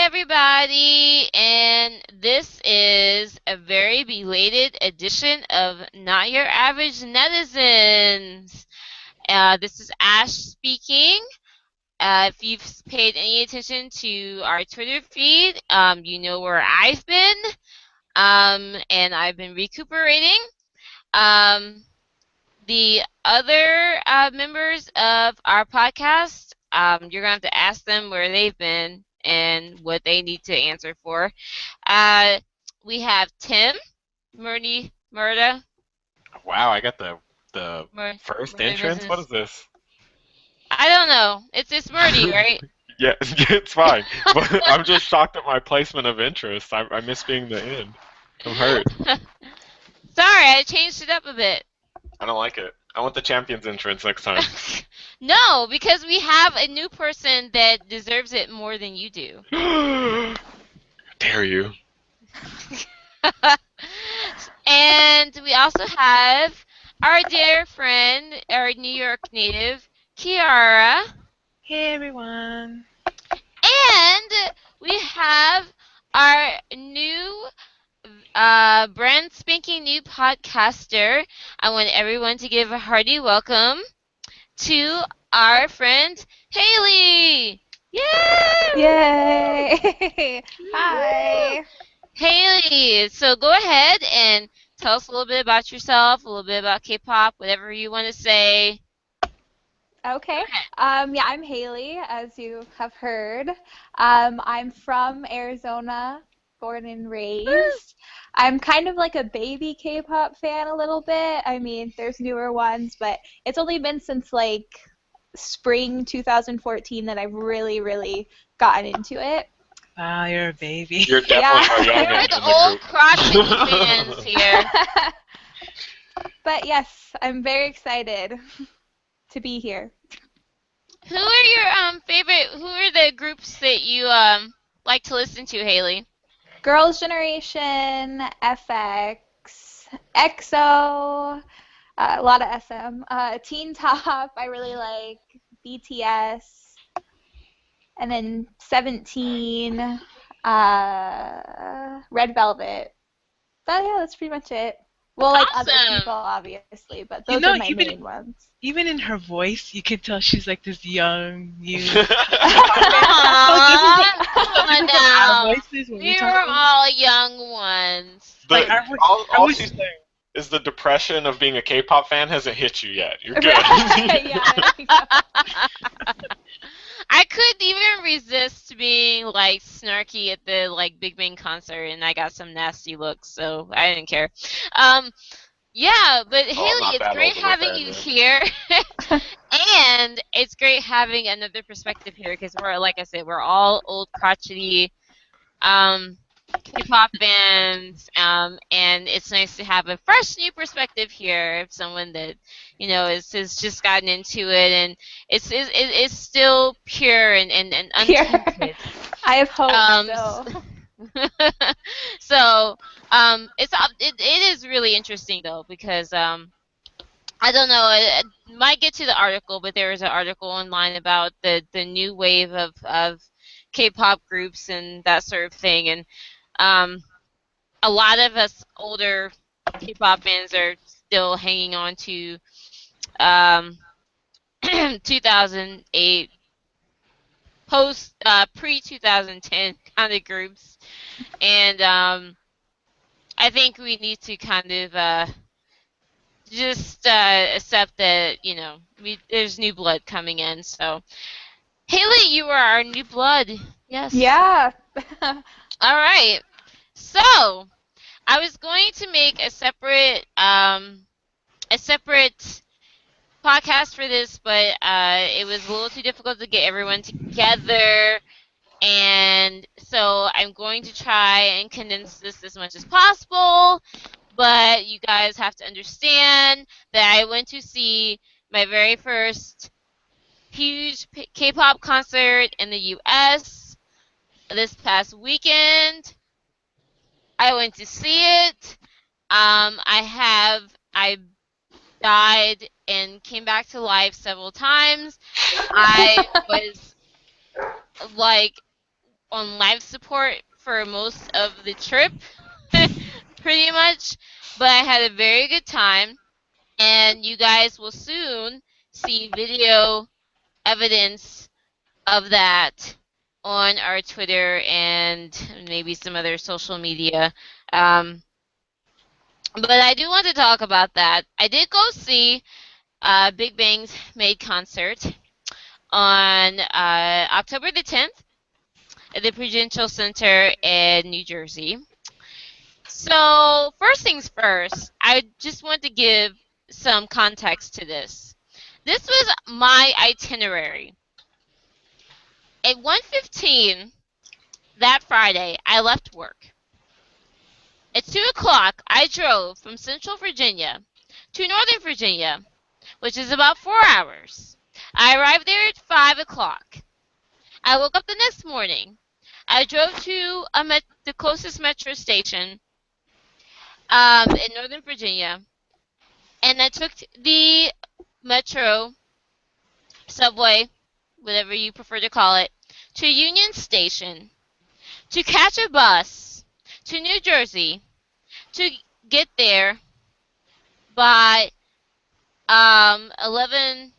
everybody, and this is a very belated edition of Not Your Average Netizens. This is Ash speaking. If you've paid any attention to our Twitter feed, you know where I've been, and I've been recuperating. Um, the other members of our podcast, you're going to have to ask them where they've been and what they need to answer for. Uh, we have Tim, Murda, Wow, I got the first Murda entrance. What Business. is this? I don't know. It's Murdy, right? Yeah, it's fine. But I'm just shocked at my placement of interest. I miss being the end. I'm hurt. Sorry, I changed it up a bit. I don't like it. I want the champion's entrance next time. No, because we have a new person that deserves it more than you do. Dare you? And we also have our dear friend, our New York native, Kiara. Hey everyone. And we have our new, brand spanking new podcaster. I want everyone to give a hearty welcome to our friend, Haley. Yay! Yay! Hi. Haley, so go ahead and tell us a little bit about yourself, a little bit about K-pop, whatever you want to say. Okay. Yeah, I'm Haley, as you have heard. I'm from Arizona, born and raised. I'm kind of like a baby K-pop fan a little bit. I mean, there's newer ones, but it's only been since like spring 2014 that I've really gotten into it. Wow, you're a baby. You're definitely our We're youngin' the in old the crotchety fans here. But yes, I'm very excited to be here. Who are your favorite? Who are the groups that you like to listen to, Haley? Girls' Generation, FX, EXO, a lot of SM. Teen Top, I really like. BTS, and then 17, Red Velvet. But yeah, that's pretty much it. Well, like other Awesome. people, obviously, but You those know, are my main ones. even in her voice, you can tell she's like this young, new. group. Aww, come on Our now. voices when we We talk. were all young ones. Like, The, our voice, all she's saying is the depression of being a K-pop fan hasn't hit you yet. You're good. Yeah, there you go. I couldn't even resist being like snarky at the like Big Bang concert, and I got some nasty looks, so I didn't care. Um, yeah, but I'm Haley, not it's that great old of a having fan, you man. here, and it's great having another perspective here because we're, like I said, we're all old crotchety um, K-pop fans, and it's nice to have a fresh new perspective here of someone that has just gotten into it, and it's still pure and Here. untainted. I have hope Um, still. so it is really interesting though because I don't know. I might get to the article, but there was an article online about the new wave of K-pop groups and that sort of thing, and um, a lot of us older K-pop fans are still hanging on to um, 2008 post pre 2010 kind of groups, and I think we need to kind of just accept that there's new blood coming in. So Haley, you are our new blood. Yes. Yeah. All right. So I was going to make a separate podcast for this, but it was a little too difficult to get everyone together. And so I'm going to try and condense this as much as possible. But you guys have to understand that I went to see my very first huge K-pop concert in the US this past weekend. I went to see it. I died and came back to life several times. I was like on life support for most of the trip, pretty much. But I had a very good time, and you guys will soon see video evidence of that on our Twitter and maybe some other social media. Um, but I do want to talk about that. I did go see Big Bang's Made concert on October the 10th at the Prudential Center in New Jersey. So, first things first, I just want to give some context to this. This was my itinerary. At 1:15 that Friday, I left work. At 2 o'clock, I drove from Central Virginia to Northern Virginia, which is about 4 hours. I arrived there at 5 o'clock. I woke up the next morning. I drove to the closest metro station in Northern Virginia, and I took the metro, subway, whatever you prefer to call it, to Union Station to catch a bus to New Jersey to get there by 11.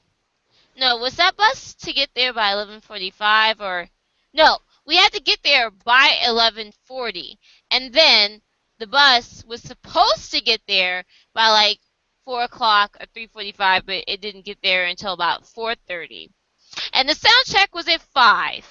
No, was that bus to get there by 11:45 or no? We had to get there by 11:40, and then the bus was supposed to get there by like 4 o'clock or 3:45, but it didn't get there until about 4:30. And the sound check was at 5.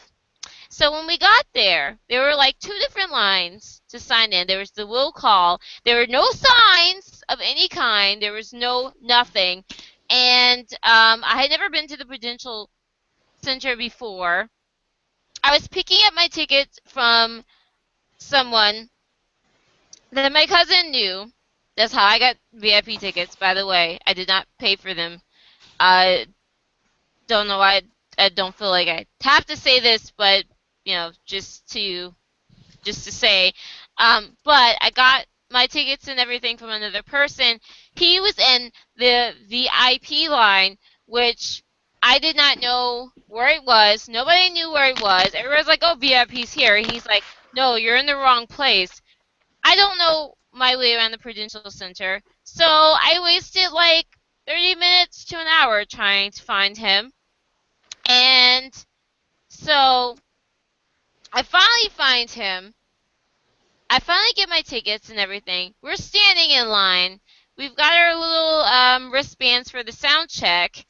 So when we got there were like two different lines to sign in. There was the will call. There were no signs of any kind. There was no nothing. And I had never been to the Prudential Center before. I was picking up my tickets from someone that my cousin knew. That's how I got VIP tickets, by the way. I did not pay for them. I don't know why I don't feel like I have to say this, but just to say. But I got my tickets and everything from another person. He was in the VIP line, which I did not know where it was. Nobody knew where it was. Everyone's like, oh, VIP's here. He's like, no, you're in the wrong place. I don't know my way around the Prudential Center. So I wasted like 30 minutes to an hour trying to find him. And so I finally find him. I finally get my tickets and everything. We're standing in line. We've got our little wristbands for the sound check,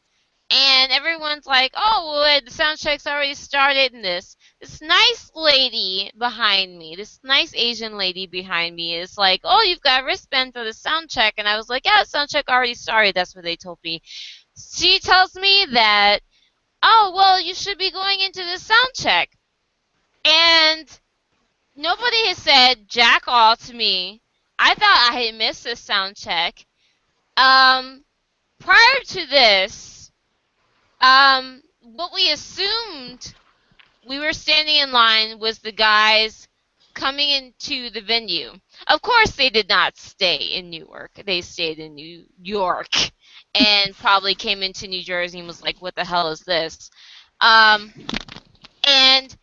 and everyone's like, "Oh, well, the sound check's already started." And this nice lady behind me, this nice Asian lady behind me, is like, "Oh, you've got a wristband for the sound check," and I was like, "Yeah, the sound check already started." That's what they told me. She tells me that, "Oh, well, you should be going into the sound check," and nobody has said jack all to me. I thought I had missed this sound check. Um, Prior to this, what we assumed we were standing in line was the guys coming into the venue. Of course, they did not stay in Newark. They stayed in New York and probably came into New Jersey and was like, what the hell is this? Um, and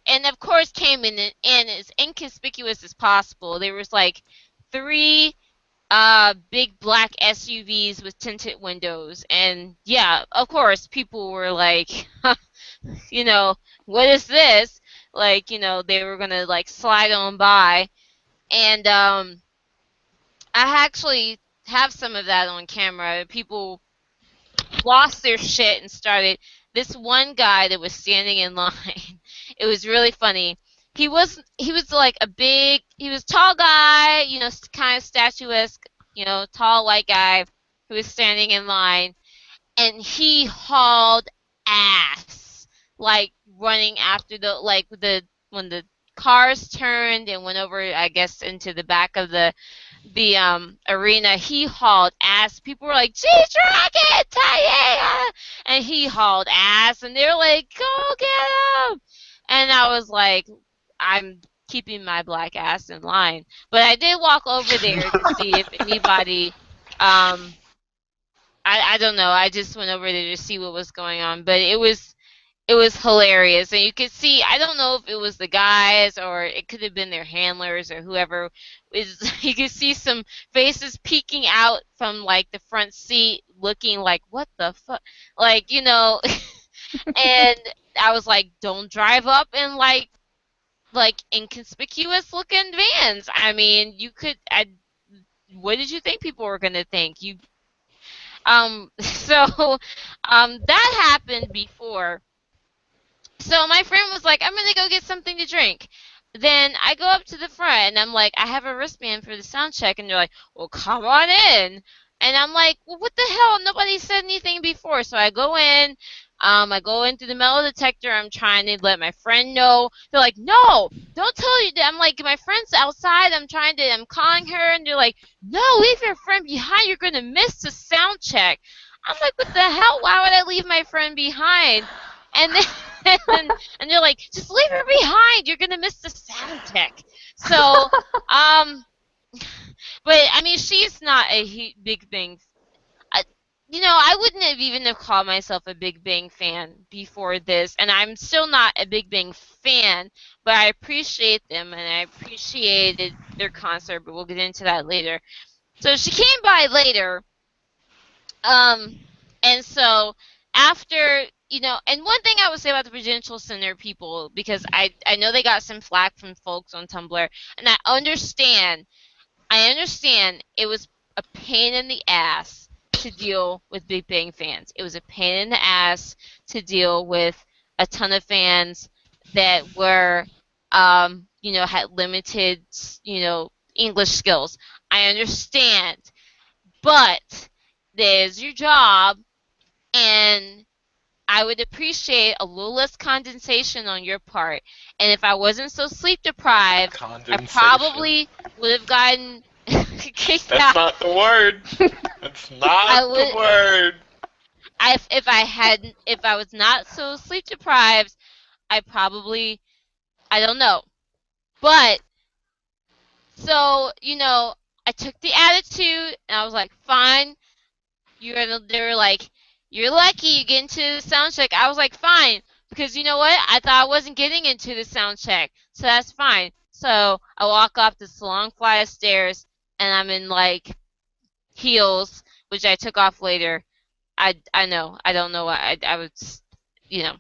and of course came in as inconspicuous as possible. There was like three big black SUVs with tinted windows, and yeah, of course people were like, you know, what is this? Like, they were gonna like slide on by, and I actually have some of that on camera. People lost their shit and started. This one guy that was standing in line, it was really funny. He was like he was tall guy, kind of statuesque, tall white guy who was standing in line, and he hauled ass, like running after the when the cars turned and went over, I guess, into the back of the arena. He hauled ass. People were like, G-Dragon, Taya! And he hauled ass, and they were like, go get him! And I was like, I'm keeping my black ass in line. But I did walk over there to see if anybody, I don't know, I just went over there to see what was going on. But it was hilarious. And you could see, I don't know if it was the guys or it could have been their handlers or whoever is you could see some faces peeking out from like the front seat looking like what the fuck, like, and I was like, don't drive up in like inconspicuous looking vans. I mean, what did you think people were going to think? So that happened before. So my friend was like, I'm gonna go get something to drink. Then I go up to the front and I'm like, I have a wristband for the sound check, and they're like, well, come on in. And I'm like, well, what the hell? Nobody said anything before. So I go in. I go in through the metal detector. I'm trying to let my friend know. They're like, no, don't tell you that. I'm like, my friend's outside. I'm calling her, and they're like, no, leave your friend behind. You're gonna miss the sound check. I'm like, what the hell? Why would I leave my friend behind? And then and they're like, just leave her behind. You're gonna miss the sound check. So, um, but I mean, she's not a Big Bang. I, I wouldn't have even have called myself a Big Bang fan before this, and I'm still not a Big Bang fan. But I appreciate them, and I appreciated their concert. But we'll get into that later. So she came by later, um, and so after, and one thing I would say about the Prudential Center people, because I know they got some flack from folks on Tumblr, and I understand it was a pain in the ass to deal with Big Bang fans. It was a pain in the ass to deal with a ton of fans that were, had limited, English skills. I understand, but there's your job, and I would appreciate a little less condensation on your part. And if I wasn't so sleep deprived, I Condensation. probably would have gotten kicked That's out. not the word. That's I not the would, word. if I was not so sleep deprived, I don't know. But so, I took the attitude and I was like, fine. They were like, you're lucky you get into the sound check. I was like, fine, because you know what? I thought I wasn't getting into the sound check, so that's fine. So I walk up this long flight of stairs, and I'm in like heels, which I took off later. I know I don't know what I was, you know.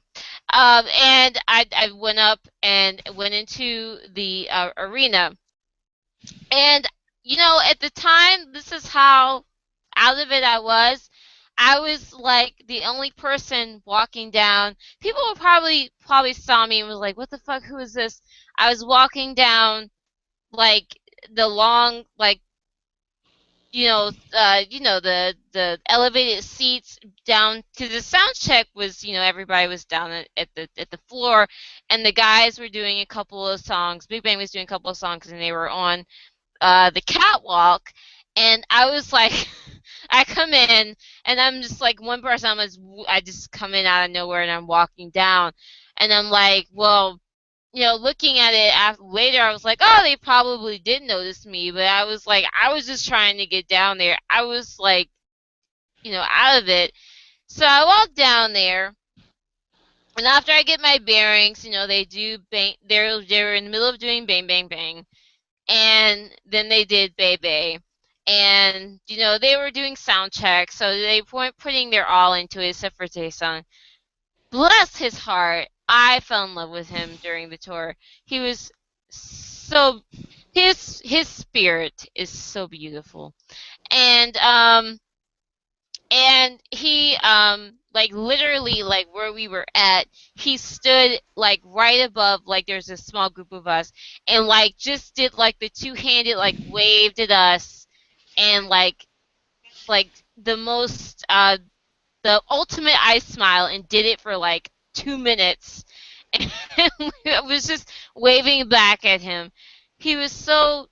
And I went up and went into the arena, and at the time, this is how out of it I was. I was like the only person walking down. People would probably saw me and was like, "What the fuck? Who is this?" I was walking down like the long, like, the elevated seats down, because the sound check was, everybody was down at the floor, and the guys were doing a couple of songs. Big Bang was doing a couple of songs, and they were on the catwalk, and I was like, I come in, and I'm just like one person. I just come in out of nowhere, and I'm walking down, and I'm like, well, looking at it later, I was like, oh, they probably did notice me, but I was like, I was just trying to get down there. I was like, out of it. So I walked down there. And after I get my bearings, they do bang. They're in the middle of doing bang bang bang, and then they did Bebe. And they were doing sound checks, so they weren't putting their all into it except for Jason. Bless his heart, I fell in love with him during the tour. He was so his spirit is so beautiful. And he like literally like where we were at, he stood like right above, like there's a small group of us, and like just did like the two-handed like waved at us, and like the most the ultimate ice smile, and did it for like 2 minutes, and I was just waving back at him. He was so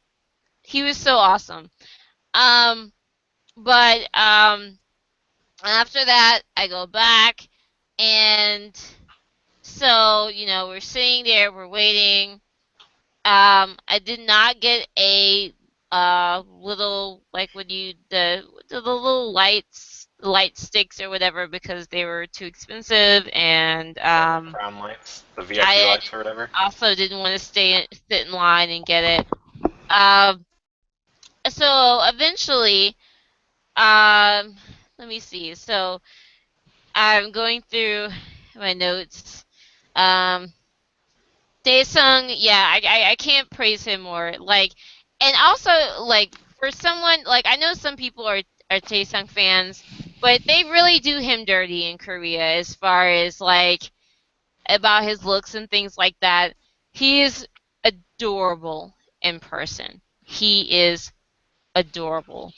he was so awesome. um but after that, I go back, and so, we're sitting there, we're waiting. I did not get a little, like when the little lights, light sticks or whatever because they were too expensive, and And the crown lights, the VIP I lights or whatever. also didn't want to sit in line and get it. Um, so eventually, um, let me see. So I'm going through my notes. Um, Daesung, yeah, I can't praise him more. Like, and also like for someone like I know some people are Daesung fans, but they really do him dirty in Korea as far as like about his looks and things like that. He is adorable in person. He is adorable.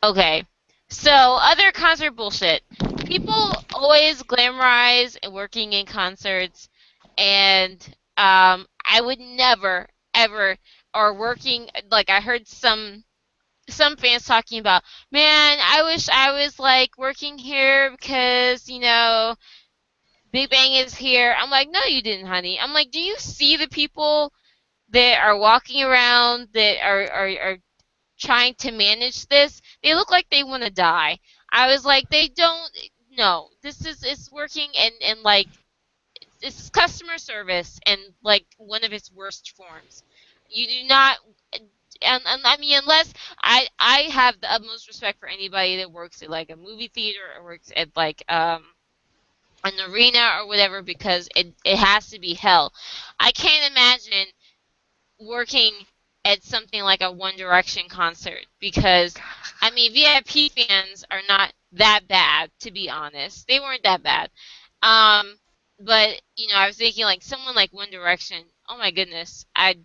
Okay. So, other concert bullshit. People always glamorize working in concerts, and I would never, ever, or working, like, I heard some fans talking about, man, I wish I was like working here because, Big Bang is here. I'm like, no, you didn't, honey. I'm like, do you see the people that are walking around that are trying to manage this? They look like they want to die. I was like, they don't. No, this is it's working, and like it's customer service and like one of its worst forms. You do not. And I mean, unless I have the utmost respect for anybody that works at like a movie theater or works at like an arena or whatever because it has to be hell. I can't imagine working at something like a One Direction concert because I mean VIP fans are not that bad, to be honest. They weren't that bad. Um but I was thinking like someone like One Direction, oh my goodness, I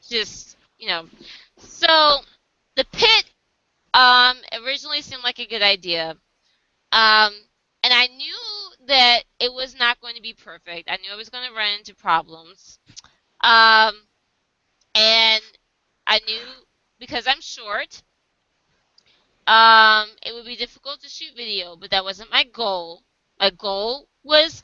just so the pit originally seemed like a good idea. Um and I knew that it was not going to be perfect. I knew I was going to run into problems. Um and I knew because I'm short, it would be difficult to shoot video, but that wasn't my goal. My goal was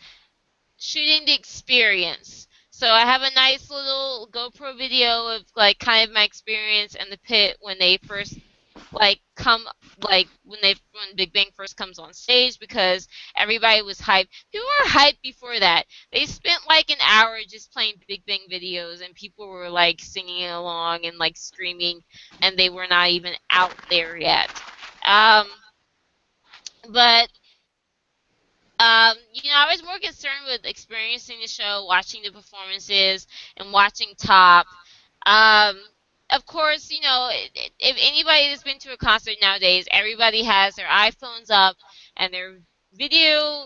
shooting the experience. So I have a nice little GoPro video of like kind of my experience in the pit when they first like come like when Big Bang first comes on stage because everybody was hyped. People were hyped before that. They spent like an hour just playing Big Bang videos and people were like singing along and like screaming and they were not even out there yet. Um, but I was more concerned with experiencing the show, watching the performances, and watching Top. Um, of course, if anybody has been to a concert nowadays, everybody has their iPhones up and their video,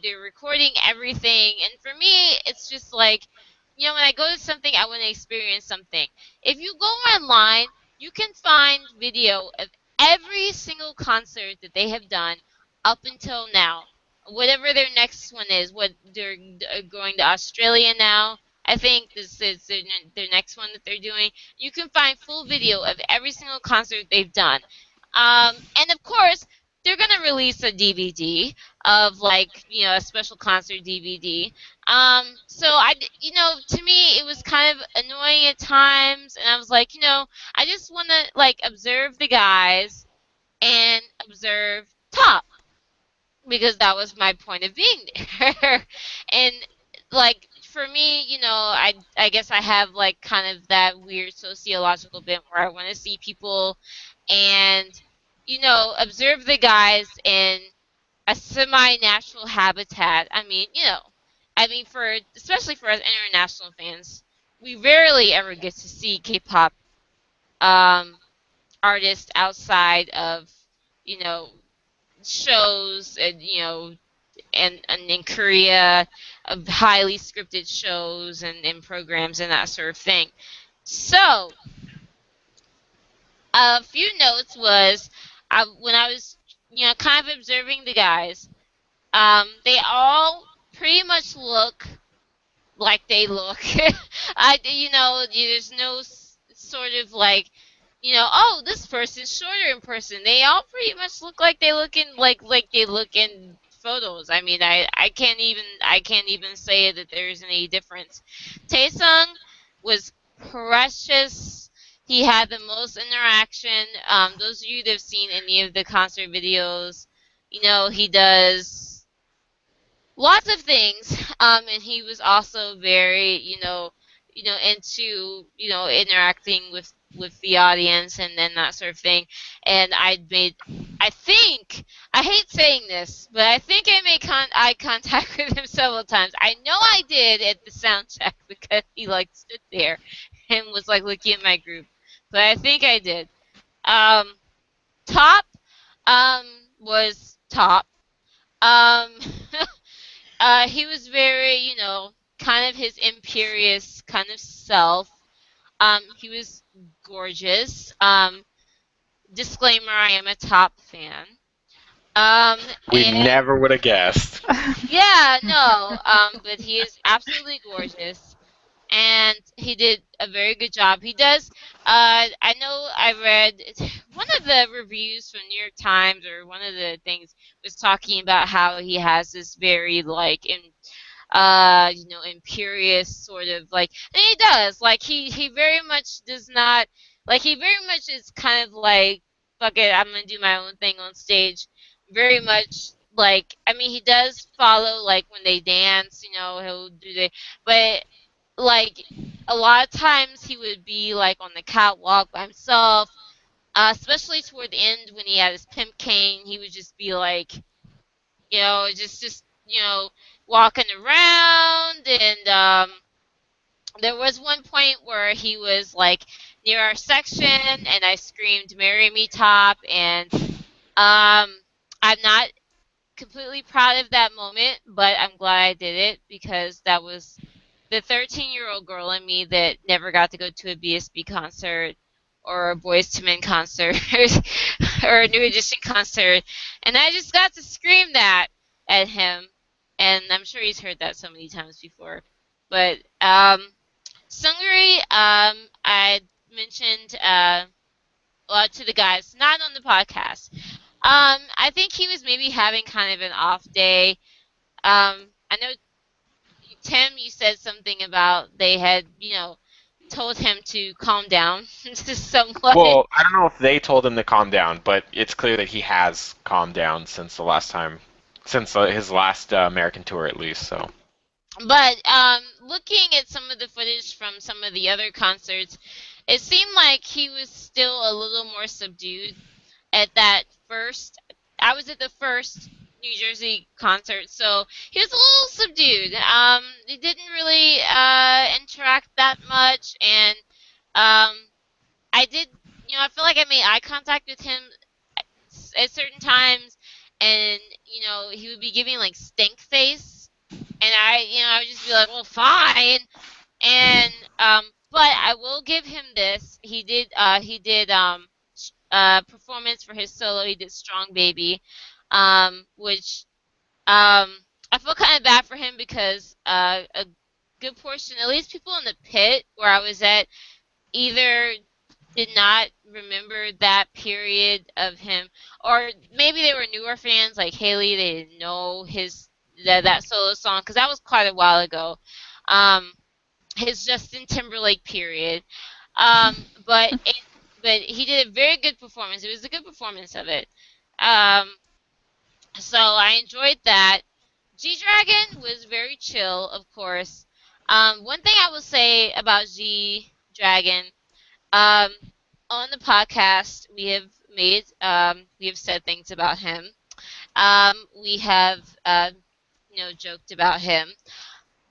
they're recording everything. And for me, it's just like, when I go to something, I want to experience something. If you go online, you can find video of every single concert that they have done up until now, whatever their next one is. What they're going to Australia now. I think this is their next one that they're doing. You can find full video of every single concert they've done. And of course, they're gonna release a DVD of like a special concert DVD. So to me it was kind of annoying at times, and I was like, I just want to like observe the guys and observe Top because that was my point of being there. And like for me, I guess I have like kind of that weird sociological bent where I want to see people and observe the guys in a semi-natural habitat. I mean for especially for us international fans, we rarely ever get to see K-pop um artists outside of you know shows and and in Korea, of highly scripted shows and programs and that sort of thing. So, a few notes was when I was, kind of observing the guys, they all pretty much look like they look. There's no sort of like, oh, this person's shorter in person. They all pretty much look like they look in like they look in photos. I mean, I can't even say that there's any difference. Taesung was precious. He had the most interaction. Those of you that have seen any of the concert videos, he does lots of things. And he was also very, into, interacting with the audience and then that sort of thing. And I think, I hate saying this, but I think I made eye contact with him several times. I know I did at the sound check because he like stood there and was like looking at my group, but I think I did. Um, Top, um, was top. Um, he was very, kind of his imperious kind of self. He was gorgeous. Disclaimer: I am a Top fan. We And never would have guessed. yeah, no. But he is absolutely gorgeous, and he did a very good job. He does. I know I read one of the reviews from New York Times, or one of the things was talking about how he has this very like imperious sort of like, and he does, like he very much does not, like he very much is kind of like, fuck it, I'm gonna do my own thing on stage. Very much like, I mean, he does follow, like when they dance, he'll do the, but like a lot of times he would be like on the catwalk by himself, especially toward the end when he had his pimp cane. He would just be like, just walking around. And there was one point where he was like near our section, and I screamed, "Marry me, Top!" And I'm not completely proud of that moment, but I'm glad I did it because that was the 13-year-old girl in me that never got to go to a BSB concert or a Boys to Men concert or a New Edition concert, and I just got to scream that at him, and I'm sure he's heard that so many times before. But Sungri, I mentioned to the guys, not on the podcast. I think he was maybe having kind of an off day. I know Tim, you said something about they had, told him to calm down somewhat. Well, I don't know if they told him to calm down, but it's clear that he has calmed down since the last time, since his last American tour at least. So But looking at some of the footage from some of the other concerts, it seemed like he was still a little more subdued at that first. I was at the first New Jersey concert, so he was a little subdued. He didn't really interact that much, and um, I did. I feel like I made eye contact with him at certain times, and he would be giving like stink face, and I would just be like, well, fine. And but I will give him this. He did performance for his solo. He did Strong Baby, which I feel kind of bad for him because a good portion, at least people in the pit where I was at, either did not remember that period of him, or maybe they were newer fans like Haley. They didn't know that solo song because that was quite a while ago. Um, his Justin Timberlake period. But he did a very good performance. It was a good performance of it. Um, so I enjoyed that. G Dragon was very chill, of course. One thing I will say about G Dragon, um, on the podcast, we have said things about him. We have joked about him.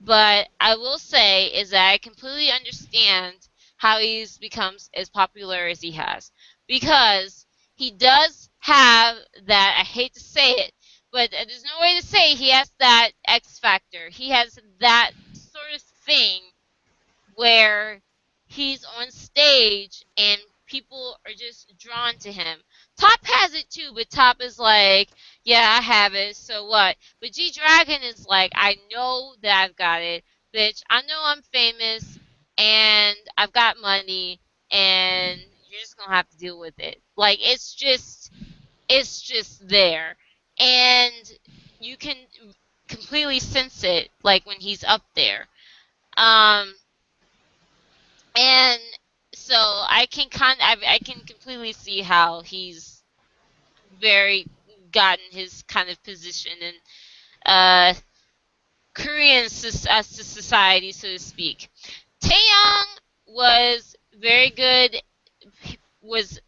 But I will say is that I completely understand how he's become as popular as he has, because he does have that. I hate to say it, but there's no way to say he has that X factor. He has that sort of thing where he's on stage and people are just drawn to him. Top has it too, but Top is like, yeah, I have it, so what? But G Dragon is like, I know that I've got it, bitch. I know I'm famous and I've got money, and you're just gonna have to deal with it. Like it's just there. And you can completely sense it like when he's up there. Um and So I can completely see how he's very gotten his kind of position in uh Korean society, so to speak. Taeyong was very good. Was,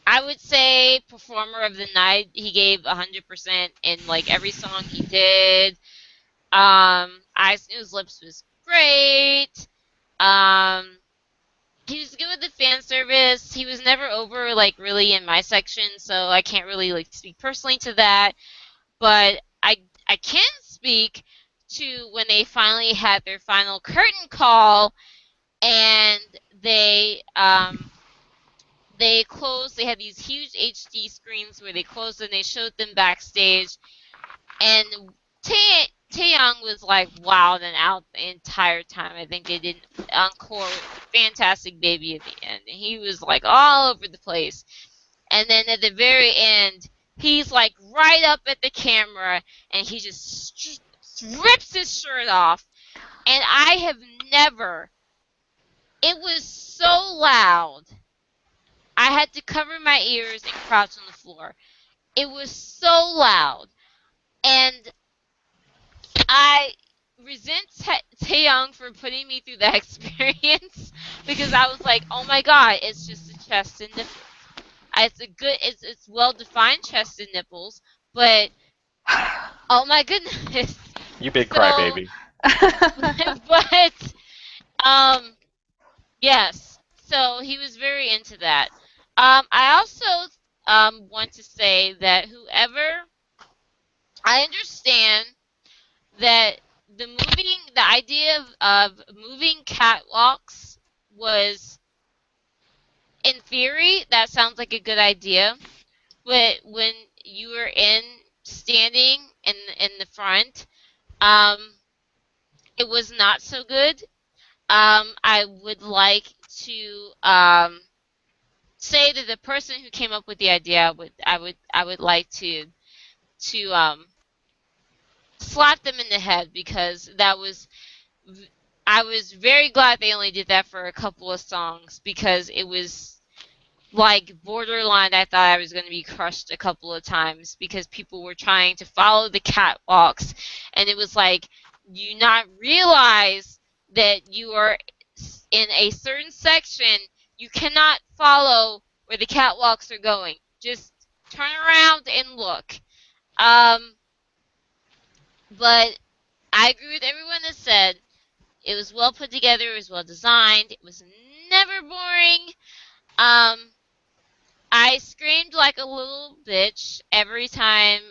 I would say, performer of the night. He gave 100% in like every song he did. Eyes News Lips was great. Um, he was good with the fan service. He was never over like really in my section, so I can't really like speak personally to that. But I can speak to when they finally had their final curtain call, and they closed. They had these huge HD screens where they closed and they showed them backstage, and Taeyong was like wild and out the entire time. I think they did an encore with Fantastic Baby at the end. And he was like all over the place. And then at the very end, he's like right up at the camera and he just rips his shirt off. And I have never, it was so loud. I had to cover my ears and crouch on the floor. It was so loud. And I resent Taeyong for putting me through that experience because I was like, oh my god, it's just the chest and nipples. It's well defined chest and nipples, but oh my goodness. You big So, crybaby. but um, yes. So he was very into that. I also want to say that whoever, I understand that the idea of moving catwalks was, in theory, that sounds like a good idea, but when you were standing in the front, um, it was not so good. I would like to say that the person who came up with the idea I would like to slap them in the head because I was very glad they only did that for a couple of songs because it was like borderline. I thought I was going to be crushed a couple of times because people were trying to follow the catwalks, and it was like, you not realize that you are in a certain section, you cannot follow where the catwalks are going. Just turn around and look. Um, but I agree with everyone that said it was well put together, it was well designed, it was never boring. Um, I screamed like a little bitch every time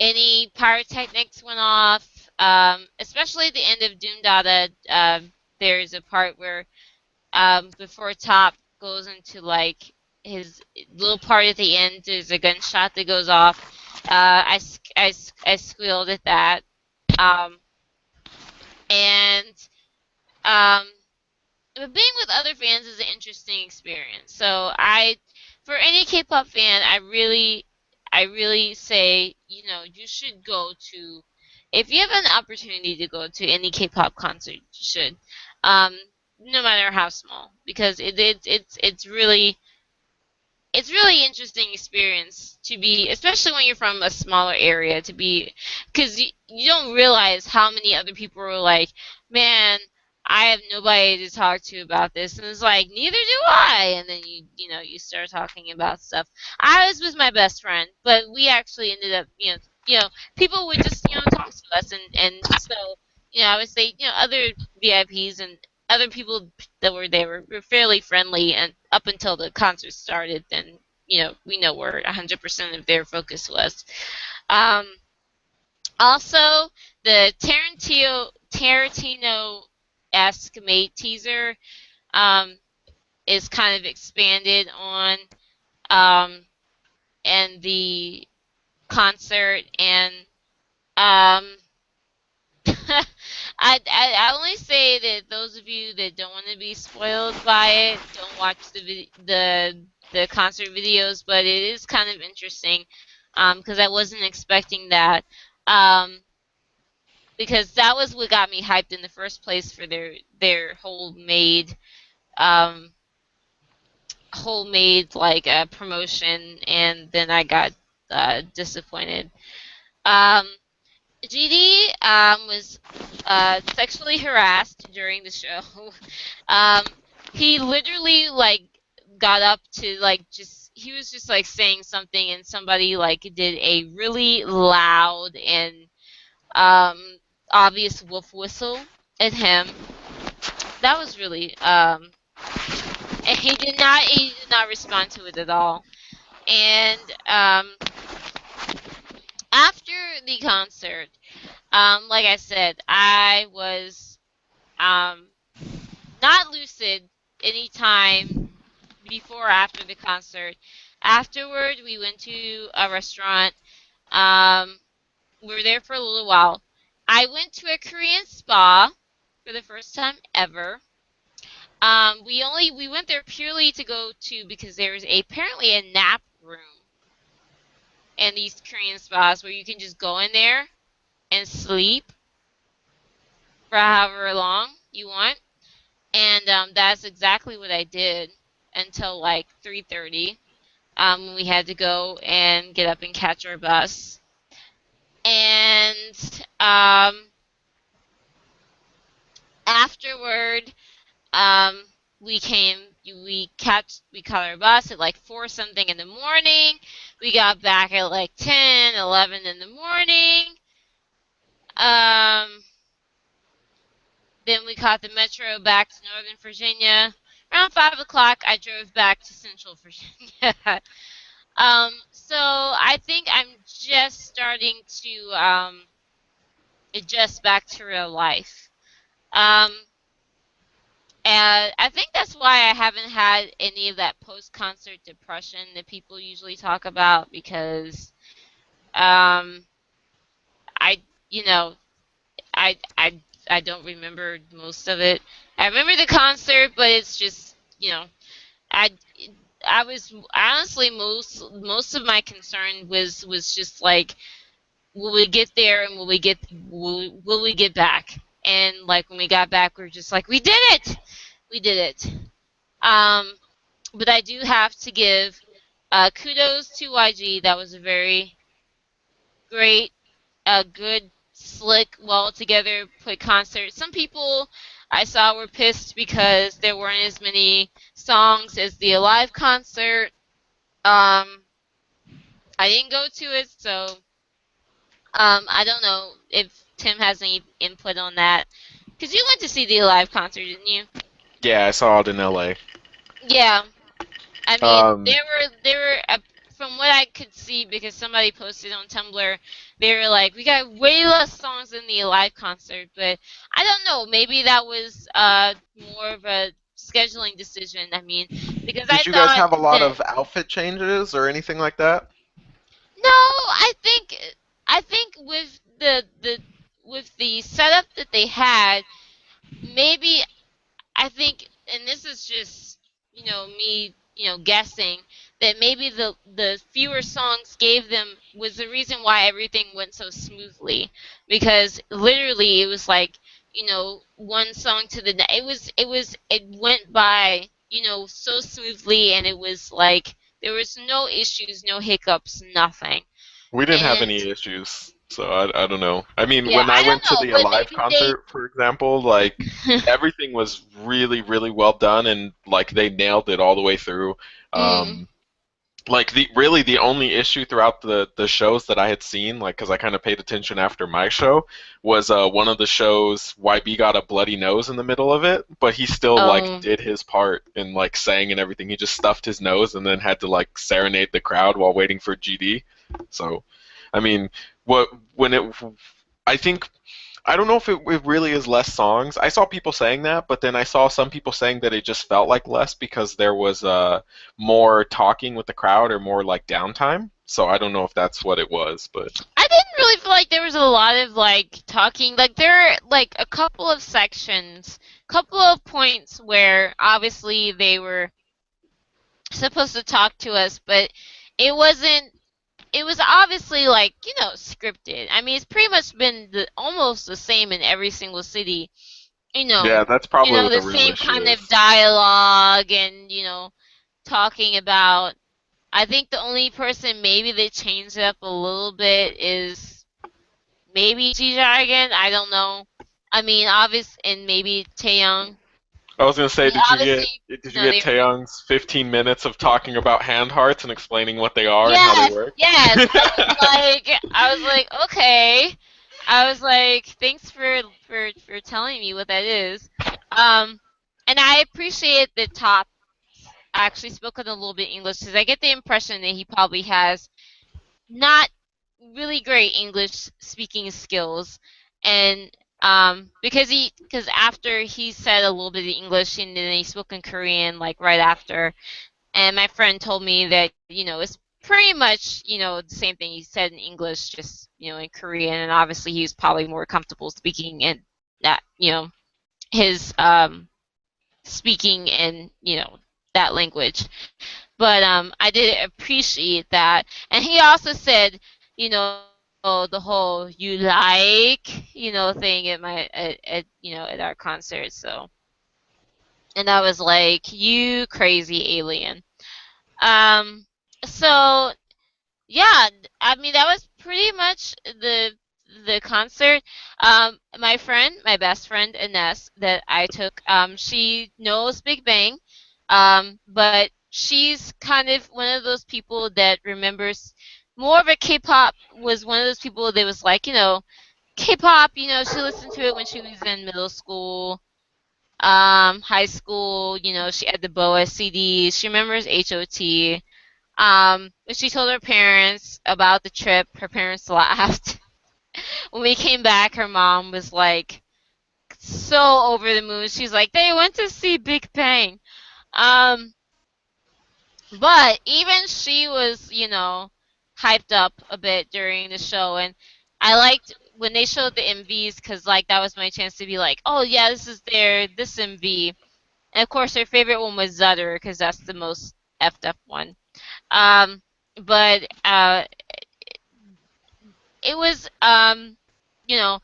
any pyrotechnics went off, especially at the end of Doom Dada. There's a part where before Top goes into like his little part at the end, there's a gunshot that goes off. I squealed at that. Um, and um, but being with other fans is an interesting experience. So for any K-pop fan, I really say, you should go to, if you have an opportunity to go to any K-pop concert, you should, um, no matter how small, because it's really interesting experience to be, especially when you're from a smaller area, to be, because you don't realize how many other people are like, man, I have nobody to talk to about this, and it's like, neither do I, and then you start talking about stuff. I was with my best friend, but we actually ended up, people would just talk to us, and so I would say other VIPs and other people that were there were fairly friendly, and up until the concert started, then we know where 100% of their focus was. Um, Also, the Tarantino-esque made teaser um, is kind of expanded on um, and the concert, and um, I only say that those of you that don't want to be spoiled by it, don't watch the concert videos, but it is kind of interesting because I wasn't expecting that. Um, because that was what got me hyped in the first place for their whole made um, homemade like a promotion, and then I got disappointed. Um, GD was sexually harassed during the show. um, he literally like got up to like just he was just like saying something, and somebody like did a really loud and um, obvious wolf whistle at him. That was really and he did not respond to it at all. And after the concert, like I said, I was um not lucid anytime before or after the concert. Afterward, we went to a restaurant. Um, we were there for a little while. I went to a Korean spa for the first time ever. We went there purely to go to because there's apparently a nap room in these Korean spas where you can just go in there and sleep for however long you want. And that's exactly what I did until like 3:30. When we had to go and get up and catch our bus. And afterward, um, we caught our bus at like 4 something in the morning. We got back at like 10, 11 in the morning. Um, then we caught the metro back to Northern Virginia. Around 5 o'clock, I drove back to Central Virginia. So I think I'm just starting to adjust back to real life. Um, and I think that's why I haven't had any of that post-concert depression that people usually talk about because um, I, you know, I, I, I don't remember most of it. I remember the concert, but it's just, I, I was honestly most of my concern was just like, will we get there and will we get back? And like when we got back, we were just like, we did it, we did it. Um, but I do have to give kudos to YG. That was a very great, good, slick, well together put concert. Some people I saw were pissed because there weren't as many songs as the Alive concert. I didn't go to it, so I don't know if Tim has any input on that. Because you went to see the Alive concert, didn't you? Yeah, I saw it in LA. Yeah. I mean, Um, there were from what I could see, because somebody posted on Tumblr, they were like, we got way less songs than the Alive concert, but I don't know, maybe that was more of a scheduling decision. I mean, because I Did you guys thought have a lot that of outfit changes or anything like that? no, I think with the setup that they had, maybe I think, and this is just, me, guessing, that maybe the fewer songs gave them was the reason why everything went so smoothly. Because literally it was like, one song to the next. It went by, so smoothly, and it was like there was no issues, no hiccups, nothing. We didn't have And any issues, so I don't know. I mean, yeah, when I I don't went to know, the but Alive maybe they. concert, for example, like everything was really, really well done, and like they nailed it all the way through. Mm, Um, like the only issue throughout the shows that I had seen, like because I kind of paid attention after my show, was one of the shows YB got a bloody nose in the middle of it, but he still like oh, did his part and like sang and everything. He just stuffed his nose and then had to like serenade the crowd while waiting for GD. So, I mean, what when it, I think I don't know if it really is less songs. I saw people saying that, but then I saw some people saying that it just felt like less because there was more talking with the crowd or more like downtime. So I don't know if that's what it was, but I didn't really feel like there was a lot of like talking. Like there are like a couple of sections, couple of points where obviously they were supposed to talk to us, but it wasn't. It was obviously like scripted. I mean, it's pretty much been almost the same in every single city. you know, Yeah, that's probably what the the real same issue kind of is. dialogue and, talking about. I think the only person maybe they changed it up a little bit is maybe G Dragon. I don't know. I mean, obvious and maybe Taeyong. I was gonna say, They did you obviously, get did you no, get they. Taeyong's 15 minutes of talking about hand hearts and explaining what they are and how they Yes, work? yes. I was like, okay. I was like, thanks for telling me what that is. Um, and I appreciate that Top actually spoken a little bit English because I get the impression that he probably has not really great English speaking skills, and because after he said a little bit of English and then he spoke in Korean like right after, and my friend told me that it's pretty much the same thing he said in English, just in Korean, and obviously he's probably more comfortable speaking in that his speaking in that language. But I did appreciate that, and he also said, the whole "you like," thing at at our concert. So, and I was like, "You crazy alien." Um, so yeah, I mean that was pretty much the concert. My best friend Ines that I took, she knows Big Bang, but she's kind of one of those people that remembers more of a K-pop. Was one of those people that was like, K-pop. She listened to it when she was in middle school, high school. She had the BoA CDs. She remembers HOT. When she told her parents about the trip, her parents laughed. When we came back, her mom was like so over the moon. She's like, they went to see Big Bang. Um, but even she was, hyped up a bit during the show, and I liked when they showed the MVs because like that was my chance to be like, oh yeah, this is this MV. And of course, her favorite one was Zutter because that's the most effed up one. Um, but it was you know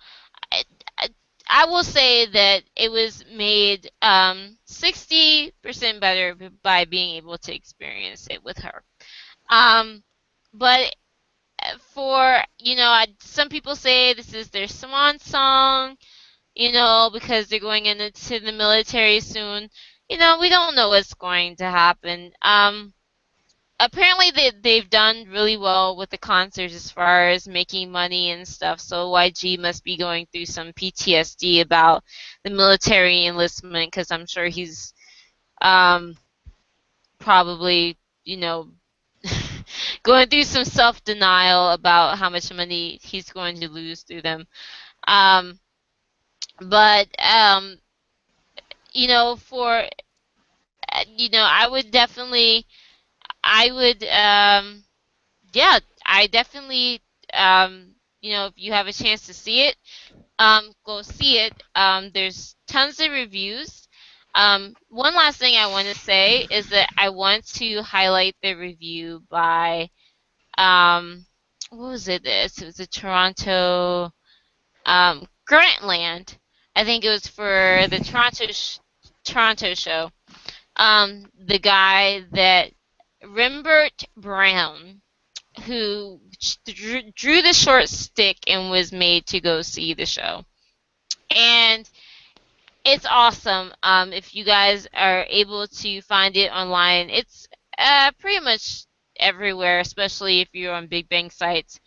I, I, I will say that it was made 60% better by being able to experience it with her. um but for some people say this is their swan song, because they're going into the military soon. We don't know what's going to happen. Apparently they've done really well with the concerts as far as making money and stuff, so YG must be going through some PTSD about the military enlistment because I'm sure he's um, probably you know going through some self-denial about how much money he's going to lose through them. Um, but for I would definitely I would yeah, I definitely, if you have a chance to see it, go see it. There's tons of reviews. One last thing I want to say is that I want to highlight the review by, what was it? It was a Grantland. I think it was for the Toronto show. The guy that Rembert Brown, who drew the short stick and was made to go see the show. And it's awesome. If you guys are able to find it online, it's pretty much everywhere, especially if you're on Big Bang sites.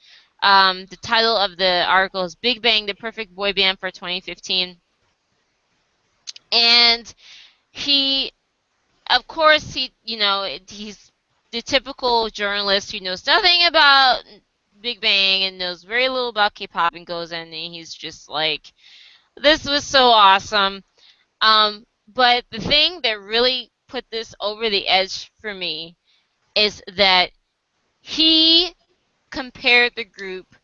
The title of the article is Big Bang, the Perfect Boy Band for 2015. And he, of course, he's the typical journalist who knows nothing about Big Bang and knows very little about K-pop and goes in and he's just like, this was so awesome. But the thing that really put this over the edge for me is that he compared the group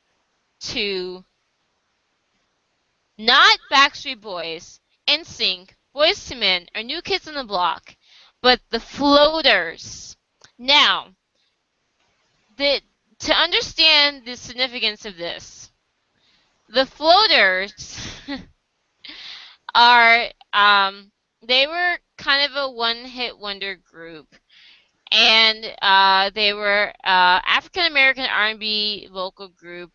to not Backstreet Boys, NSYNC, Boys to Men, or New Kids on the Block, but the Floaters. Now, the to understand the significance of this, the Floaters are they were kind of a one-hit wonder group, and they were African American R&B vocal group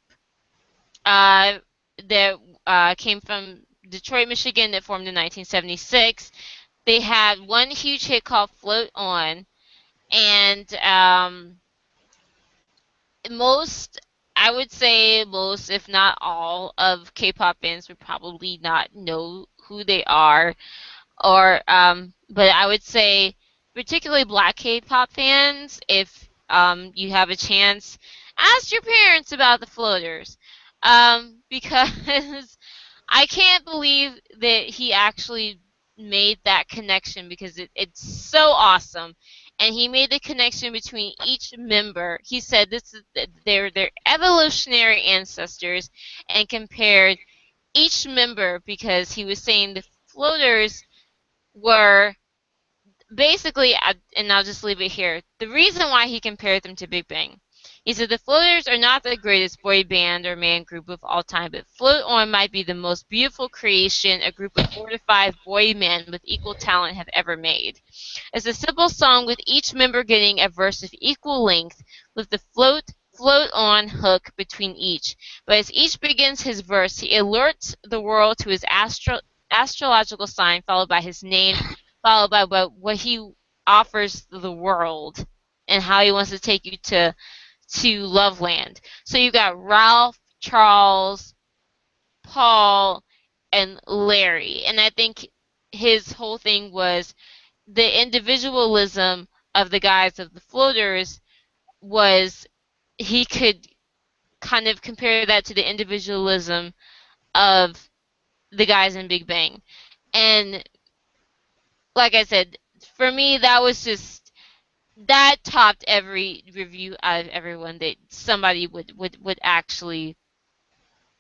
uh, that came from Detroit, Michigan, that formed in 1976. They had one huge hit called "Float On," and most, I would say most, if not all, of K-pop fans would probably not know who they are, or but I would say particularly black K-pop fans, if you have a chance, ask your parents about the Floaters, because I can't believe that he actually made that connection, because it's so awesome. And he made the connection between each member. He said this is they're their evolutionary ancestors, and compared each member, because he was saying the floaters were basically, and I'll just leave it here. The reason why he compared them to Big Bang, he said the Floaters are not the greatest boy band or man group of all time, but Float On might be the most beautiful creation a group of 4 to 5 boy men with equal talent have ever made. It's a simple song with each member getting a verse of equal length, with the float on hook between each. But as each begins his verse, he alerts the world to his astrological sign, followed by his name, followed by what he offers the world, and how he wants to take you to Loveland. So you got Ralph, Charles, Paul, and Larry, and I think his whole thing was the individualism of the guys of the floaters was, he could kind of compare that to the individualism of the guys in Big Bang. And like I said, for me that was just, that topped every review out of everyone, that somebody would actually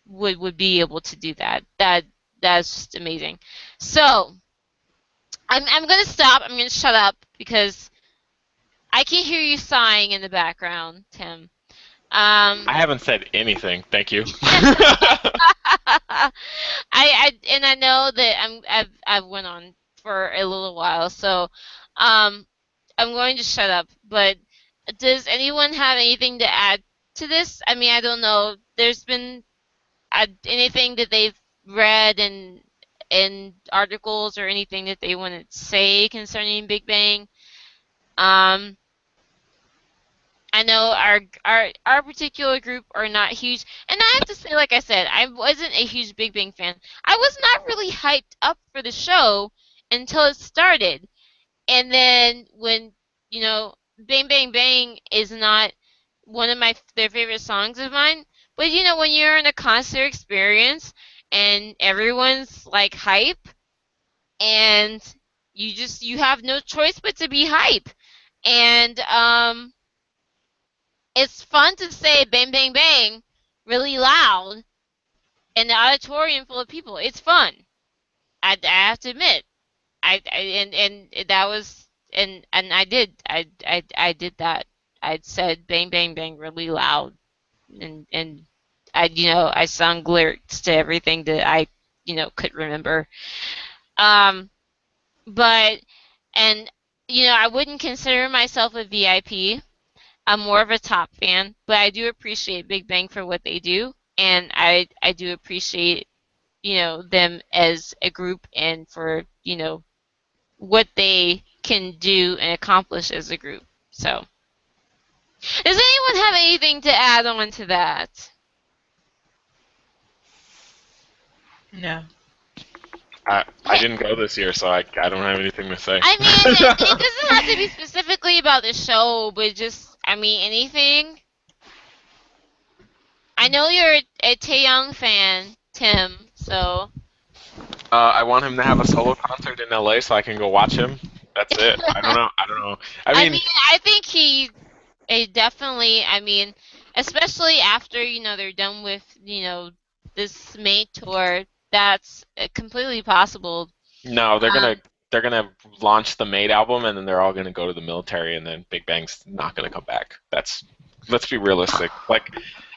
would be able to do that. That's just amazing. So I'm gonna stop. I'm gonna shut up because I can hear you sighing in the background, Tim. I Um, haven't said anything. Thank you. and I know that I've went on for a little while, so um, I'm going to shut up. But does anyone have anything to add to this? I mean, I don't know. There's been anything that they've read in articles, or anything that they want to say concerning Big Bang. Um, I know our particular group are not huge, and I have to say, like I said, I wasn't a huge Big Bang fan. I was not really hyped up for the show until it started, and then when, Bang Bang Bang is not one of their favorite songs of mine, but when you're in a concert experience and everyone's like hype, and you have no choice but to be hype, and it's fun to say "bang bang bang" really loud in the auditorium full of people. It's fun. I have to admit. And that was, and I did that. I said "bang bang bang" really loud, and I sung lyrics to everything that I could remember. Um, but and I wouldn't consider myself a VIP. I'm more of a top fan, but I do appreciate Big Bang for what they do, and I do appreciate them as a group, and for what they can do and accomplish as a group. So, does anyone have anything to add on to that? No. I didn't go this year, so I don't have anything to say. I mean, it doesn't have to be specifically about the show, but just, I mean, anything. I know you're a Taeyong fan, Tim, so. I want him to have a solo concert in LA so I can go watch him. That's it. I don't know. I don't know. I I mean, mean, I think definitely, I mean, especially after, they're done with, this May tour, that's completely possible. no, Um, they're gonna launch the Made album and then they're all gonna go to the military and then Big Bang's not gonna come back. That's let's be realistic. Like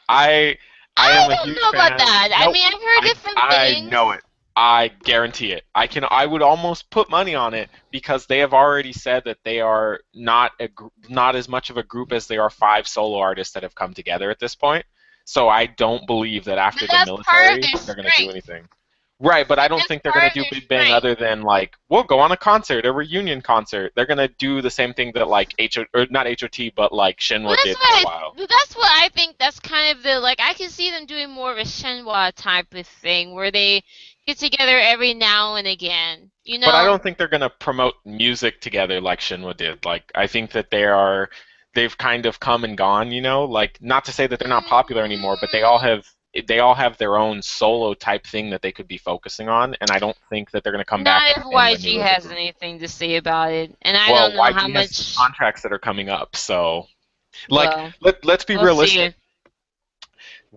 I I I am a don't huge know about fan. that. I Nope. mean, I've heard different I things. know it. I guarantee it. I would almost put money on it because they have already said that they are not as much of a group as they are five solo artists that have come together at this point. So I don't believe that But after the that's part of military their they're going to do strength. anything. Right, but I don't That's think they're going part to of do their Big Bang strength. other than like we'll go on a concert, a reunion concert. They're going to do the same thing that like or not HOT but like Well, Shinwa that's did for a what while. that's what I think. That's kind of the like I can see them doing more of a Shenhua type of thing where they get together every now and again. You But I know? don't think they're going to promote music together like Shinwa did. Like I think that they've kind of come and gone, you know? Like not to say that they're not popular anymore, but Mm, they all have their own solo type thing that they could be focusing on, and I don't think that they're going to come back not the if same way YG new as a has group. anything to say about it, and I Well, don't know how YG has much. contracts that are coming up, so like Well, let's be we'll realistic. see.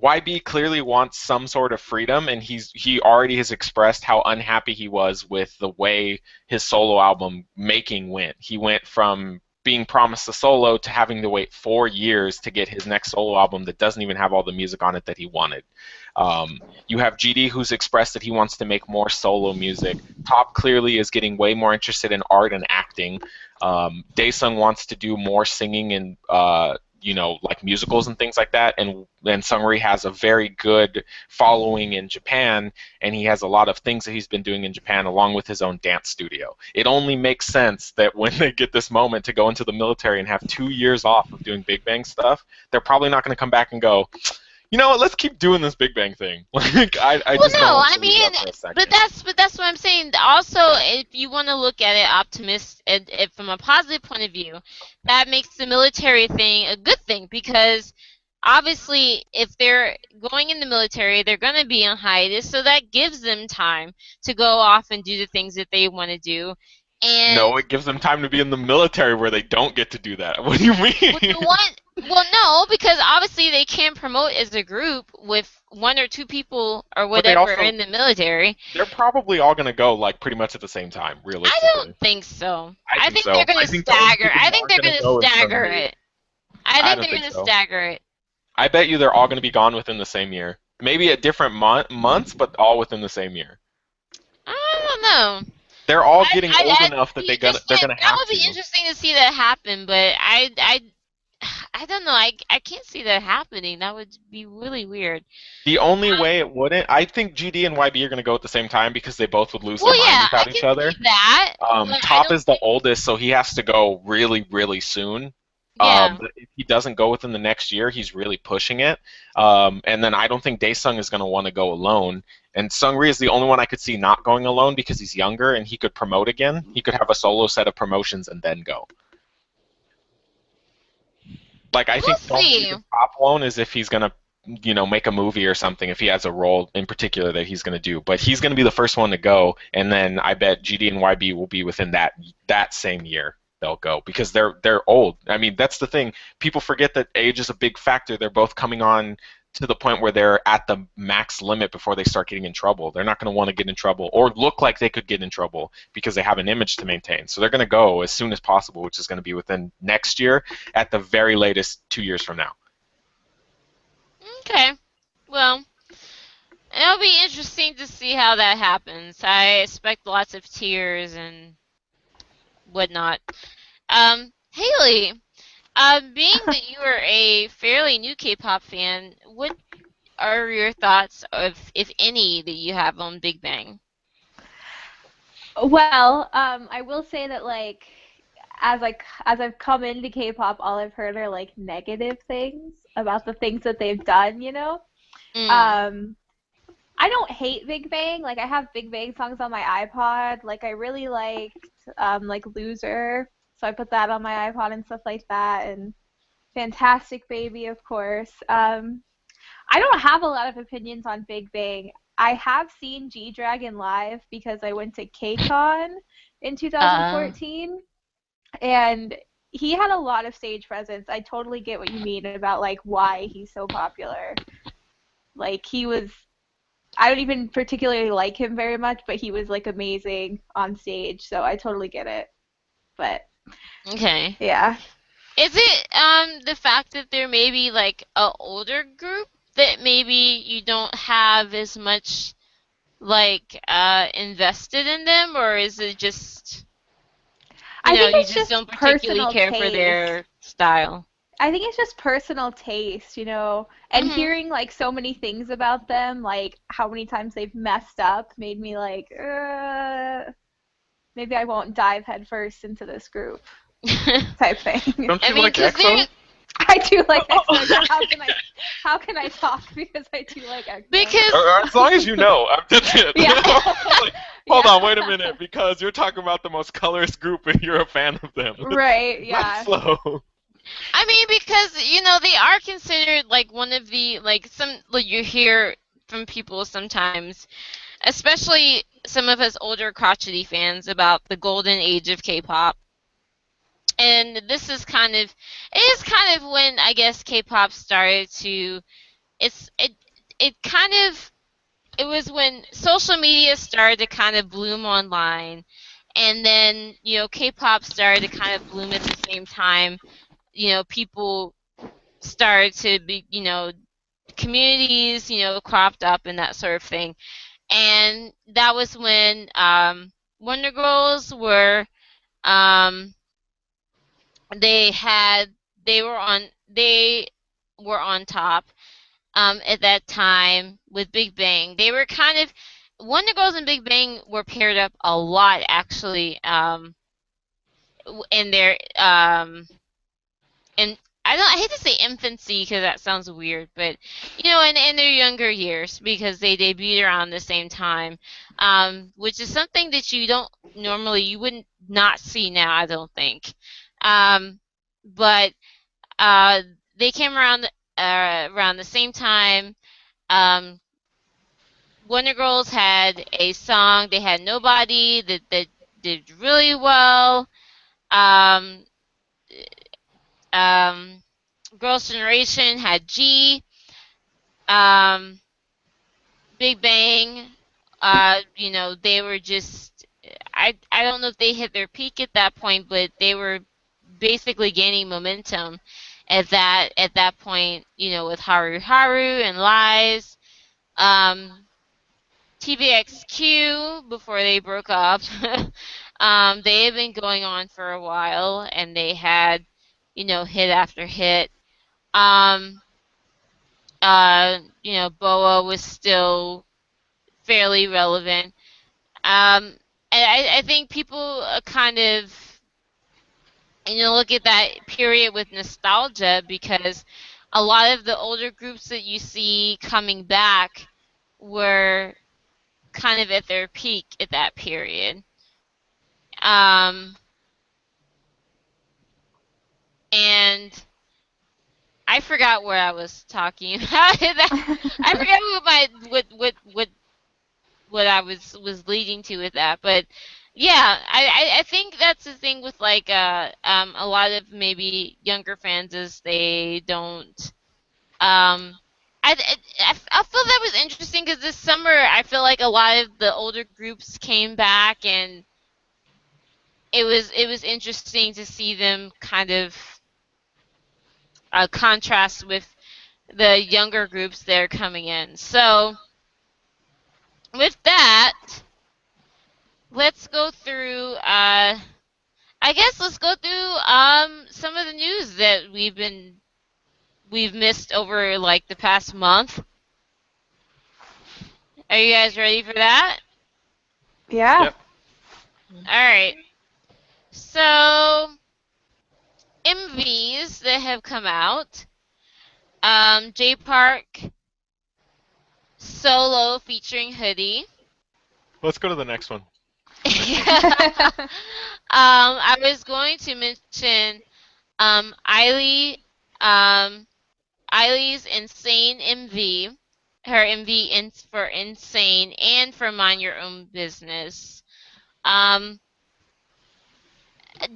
YB clearly wants some sort of freedom, and he already has expressed how unhappy he was with the way his solo album making went. He went from being promised a solo to having to wait 4 years to get his next solo album that doesn't even have all the music on it that he wanted. You have GD who's expressed that he wants to make more solo music. Top clearly is getting way more interested in art and acting. Daesung wants to do more singing and like musicals and things like that. And Sungri has a very good following in Japan, and he has a lot of things that he's been doing in Japan along with his own dance studio. It only makes sense that when they get this moment to go into the military and have 2 years off of doing Big Bang stuff, they're probably not going to come back and go, you know what, let's keep doing this Big Bang thing. Like I Well, just don't no, I believe mean, that for a but second. that's what I'm saying. Also, if you want to look at it from a positive point of view, that makes the military thing a good thing because obviously, if they're going in the military, they're going to be on hiatus, so that gives them time to go off and do the things that they want to do. And No, it gives them time to be in the military where they don't get to do that. What do you with mean? the one, well, no, because obviously they can't promote as a group with one or two people or But they whatever also in the military. they're probably all going to go like pretty much at the same time, I don't realistically. think so. I I think think they're so. gonna I think the only stagger. people I who think aren't they're going to gonna go is stagger Sungri. it. I I think don't they're think gonna so. stagger it. I bet you they're all going to be gone within the same year. Maybe at different months, but all within the same year. I don't know. They're all getting old enough that Be interesting. they're going to That have would be to. interesting to see that happen, but I don't know. I can't see that happening. That would be really weird. The only way it wouldn't, I think GD and YB are going to go at the same time because they both would lose their Well, mind yeah, I without can each see other. that, but I Top don't is the think. oldest, so he has to go really, really soon. Yeah. But if he doesn't go within the next year, he's really pushing it. And then I don't think Daesung is going to want to go alone. And Sungri is the only one I could see not going alone because he's younger and he could promote again. He could have a solo set of promotions and then go. Like I We'll think the only see. reason Top won't is if he's gonna, make a movie or something. If he has a role in particular that he's gonna do, but he's gonna be the first one to go, and then I bet GD and YB will be within that same year they'll go because they're old. I mean that's the thing. People forget that age is a big factor. They're both coming on to the point where they're at the max limit before they start getting in trouble. They're not going to want to get in trouble or look like they could get in trouble because they have an image to maintain. So they're going to go as soon as possible, which is going to be within next year at the very latest 2 years from now. Okay. Well, it'll be interesting to see how that happens. I expect lots of tears and whatnot. Haley, being that you are a fairly new K-pop fan, what are your thoughts of, if any, that you have on Big Bang? Well, I will say that like as I've come into K-pop, all I've heard are like negative things about the things that they've done, you know? Mm. Um, I don't hate Big Bang. Like I have Big Bang songs on my iPod. Like I really liked like Loser, so I put that on my iPod and stuff like that. And Fantastic Baby, of course. I don't have a lot of opinions on Big Bang. I have seen G Dragon live because I went to KCON in Uh, 2014, and he had a lot of stage presence. I totally get what you mean about like why he's so popular. Like he was I don't even particularly like him very much, but he was like amazing on stage, so I totally get it. But okay. yeah. Is it the fact that there may be like a older group that maybe you don't have as much like invested in them, or is it just I think you it's just just don't particularly personal care for taste. their style? I think it's just personal taste, and Mhm. hearing like so many things about them, like how many times they've messed up, made me like, maybe I won't dive headfirst into this group type thing. Don't I you mean, like because they're EXO? I do like EXO. Yeah, how can I talk because I do like EXO? because As long as you know, that's it. Yeah. Like, hold Yeah. on, wait a minute, because you're talking about the most colorist group and you're a fan of them. Right, Not yeah. slow. I mean, because they are considered like one of the like some like you hear from people sometimes, especially some of us older crotchety fans about the golden age of K-pop. And this is it is kind of when I guess K-pop started to it's it kind of it was when social media started to kind of bloom online, and then K-pop started to kind of bloom at the same time. People started to be communities cropped up and that sort of thing, and that was when Wonder Girls were um they had they were on top at that time with Big Bang. They were kind of Wonder Girls and Big Bang were paired up a lot actually in their and I hate to say infancy because that sounds weird, but in their younger years because they debuted around the same time, which is something that you wouldn't not see now, I don't think. But uh, they came around the same time. Um, Wonder Girls had a song. They had Nobody that did really well. Um, um, Girls' Generation had G. Um, Big Bang. They were just. I don't know if they hit their peak at that point, but they were basically gaining momentum at that point. With Haru Haru and Lies. Um, TVXQ before they broke up. They had been going on for a while, and they had, hit after hit. Um, Boa was still fairly relevant. And I think people kind of, look at that period with nostalgia because a lot of the older groups that you see coming back were kind of at their peak at that period. Um, and I forgot where I was talking about. I forgot what I was leading to with that. But yeah, I think that's the thing with like a lot of maybe younger fans is they don't um I feel that was interesting because this summer I feel like a lot of the older groups came back, and it was interesting to see them kind of contrast with the younger groups that are coming in. So with that, let's go through. I guess let's go through some of the news that we've missed over like the past month. Are you guys ready for that? Yeah. Yep. All right. So MVs that have come out. J Park solo featuring Hoodie. Let's go to the next one. I was going to mention Eiley, um, Eiley's Insane MV, her MV for Insane and for Mind Your Own Business. Um,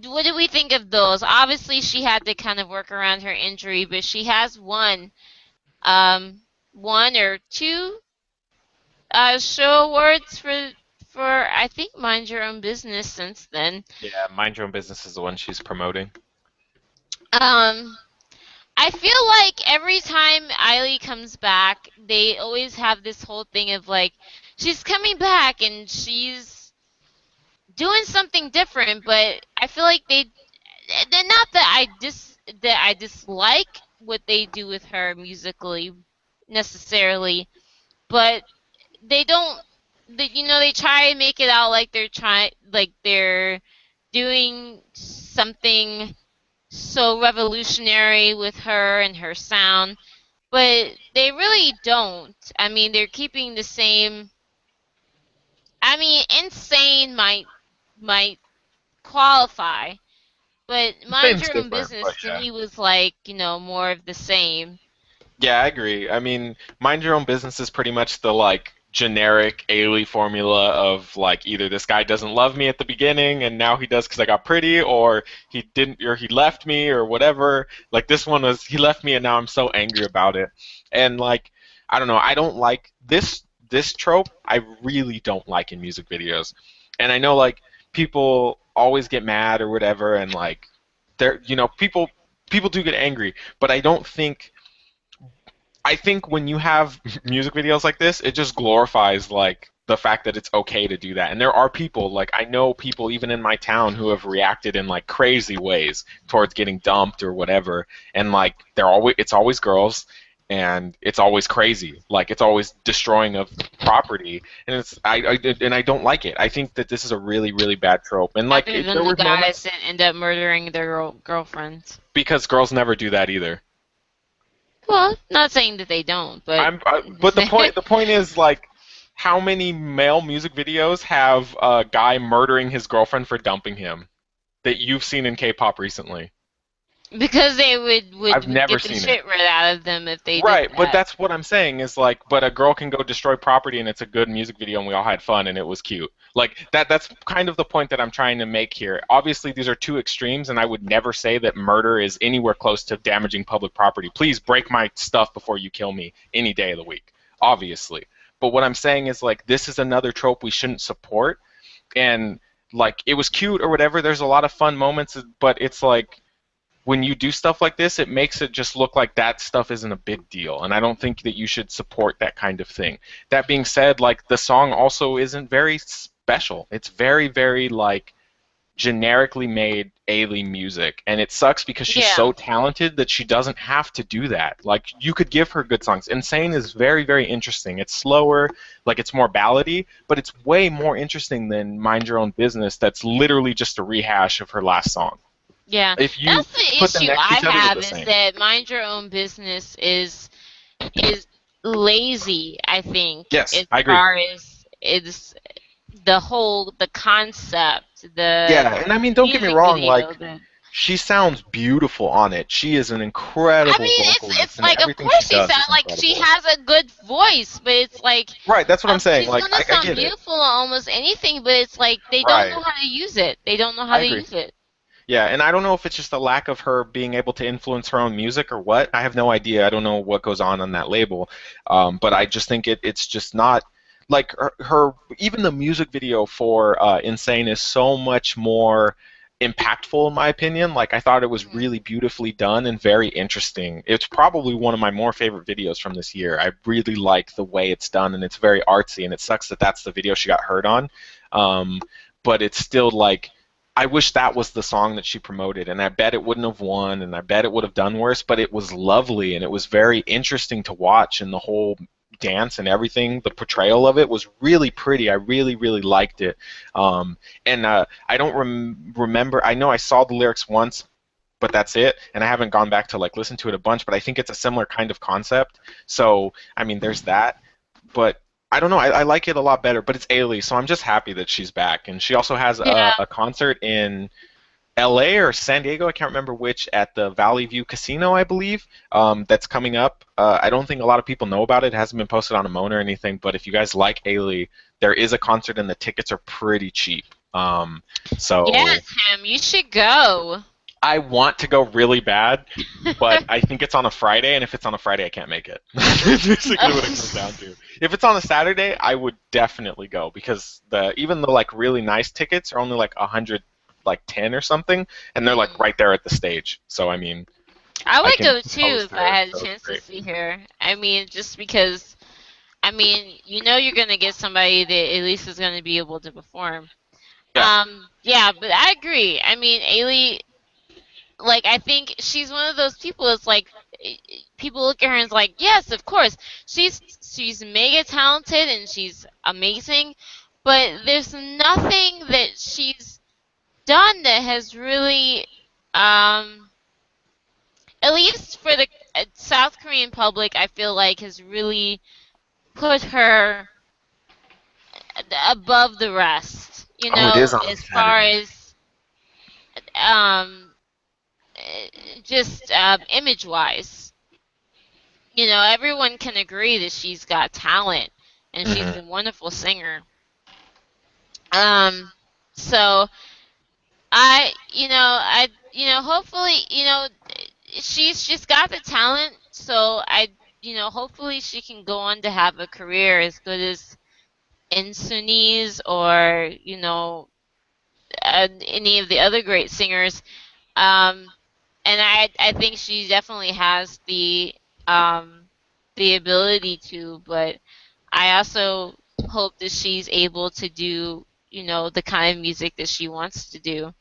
what do we think of those? Obviously, she had to kind of work around her injury, but she has um, one or two show awards for I think Mind Your Own Business since then. Yeah, Mind Your Own Business is the one she's promoting. Um, I feel like every time Eiley comes back, they always have this whole thing of like she's coming back and she's doing something different, but I feel like they're not that I dislike what they do with her musically necessarily, but they don't they try and make it out like they're doing something so revolutionary with her and her sound, but they really don't. I mean, they're keeping the same. I mean, insane might qualify, but mind Satan's your own different, but business to yeah. me was like, more of the same. Yeah, I agree. I mean, mind your own business is pretty much the like generic Ailey formula of like either this guy doesn't love me at the beginning and now he does because I got pretty, or he didn't, or he left me, or whatever. Like this one was he left me and now I'm so angry about it. And like I don't know, I don't like this trope. I really don't like in music videos. And I know like people always get mad or whatever, and like they're people do get angry, but I think when you have music videos like this, it just glorifies like the fact that it's okay to do that. And there are people like I know people even in my town who have reacted in like crazy ways towards getting dumped or whatever. And like it's always girls and it's always crazy. Like it's always destroying of property and I don't like it. I think that this is a really really bad trope. And like Other there than the was guys moments that end up murdering their girlfriends. because girls never do that either. Well, not saying that they don't, but But the point is like, how many male music videos have a guy murdering his girlfriend for dumping him that you've seen in K-pop recently? because they would, I've would never get the seen it. shit right out of them if they did Right, but that. that's what I'm saying is like, but a girl can go destroy property and it's a good music video and we all had fun and it was cute. Like that's kind of the point that I'm trying to make here. Obviously these are two extremes and I would never say that murder is anywhere close to damaging public property. Please break my stuff before you kill me any day of the week. Obviously. But what I'm saying is like this is another trope we shouldn't support and like it was cute or whatever, there's a lot of fun moments but it's like when you do stuff like this, it makes it just look like that stuff isn't a big deal. And I don't think that you should support that kind of thing. That being said, like the song also isn't very special. It's very, very like generically made Ailey music. And it sucks because she's Yeah. so talented that she doesn't have to do that. Like you could give her good songs. Insane is very, very interesting. It's slower, like it's more ballady, but it's way more interesting than Mind Your Own Business that's literally just a rehash of her last song. Yeah, If you that's the put them issue next to I each other, they're have the is same. that mind your own business is lazy, I think, Yes, as I agree. far as it's the concept, Yeah, the and I mean, don't get me music wrong, video, like, the she sounds beautiful on it. She is an I incredible mean, it's vocalist, and like, of everything she course she does sounds is like she incredible. has a good voice, but it's like, Right, that's what I'm saying. she's Like, gonna I sound get it. beautiful on almost anything, but it's like they don't Right, know how to use it. They don't know how I to agree. use it. Yeah, and I don't know if it's just a lack of her being able to influence her own music or what. I have no idea. I don't know what goes on that label, but I just think it's just not like even the music video for Insane is so much more impactful in my opinion. Like I thought it was Mhm. really beautifully done and very interesting. It's probably one of my more favorite videos from this year. I really like the way it's done and it's very artsy and it sucks that that's the video she got hurt on. Um, but it's still like I wish that was the song that she promoted, and I bet it wouldn't have won, and I bet it would have done worse, but it was lovely, and it was very interesting to watch, and the whole dance and everything, the portrayal of it was really pretty. I really, really liked it. And I don't remember, I know I saw the lyrics once, but that's it, and I haven't gone back to like listen to it a bunch, but I think it's a similar kind of concept. So, I mean, there's that but I don't know. I like it a lot better, but it's Ailey, so I'm just happy that she's back. And she also has Yeah. a concert in LA or San Diego, I can't remember which, at the Valley View Casino, I believe, that's coming up. I don't think a lot of people know about it. It hasn't been posted on Amon or anything, but if you guys like Ailey, there is a concert and the tickets are pretty cheap. So Yes, Tim, you should go. I want to go really bad, but I think it's on a Friday, and if it's on a Friday, I can't make it. That's basically what it comes down to. If it's on a Saturday, I would definitely go because even the like really nice tickets are only like 110 or something, and they're like Mhm. right there at the stage. So I mean, I I would can go too post if I there, had a so it's chance to great. see her. I mean, just because I mean, you're gonna get somebody that at least is gonna be able to perform. Yeah. Yeah, but I agree. I mean, Ailey, like, I think she's one of those people. It's like people look at her and it's like, yes, of course, she's mega talented and she's amazing, but there's nothing that she's done that has really, um, at least for the South Korean public, I feel like has really put her above the rest. Oh, it is on As far Saturday. as um, just image wise. Everyone can agree that she's got talent and she's Hmm. a wonderful singer. Um, so hopefully, she's got the talent. So hopefully she can go on to have a career as good as Insuni's or any of the other great singers. Um, and I think she definitely has um, the ability to, but I also hope that she's able to do, the kind of music that she wants to do.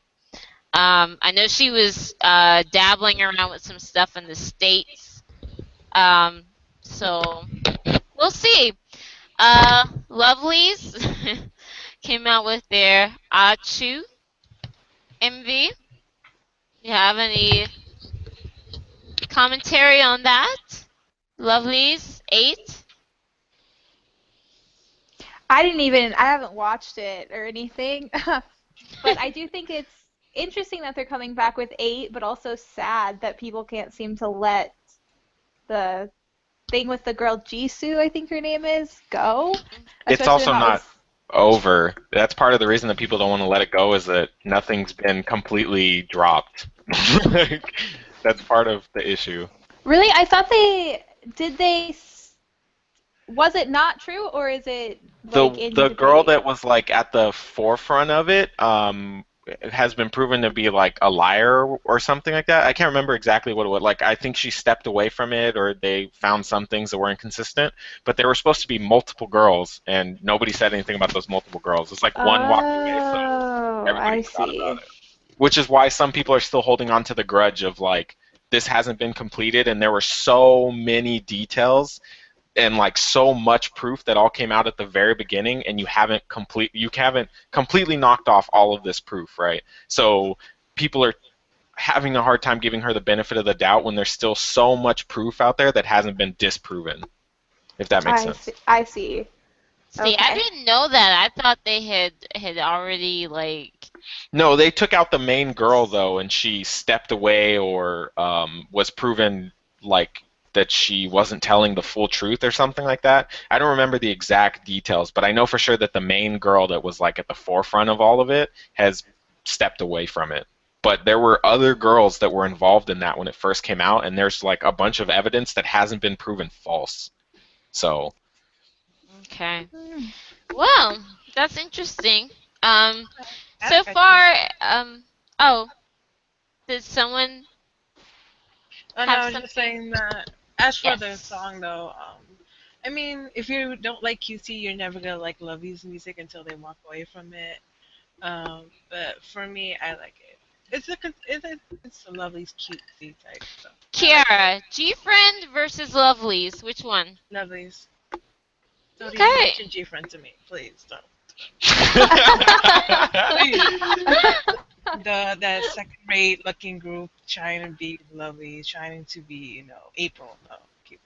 I know she was dabbling around with some stuff in the States. Um, so we'll see. Lovelies came out with their Achu MV. You have any commentary on that? Lovelies 8. I haven't watched it or anything, but I do think it's interesting that they're coming back with 8, but also sad that people can't seem to let the thing with the girl Jisoo, I think her name is, go. It's Especially when also that not was. over. That's part of the reason that people don't want to let it go is that nothing's been completely dropped. Like, that's part of the issue. Really? I thought they. Did they. Was it not true, or is it, like, in The girl debate? that was like at the forefront of it has been proven to be like a liar or something like that. I can't remember exactly what it was. Like I think she stepped away from it or they found some things that were inconsistent, but there were supposed to be multiple girls and nobody said anything about those multiple girls. It's like one walked away, so Oh, everybody I forgot about see. it. Which is why some people are still holding on to the grudge of like this hasn't been completed and there were so many details and like so much proof that all came out at the very beginning and you haven't completely knocked off all of this proof, right? So people are having a hard time giving her the benefit of the doubt when there's still so much proof out there that hasn't been disproven, if that makes I see. sense. I see. See, I Okay. didn't know that. I thought they had already like. No, they took out the main girl though, and she stepped away or was proven like that she wasn't telling the full truth or something like that. I don't remember the exact details, but I know for sure that the main girl that was like at the forefront of all of it has stepped away from it. But there were other girls that were involved in that when it first came out, and there's like a bunch of evidence that hasn't been proven false. So Okay. Hmm. Well, that's interesting. Um, I had a so question. far, oh, did someone Oh no, have I was just something? saying that. As for the Yes. song though, I mean, if you don't like QC, you're never gonna like Lovey's music until they walk away from it. But for me, I like it. It's a Lovely's cutesy type stuff. I like it. Kiara, G-Friend versus Lovelies. Which one? Lovely's. Don't even Okay. mention G-Friend to me, please don't. yeah, Please. The second rate looking group trying to be lovely, trying to be, April. No, keep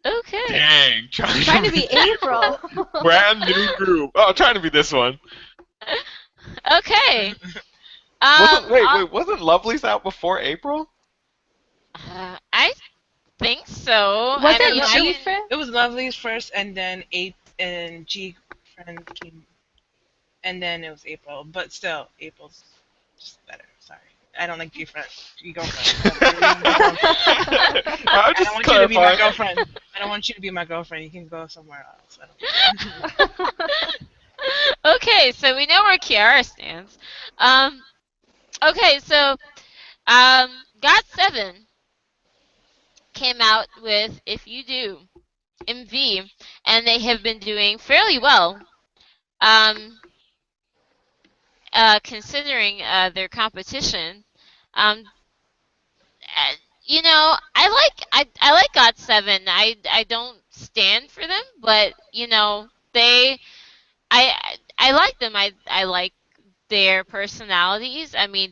no. Okay. dang, Trying trying to to be be April. brand new group. Oh, trying to be this one. Okay. Wasn't Um. wait uh, wait wasn't Lovely's out before April? I think so. I mean, Wasn't No, I G can. friend? it was Lovely's first, and then eight and G friend came, and then it was April. But still, April's just better. Sorry, I don't like G friend, G girlfriend. So you can go on. I'm I don't just want you to be my clarifying. girlfriend. I don't want you to be my girlfriend. You can go somewhere else. I don't. Okay, so we know where Kiara stands. Um. Okay, so God7 came out with "If You Do" MV, and they have been doing fairly well. Um, considering their competition. Um, uh, I like GOT7. I don't stand for them, but I like them. I like their personalities. I mean,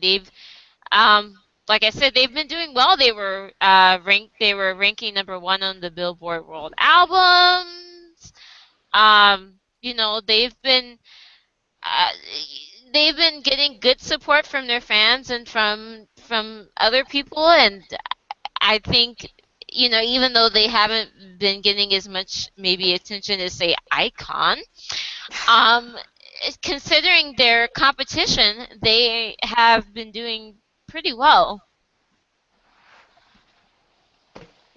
like I said, they've been doing well. They were ranking number 1 on the Billboard World Albums. You know, uh, they've been getting good support from their fans and from other people, and I think, even though they haven't been getting as much maybe attention as say Icon, um, considering their competition, they have been doing pretty well.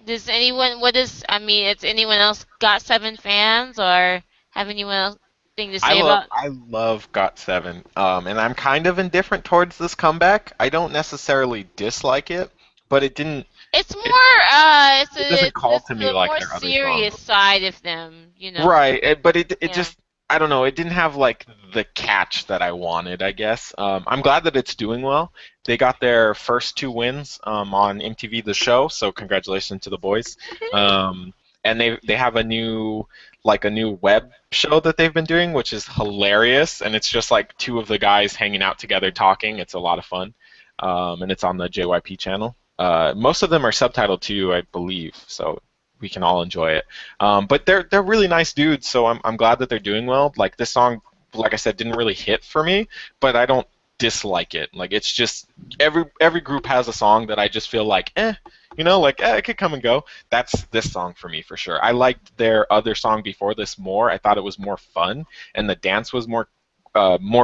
Does anyone, what is, I mean, it's anyone else got 7 fans or have anyone else thing to say about? I love GOT7, and I'm kind of indifferent towards this comeback. I don't necessarily dislike it, but It's it more, it doesn't call it's to me the like more their other songs. serious side of them, Right, but it Yeah. just, I don't know, it didn't have like the catch that I wanted, I guess. I'm glad that it's doing well. They got their first 2 wins on MTV The Show, so congratulations to the boys. Um, and they have a new web show that they've been doing, which is hilarious, and it's just like two of the guys hanging out together talking. It's a lot of fun, and it's on the JYP channel. Most of them are subtitled too, I believe, so we can all enjoy it. But they're really nice dudes, so I'm glad that they're doing well. Like this song, like I said, didn't really hit for me, but I don't dislike it. Like it's just every group has a song that I just feel like, it could come and go. That's this song for me for sure. I liked their other song before this more. I thought it was more fun, and the dance was more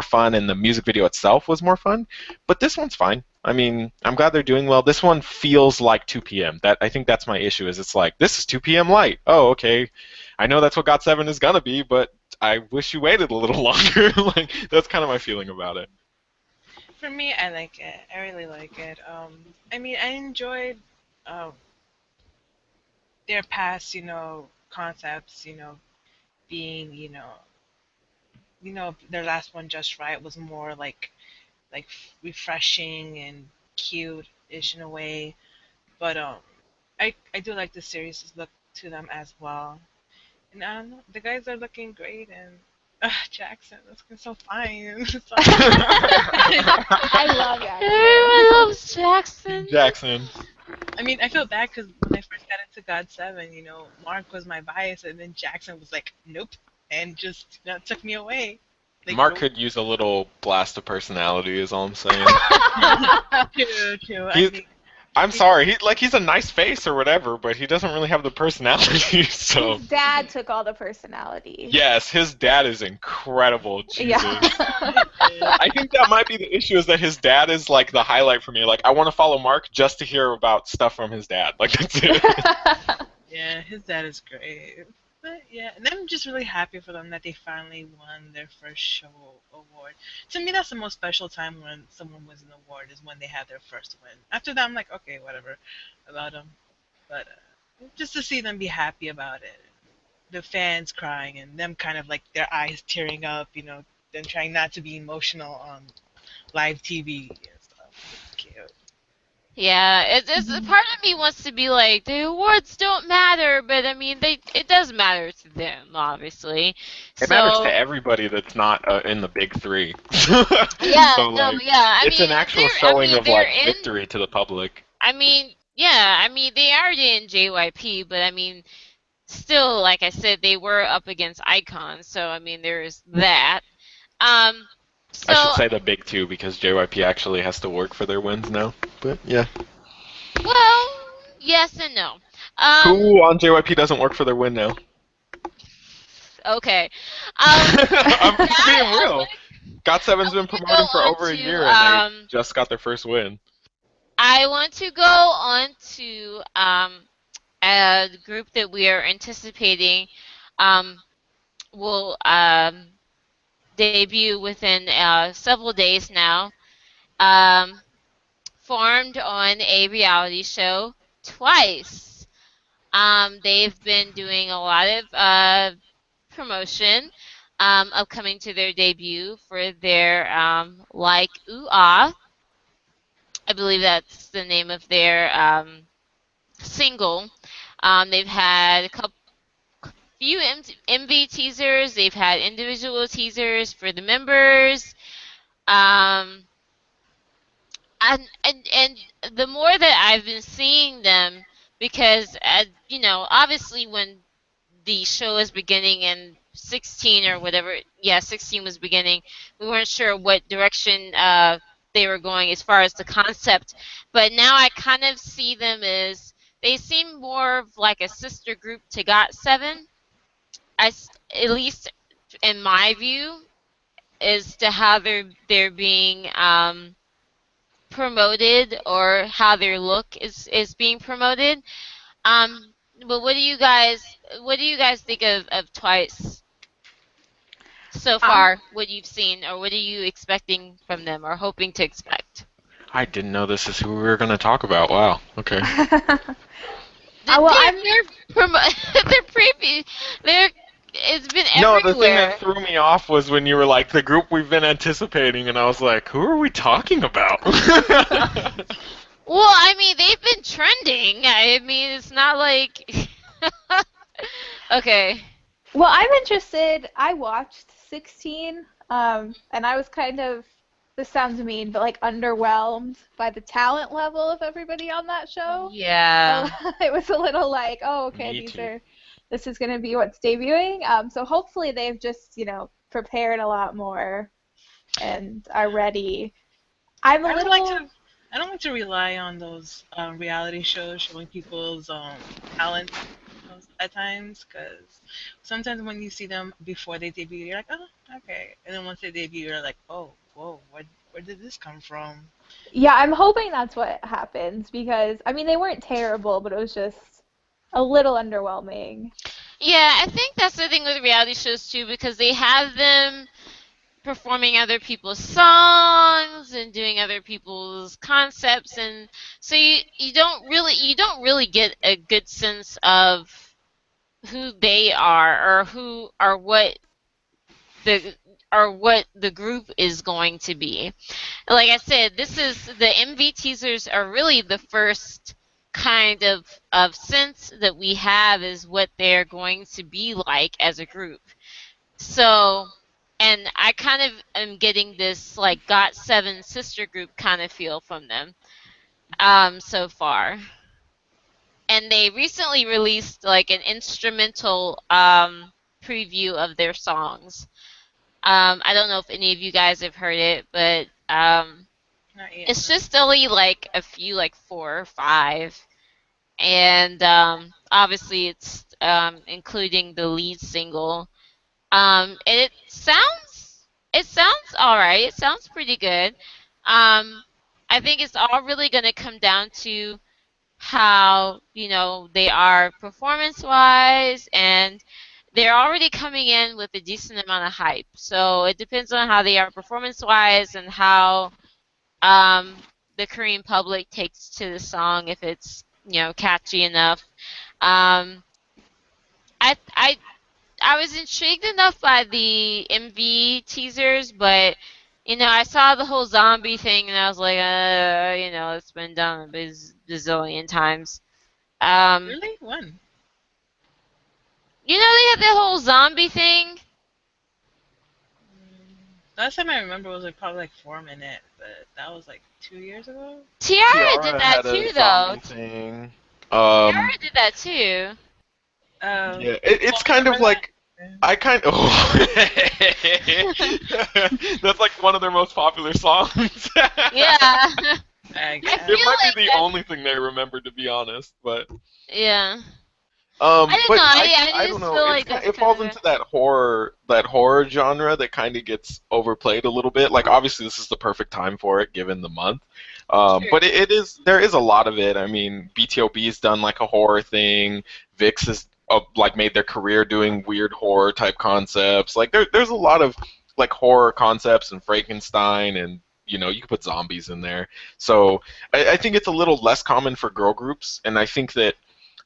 fun, and the music video itself was more fun. But this one's fine. I mean, I'm glad they're doing well. This one feels like 2 p.m. That I think that's my issue. Is it's like this is 2 p.m. light. Oh, okay. I know that's what GOT7 is gonna be, but I wish you waited a little longer. Like that's kind of my feeling about it. For me, I like it. I really like it. I mean, I enjoyed um, their past, concepts. Being, their last one, Just Right, was more like refreshing and cute-ish in a way. But I do like the series' look to them as well. And I don't know, the guys are looking great, and Jackson looking so fine. So, I love Everyone Jackson. loves Jackson. Jackson. I mean, I feel bad because when I first got into God 7, Mark was my bias, and then Jackson was like, nope, and just took me away. Like, Mark could use a little blast of personality, is all I'm saying. true. I He, mean, I'm sorry. He's a nice face or whatever, but he doesn't really have the personality. So His dad took all the personality. yes, his dad is incredible. Jesus. Yeah. I think that might be the issue is that his dad is like the highlight for me. Like I want to follow Mark just to hear about stuff from his dad. Like that's it. yeah, his dad is great. But yeah, and I'm just really happy for them that they finally won their first show award. To me, that's the most special time when someone wins an award is when they have their first win. After that, I'm like, okay, whatever about them. But just to see them be happy about it, the fans crying and them kind of like their eyes tearing up, them trying not to be emotional on live TV and stuff. It's cute. Yeah, it's a part of me wants to be like the awards don't matter, but I mean it does matter to them, obviously. It matters to So everybody that's not in the big three. yeah, So no, like, yeah. it's an actual showing of They're like in. victory to the public. I mean, yeah, I mean they are in JYP, but I mean still, like I said, they were up against Icon, so I mean there's that. Um, I should so say the big two because JYP actually has to work for their wins now. But yeah. well, yes and no. Um, Who on JYP doesn't work for their win now? okay. I'm just being I real. want GOT7's been to go promoting for on over a to year and they just got their first win. I want to go on to a group that we are anticipating um will debut within several days now. Um, formed on a reality show twice. They've been doing a lot of promotion of coming to their debut for their like Ooh Ah. I believe that's the name of their single. They've had a couple few MV teasers. They've had individual teasers for the members. Um, and the more that I've been seeing them, because obviously when the show was beginning in 16 or whatever, yeah, 16 was beginning, we weren't sure what direction they were going as far as the concept, but now I kind of see them as they seem more of like a sister group to GOT7. At least in my view, as to how they're being promoted or how their look is being promoted. But what do you guys think of Twice so Um, far? What you've seen, or what are you expecting from them, or hoping to expect? I didn't know this is who we were going to talk about. Wow. Okay. well, I'm They're they're preview. They're It's been No, the thing that everywhere. threw me off was when you were like the group we've been anticipating, and I was like, who are we talking about? Well, I mean, they've been trending. I mean, it's not like okay. Well, I'm interested. I watched 16, and I was kind of, this sounds mean, but like underwhelmed by the talent level of everybody on that show. Yeah. It was a little like, oh, okay, Me too. this is going to be what's debuting. So hopefully they've just, prepared a lot more and are ready. I'm a I don't like little, to. I don't like to rely on those reality shows showing people's talents at times, because sometimes when you see them before they debut, you're like, oh, okay, and then once they debut, you're like, oh, whoa, where did this come from? yeah, I'm hoping that's what happens because, I mean, they weren't terrible, but it was just a little underwhelming. Yeah, I think that's the thing with reality shows too, because they have them performing other people's songs and doing other people's concepts, and so you don't really get a good sense of who they are, or who the or what the group is going to be. Like I said, this is the MV teasers are really the first kind of sense that we have is what they're going to be like as a group. So, and I kind of am getting this like GOT7 sister group kind of feel from them so far. And they recently released like an instrumental preview of their songs. I don't know if any of you guys have heard it, but Not yet, it's no. just only like a few, like four or five, and obviously it's including the lead single. And it sounds all right. It sounds pretty good. Um, I think it's all really going to come down to how they are performance wise, and they're already coming in with a decent amount of hype. So it depends on how they are performance wise and how the Korean public takes to the song, if it's catchy enough. Um, I was intrigued enough by the MV teasers, but I saw the whole zombie thing and I was like, it's been done a bazillion times. Um, Really? When? they had the whole zombie thing. Last time I remember was like probably like 4 minutes, but that was like 2 years ago. Tiara did Tiara that had a too, though. zombie thing. Tiara did that too. Yeah, it's Well, kind of remember that? like I kind of. That's like one of their most popular songs. Yeah. I I guess. It feel might be like the that. only thing they remember, to be honest. But Yeah. I don't know. but I I don't just know. feel like that's It kind falls of. into that horror genre that kind of gets overplayed a little bit. Like obviously this is the perfect time for it given the month. Sure. But it is there is a lot of it. I mean, BTOB has done like a horror thing. Vix has like made their career doing weird horror type concepts. Like there's a lot of like horror concepts and Frankenstein and you could put zombies in there. So I think it's a little less common for girl groups, and I think that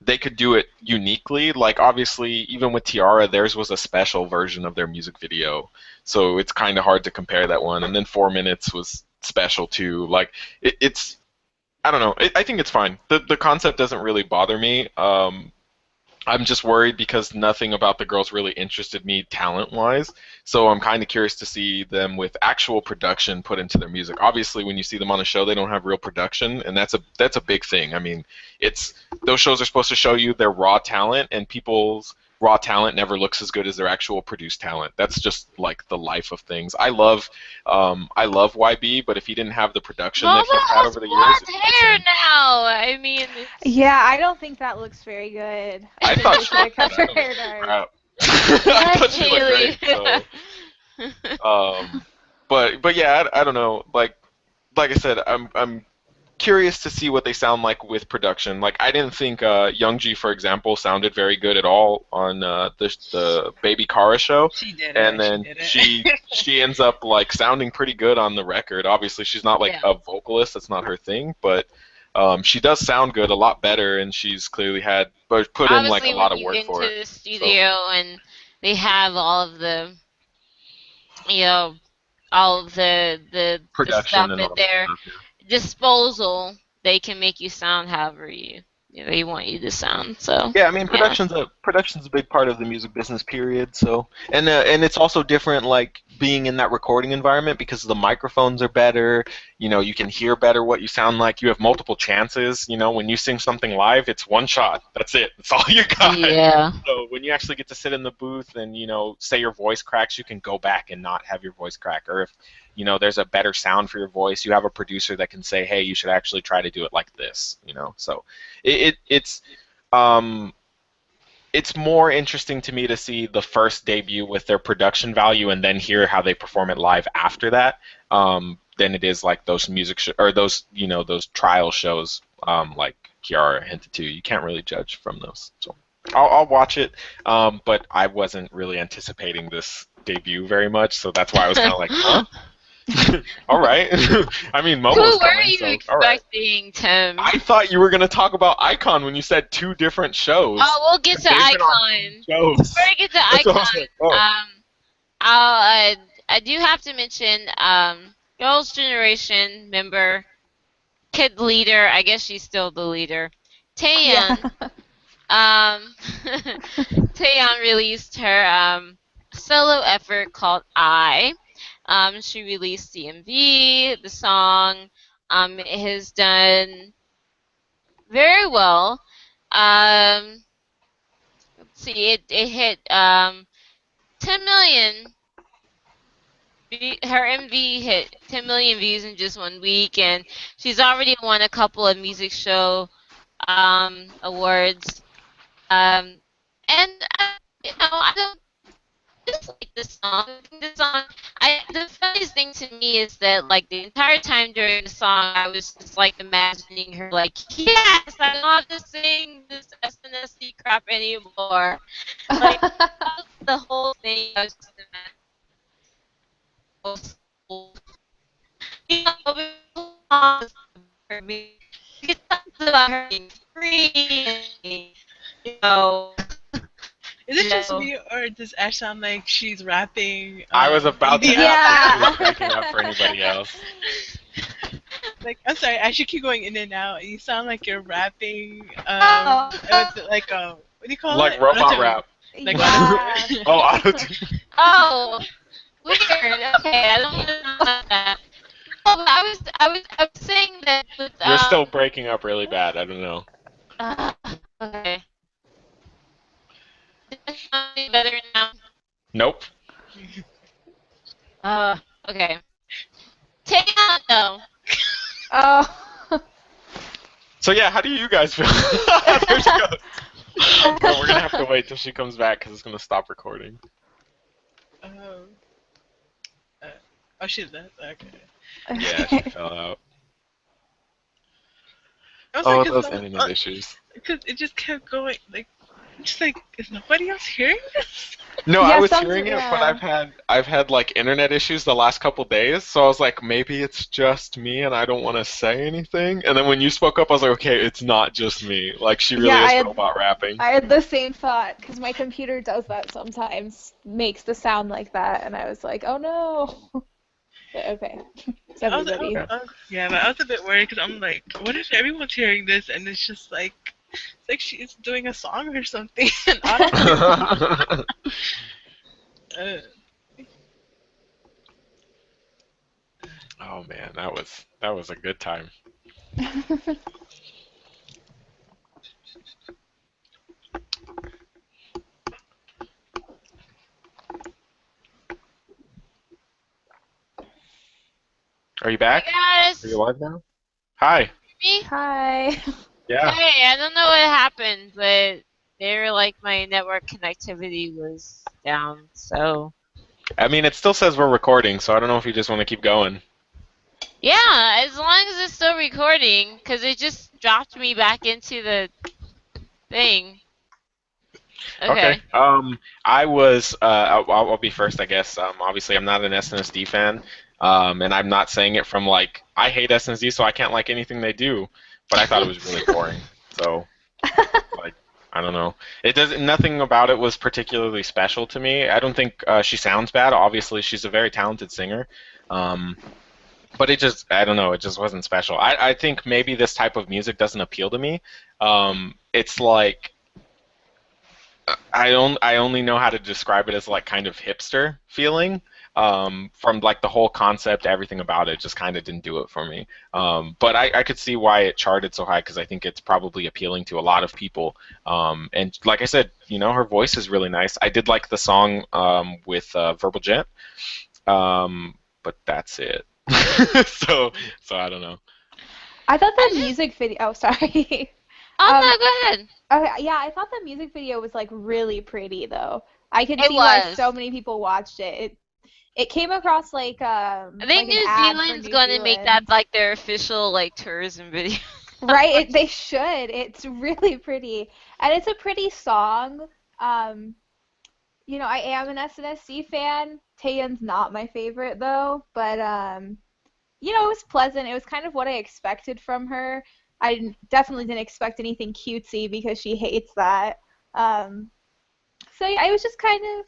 they could do it uniquely. Like obviously, even with Tiara, theirs was a special version of their music video, so it's kind of hard to compare that one. And then 4 minutes was special too. Like it's I don't know. I think it's fine. The concept doesn't really bother me. I'm just worried because nothing about the girls really interested me talent wise. So I'm kind of curious to see them with actual production put into their music. Obviously, when you see them on a show, they don't have real production, and that's a big thing. I mean, it's those shows are supposed to show you their raw talent, and people's raw talent never looks as good as their actual produced talent. That's just like the life of things. I love YB, but if he didn't have the production that Momo he's had has over the years, blonde it'd be the hair same. now. I mean, it's Yeah, I don't think that looks very good. I I think thought they she should have looked kept her bad. hair dark. Crap. I hush, thought she looked great. Haley. So, but yeah, I don't know. Like I said, I'm curious to see what they sound like with production. Like I didn't think Youngji, for example, sounded very good at all on the Baby Kara show, She did and it. She then did she it. she ends up like sounding pretty good on the record. Obviously, she's not like Yeah. a vocalist; that's not her thing, but. She does sound good, a lot better, and she's clearly had but put in like a Obviously, when lot of you work get into for it. the So studio and they have all of the, you know, all of the production stuff and at all that their stuff. disposal, they can make you sound however they want you to sound. So, Yeah, I mean, yeah. production's a big part of the music business, period. So, and it's also different, like being in that recording environment because the microphones are better. You know, you can hear better what you sound like. You have multiple chances. You know, when you sing something live, it's one shot. That's it. That's all you got. Yeah. So when you actually get to sit in the booth and say your voice cracks, you can go back and not have your voice crack. Or if there's a better sound for your voice, you have a producer that can say, hey, you should actually try to do it like this. So um, it's more interesting to me to see the first debut with their production value and then hear how they perform it live after that, than it is like those or those trial shows, like Kiara hinted to. You can't really judge from those. So I'll watch it, but I wasn't really anticipating this debut very much, so that's why I was kind of like, huh? All right. I mean, Who Momo's were coming, you so all right. expecting, Tim? I thought you were going to talk about Icon when you said two different shows. Oh, we'll get to They've been on Icon. shows. Before we get to That's what I was Icon, like, oh. I do have to mention Girls' Generation member, kid leader. I guess she's still the leader. Yeah. Taeyeon. Um, Taeyeon released her solo effort called I. She released the MV, the song. It has done very well. Um, let's see, it hit 10 million. Her MV hit 10 million views in just 1 week, and she's already won a couple of music show awards. And I don't dislike this song. I think the song. The funniest thing to me is that like the entire time during the song, I was just like imagining her like, yes, I don't have to sing this SNSD crap anymore. Like that was the whole thing. I was just imagining. But the song is for me. It talks about her being free and you know, Is you it just know. me, or does Ash sound like she's rapping? I was about to EDM? ask if you Yeah. were breaking up for anybody else. Like, I'm sorry, I should keep going in and out. You sound like you're rapping. Oh. With like what do you call Like it? robot Auto-tune. rap. Like Yeah. auto-tune. Oh, auto-tune. Oh, weird. Okay, I don't know about that. No, but I was saying that with You're still breaking up really bad. I don't know. uh, okay. Does it sound any better now? Nope. Okay. Take it out though. Oh. So yeah, how do you guys feel? There she goes. Well, we're gonna have to wait till she comes back because it's gonna stop recording. Um, oh, she left. Okay. Yeah, she fell out. I was Oh, like, those internet issues. because it just kept going. Like, just like, is nobody else hearing this? No, I Yeah, was some hearing it, but yeah. I've had like internet issues the last couple days, so I was like, maybe it's just me and I don't want to say anything. And then when you spoke up, I was like, okay, it's not just me. Like she Yeah, really is robot rapping. I had the same thought because my computer does that sometimes, makes the sound like that, and I was like, oh no. But okay, it's everybody. Yeah. Yeah, but I was a bit worried because I'm like, what if everyone's hearing this and it's just like, it's like she's doing a song or something and auto uh, Oh man, that was a good time. Are you Hi back? Are you guys. live now? Hi. Me? Hi. Yeah. Hey, I don't know what happened, but they were like my network connectivity was down. So I mean, it still says we're recording, so I don't know if you just want to keep going. yeah, as long as it's still recording, because it just dropped me back into the thing. Okay. Okay. I was. I'll be first, I guess. Obviously, I'm not an SNSD fan. And I'm not saying it from like I hate SNSD, so I can't like anything they do. But I thought it was really boring. So like, I don't know. It doesn't. Nothing about it was particularly special to me. I don't think she sounds bad. Obviously, she's a very talented singer. Um, but it just, I don't know. It just wasn't special. I think maybe this type of music doesn't appeal to me. It's like I only know how to describe it as like kind of hipster feeling. From like the whole concept, everything about it just kind of didn't do it for me. But I could see why it charted so high because I think it's probably appealing to a lot of people. And like I said, her voice is really nice. I did like the song with Verbal Gent, but that's it. so so I don't know. I thought I the just. music video. Oh, sorry. Oh um, no, go ahead. okay, yeah, I thought the music video was like really pretty though. I could It see why so was. many people watched it. It came across I think like an New ad for Zealand's New gonna make that Zealand. like their official like tourism video. Right? They should. It's really pretty. And it's a pretty song. Um, I am an SNSD fan. Taeyeon's not my favorite though, but it was pleasant. It was kind of what I expected from her. Definitely didn't expect anything cutesy because she hates that. Um, so yeah, it was just kind of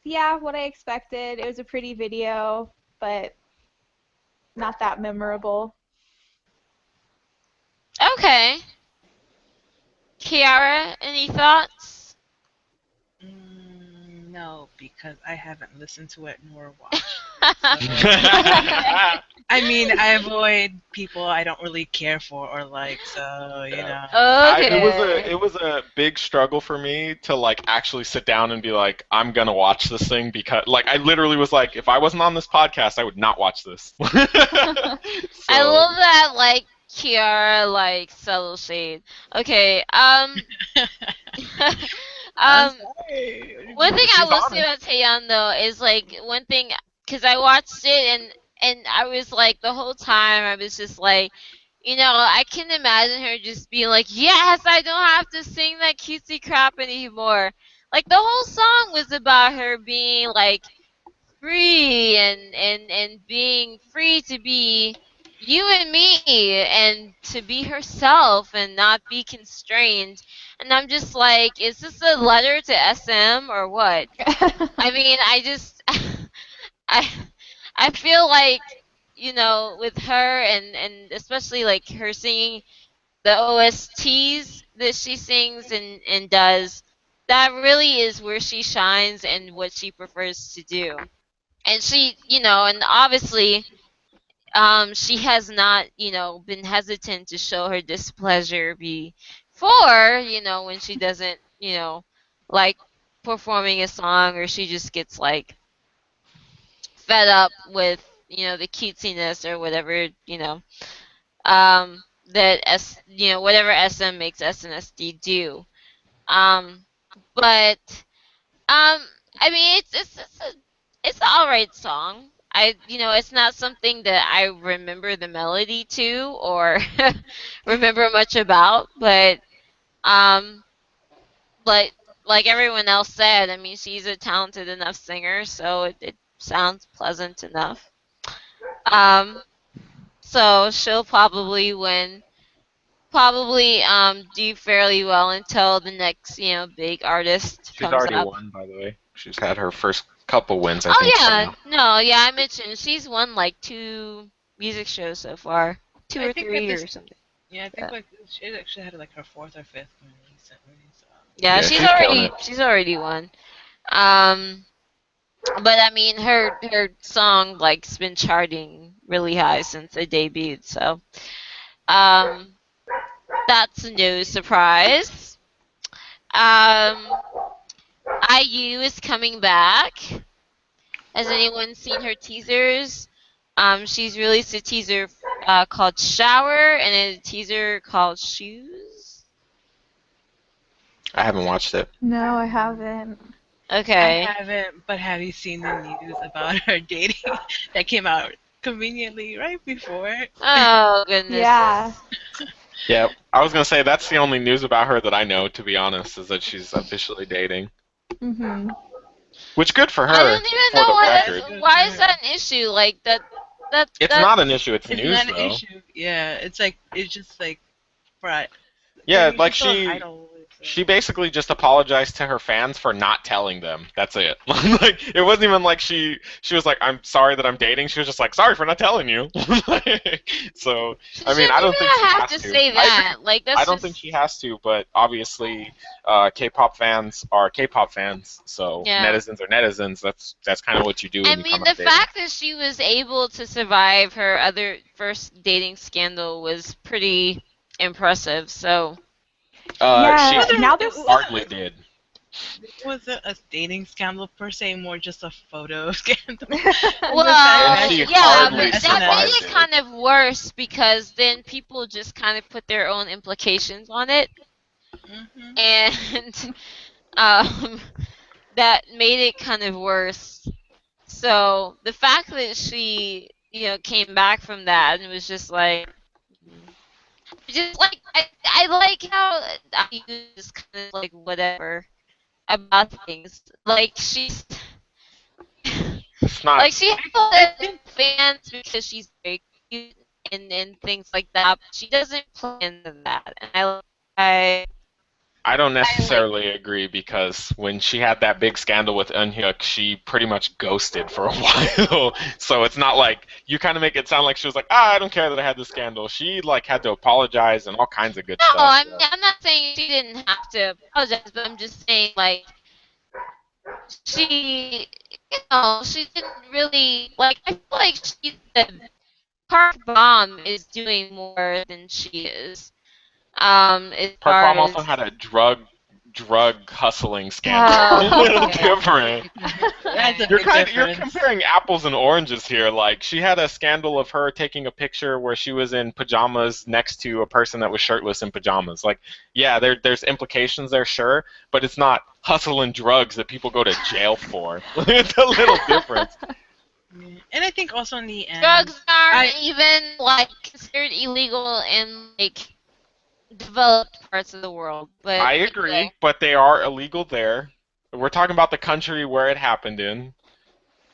yeah, what I expected. It was a pretty video, but not that memorable. Okay. Kiara, any thoughts? no, because I haven't listened to it nor watched it. So I mean, I avoid people I don't really care for or like. So Yeah. It was a Okay. big struggle for me to like actually sit down and be like, I'm gonna watch this thing because like I literally was like, if I wasn't on this podcast, I would not watch this. I So love that like Kiara like subtle shade. Okay. I'm um sorry. What do you One thing mean? I she's will say honest. about Taeyeon though is like one thing because I watched it and I was like the whole time I was just like, I can imagine her just being like, yes, I don't have to sing that cutesy crap anymore. Like the whole song was about her being like free and being free to be you and me and to be herself and not be constrained. And I'm just like, is this a letter to SM or what? I mean, I just I I feel like with her and especially like her singing the OSTs that she sings and does, that really is where she shines and what she prefers to do. And and obviously she has not been hesitant to show her displeasure before, when she doesn't like performing a song, or she just gets like fed up with the cutesiness or whatever, that whatever SM makes SNSD do. um but um, I mean, it's an all right song. It's not something that I remember the melody to or remember much about, um, but like everyone else said, I mean, she's a talented enough singer, so it sounds pleasant enough. Um, so she'll probably win, probably do fairly well until the next, big artist She's comes already up. won, by the way. She's had her first couple wins, I Oh think, so yeah, no, yeah, I mentioned she's won like two music shows so far, two I or think at three this, or something. yeah, I think Yeah, like she actually had like her fourth or fifth one recently. So yeah, yeah, she's she's killing already it. she's already won. Um, but I mean, her song like's been charting really high since it debuted, so um, that's no surprise. Um, IU is coming back. Has anyone seen her teasers? She's released a teaser called Shower and a teaser called Shoes. I haven't watched it. No, I haven't. I Okay. haven't, but have you seen the news about her dating that came out conveniently right before? Oh Yeah. goodness. Yeah, I was gonna say that's the only news about her that I know, to be honest, is that she's officially dating. Mhm. Which good for I her, don't even for know the why Yeah, that's record. good for why is her. that an issue like that. That It's that not an issue, it's It's news not an though. issue. Yeah, it's like it's just like right. I Yeah, mean, like she's still an she idol. So. she basically just apologized to her fans for not telling them. That's it. Like it wasn't even like she was like, I'm sorry that I'm dating. She was just like, sorry for not telling you. So she I mean, shouldn't I don't think even she have has to to. say I agree. that. Like I that's don't think just she has to, but obviously, K-pop fans are K-pop fans, so yeah. netizens are netizens. That's kind of what you do I when you come mean, the out dating. fact that she was able to survive her other first dating scandal was pretty impressive. So, She Yeah, Whether now it there's hardly wasn't did. it wasn't a dating scandal per se, more just a photo scandal. And the fact And that well, she she called yeah, him but the hardly that made SNS. survived it it. kind of worse because then people just kind of put their own implications on it, Hmm. and um, that made it kind of worse. So the fact that she, came back from that and was just like, mm, just like I like how I use this kind of like whatever about things. Like she's It's not. like she has I a think fans because she's very cute and things like that. But she doesn't play into that, and I I don't I like necessarily agree because when she had that big scandal with Eunhyuk, she pretty much ghosted for a while. So it's not like you kind of make it sound like she was like, I don't care that I had this scandal. She like had to apologize and all kinds of good no, stuff. I'm not saying she didn't have to apologize, but I'm just saying like she she didn't really like. I feel like the Park Bomb is doing more than she is. As Park far Bom also as had a drug hustling scandal. A oh, little okay, different. that's a alright. big You're difference. comparing apples and oranges here. Like she had a scandal of her taking a picture where she was in pajamas next to a person that was shirtless in pajamas. Like, yeah, there's implications there, sure, but it's not hustling drugs that people go to jail for. It's a little different. Yeah. And I think also in the end, Drugs aren't I even like considered illegal in like developed parts of the world. But I anyway, agree, but they are illegal there. We're talking about the country where it happened in.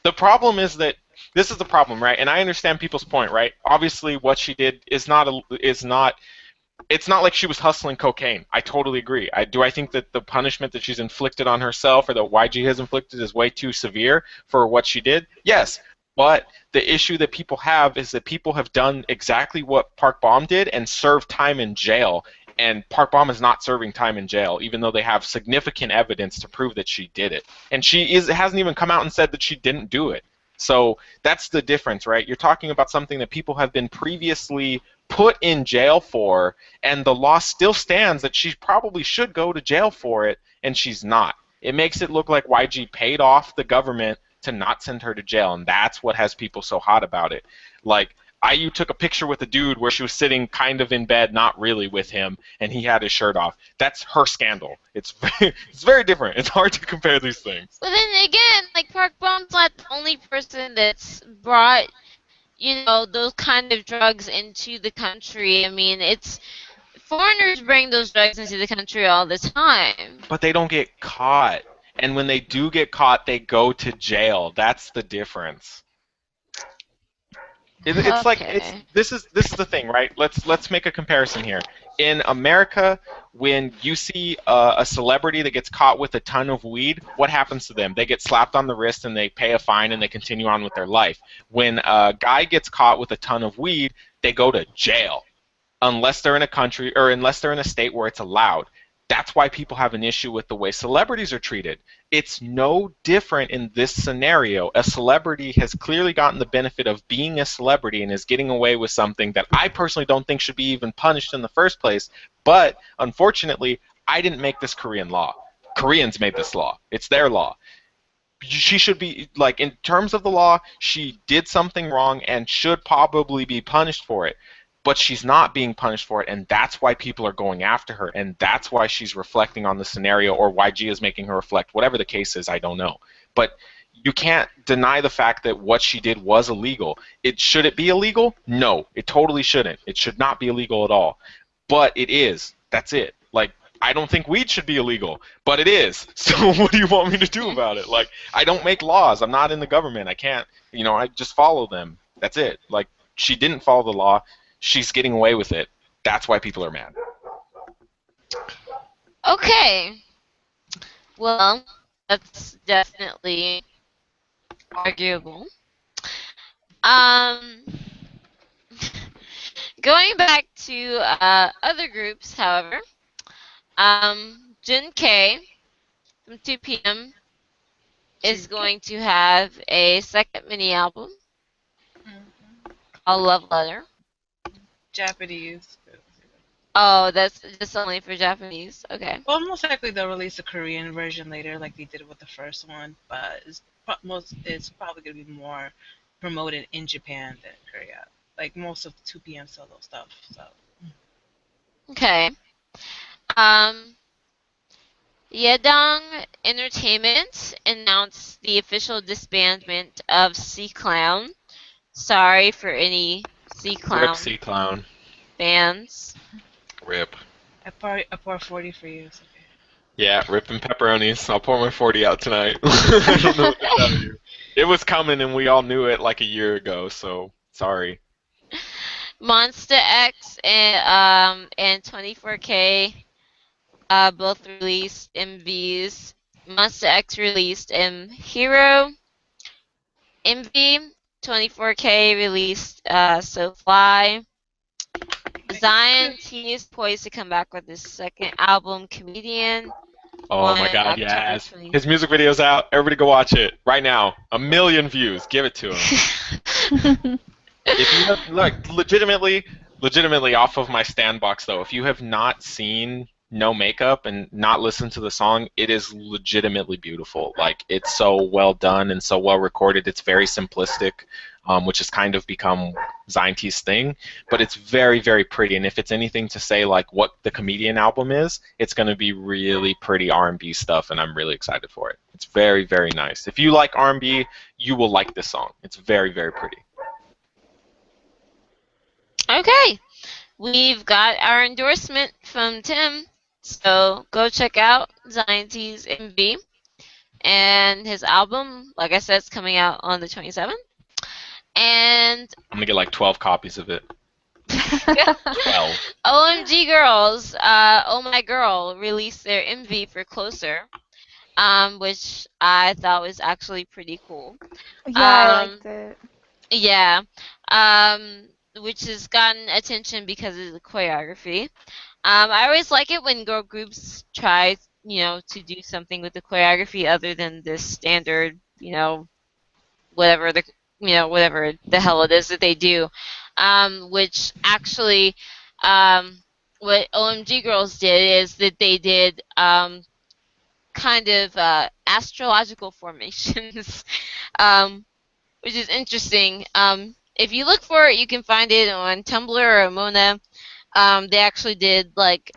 The problem is that this is the problem, right? And I understand people's point, right? Obviously, what she did is not it's not like she was hustling cocaine. I totally agree. I think that the punishment that she's inflicted on herself or that YG has inflicted is way too severe for what she did. Yes, but the issue that people have is that people have done exactly what Park Bom did and served time in jail. And Park Bom is not serving time in jail, even though they have significant evidence to prove that she did it. And she hasn't even come out and said that she didn't do it. So that's the difference, right? You're talking about something that people have been previously put in jail for, and the law still stands that she probably should go to jail for it, and she's not. It makes it look like YG paid off the government to not send her to jail, and that's what has people so hot about it. Like, IU took a picture with a dude where she was sitting kind of in bed, not really with him, and he had his shirt off. That's her scandal. It's very different. It's hard to compare these things. but then again, like Park Bom's not the only person that's brought those kind of drugs into the country. I mean, it's Foreigners bring those drugs into the country all the time. But they don't get caught. And when they do get caught, they go to jail. That's the difference. It's like it's Okay. this is the thing, right? Let's make a comparison here. In America, when you see a celebrity that gets caught with a ton of weed, what happens to them? They get slapped on the wrist and they pay a fine and they continue on with their life. When a guy gets caught with a ton of weed, they go to jail unless they're in a country or unless they're in a state where it's allowed. That's why people have an issue with the way celebrities are treated. It's no different in this scenario. A celebrity has clearly gotten the benefit of being a celebrity and is getting away with something that I personally don't think should be even punished in the first place. But unfortunately, I didn't make this Korean law. Koreans made this law. It's their law. She should be, like, in terms of the law, she did something wrong and should probably be punished for it, but she's not being punished for it, and that's why people are going after her, and that's why she's reflecting on the scenario, or why Gia is making her reflect. Whatever the case is, I don't know. But you can't deny the fact that what she did was illegal. Should it be illegal? No, it totally shouldn't. It should not be illegal at all. But it is. That's it. Like, I don't think weed should be illegal, but it is. So what do you want me to do about it? Like, I don't make laws. I'm not in the government. I can't, I just follow them. That's it. Like, she didn't follow the law. She's getting away with it. That's why people are mad. Okay. Well, that's definitely arguable. Um, going back to other groups, however, Jin K from 2 p.m. is going to have a second mini album called Love Letter. Japanese. Oh, that's just only for Japanese. Okay. Well, most likely they'll release a Korean version later, like they did with the first one. But it's probably gonna be more promoted in Japan than Korea. Like most of 2 p.m. solo stuff. So Okay. Um, Yedong Entertainment announced the official disbandment of C Clown. Sorry for any C Rip Clown C Clown. fans. Rip. I pour 40 for you. It's okay. Yeah, ripping pepperonis. I'll pour my 40 out tonight. I don't know what to tell you. It was coming and we all knew it like a year ago, so sorry. Monster X and 24K both released MVs. Monster X released Hero MV. 24K released So Fly. Zion T is poised to come back with his second album, Comedian. Oh my God, yes. His music video's out. Everybody go watch it right now. 1 million views. Give it to him. If you have, like, legitimately off of my Standbox though, if you have not seen No Makeup and not listened to the song, it is legitimately beautiful. Like, it's so well done and so well recorded. It's very simplistic, which has kind of become Zion T's thing, but it's very, very pretty. And if it's anything to say like what the Comedian album is, it's going to be really pretty R&B stuff, and I'm really excited for it. It's very, very nice. If you like R&B, you will like this song. It's very, very pretty. Okay, we've got our endorsement from Tim, so go check out Zion T's MV and his album. Like I said, it's coming out on the 27th. And I'm gonna get like 12 copies of it. 12. OMG Girls, Oh My Girl, released their MV for Closer, which I thought was actually pretty cool. Yeah, I liked it. Yeah, which has gotten attention because of the choreography. I always like it when girl groups try, to do something with the choreography other than the standard, whatever whatever the hell it is that they do. Which actually, what OMG Girls did is that they did kind of astrological formations, which is interesting. If you look for it, you can find it on Tumblr or Mona. They actually did like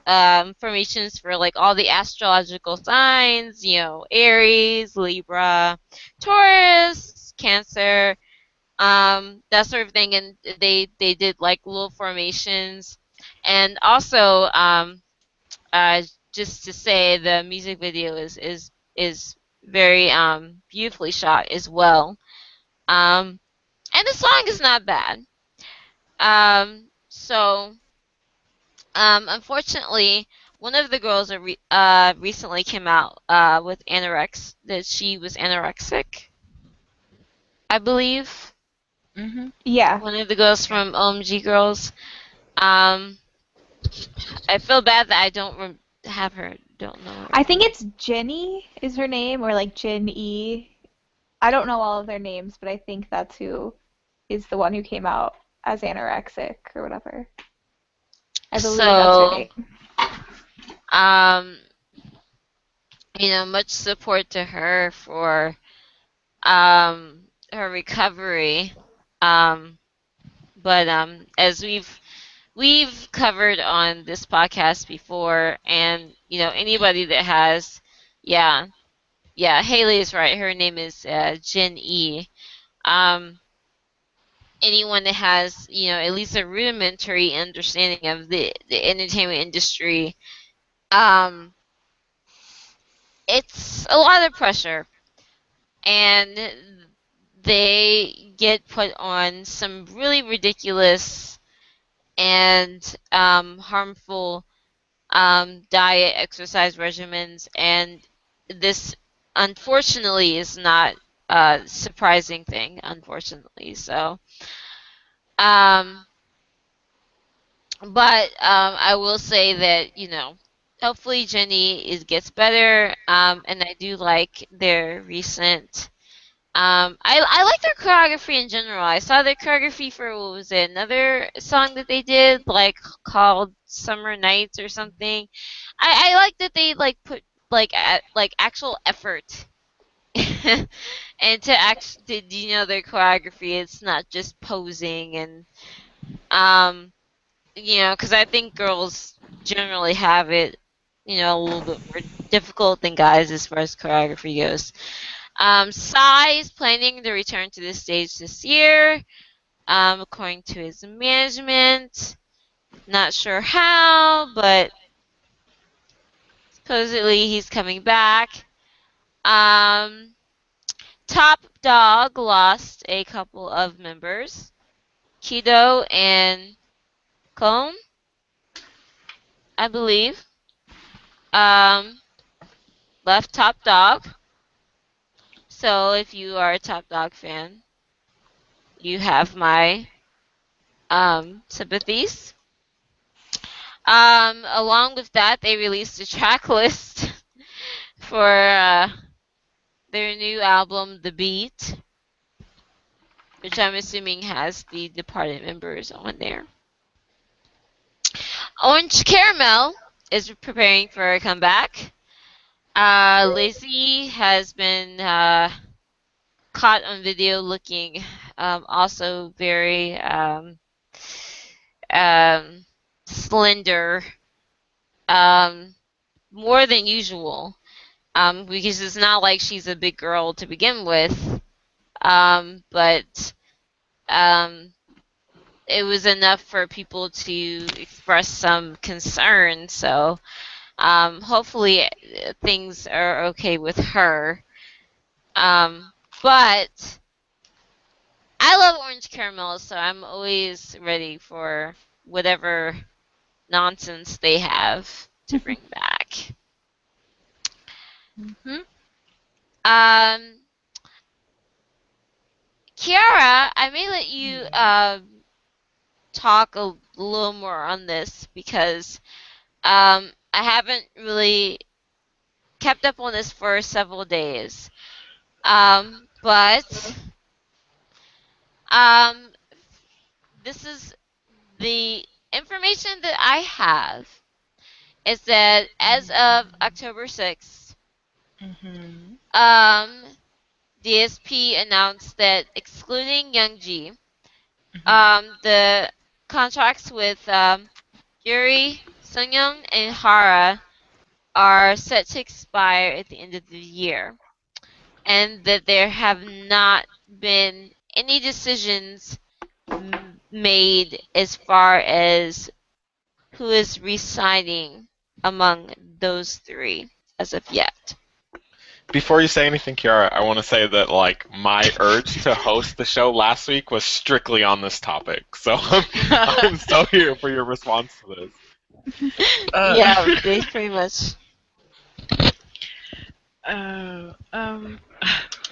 formations for like all the astrological signs, Aries, Libra, Taurus, Cancer, that sort of thing, and they did like little formations, And also, uh, just to say, the music video is very beautifully shot as well. And the song is not bad. So unfortunately, one of the girls recently came out with that she was anorexic, I believe. Mhm. Yeah. One of the girls Yeah. from OMG Girls. Um, I feel bad that I don't have her, don't know her I think name. it's Jenny is her name, or like Jin E. I don't know all of their names, but I think that's who is the one who came out as anorexic or whatever. I believe that's her So, name. um, much support to her for her recovery. Um, but as we've covered on this podcast before, and anybody that has, yeah, yeah, Haley is right. Her name is Jin E. Um, anyone that has at least a rudimentary understanding of the entertainment industry, um, it's a lot of pressure, and they get put on some really ridiculous and harmful diet exercise regimens, and this unfortunately is not a surprising thing, unfortunately. So um but I will say that hopefully Jenny gets better, and I do like their recent I like their choreography in general. I saw their choreography for, what was it, another song that they did, like called Summer Nights or something. I like that they like put like actual effort and to actually, their choreography. It's not just posing, and um because I think girls generally have it a little bit more difficult than guys as far as choreography goes. Psy is planning to return to the stage this year, according to his management. Not sure how, but supposedly he's coming back. Um, Top Dog lost a couple of members, Kido and Kon, I believe. Um, left Top Dog. So if you are a Top Dog fan, you have my sympathies. Along with that, they released a track list for their new album, The Beat, which I'm assuming has the departed members on there. Orange Caramel is preparing for a comeback. Lizzie has been caught on video looking also very um, slender, um, more than usual. Because it's not like she's a big girl to begin with. But um, it was enough for people to express some concern. So hopefully things are okay with her. But I love orange caramel, so I'm always ready for whatever nonsense they have to bring back. Mhm. Um, Kiara, I may let you talk a little more on this because I haven't really kept up on this for several days. But um, this is the information that I have is that as of October 6th, Mhm. um, DSP announced that excluding Youngji, Mhm. the contracts with Yuri, Sungyoung, and Hara are set to expire at the end of the year, and that there have not been any decisions made as far as who is residing among those three as of yet. Before you say anything, Kiara, I want to say that like my urge to host the show last week was strictly on this topic. So I'm so here for your response to this. Yeah, uh, they pretty much. uh, um,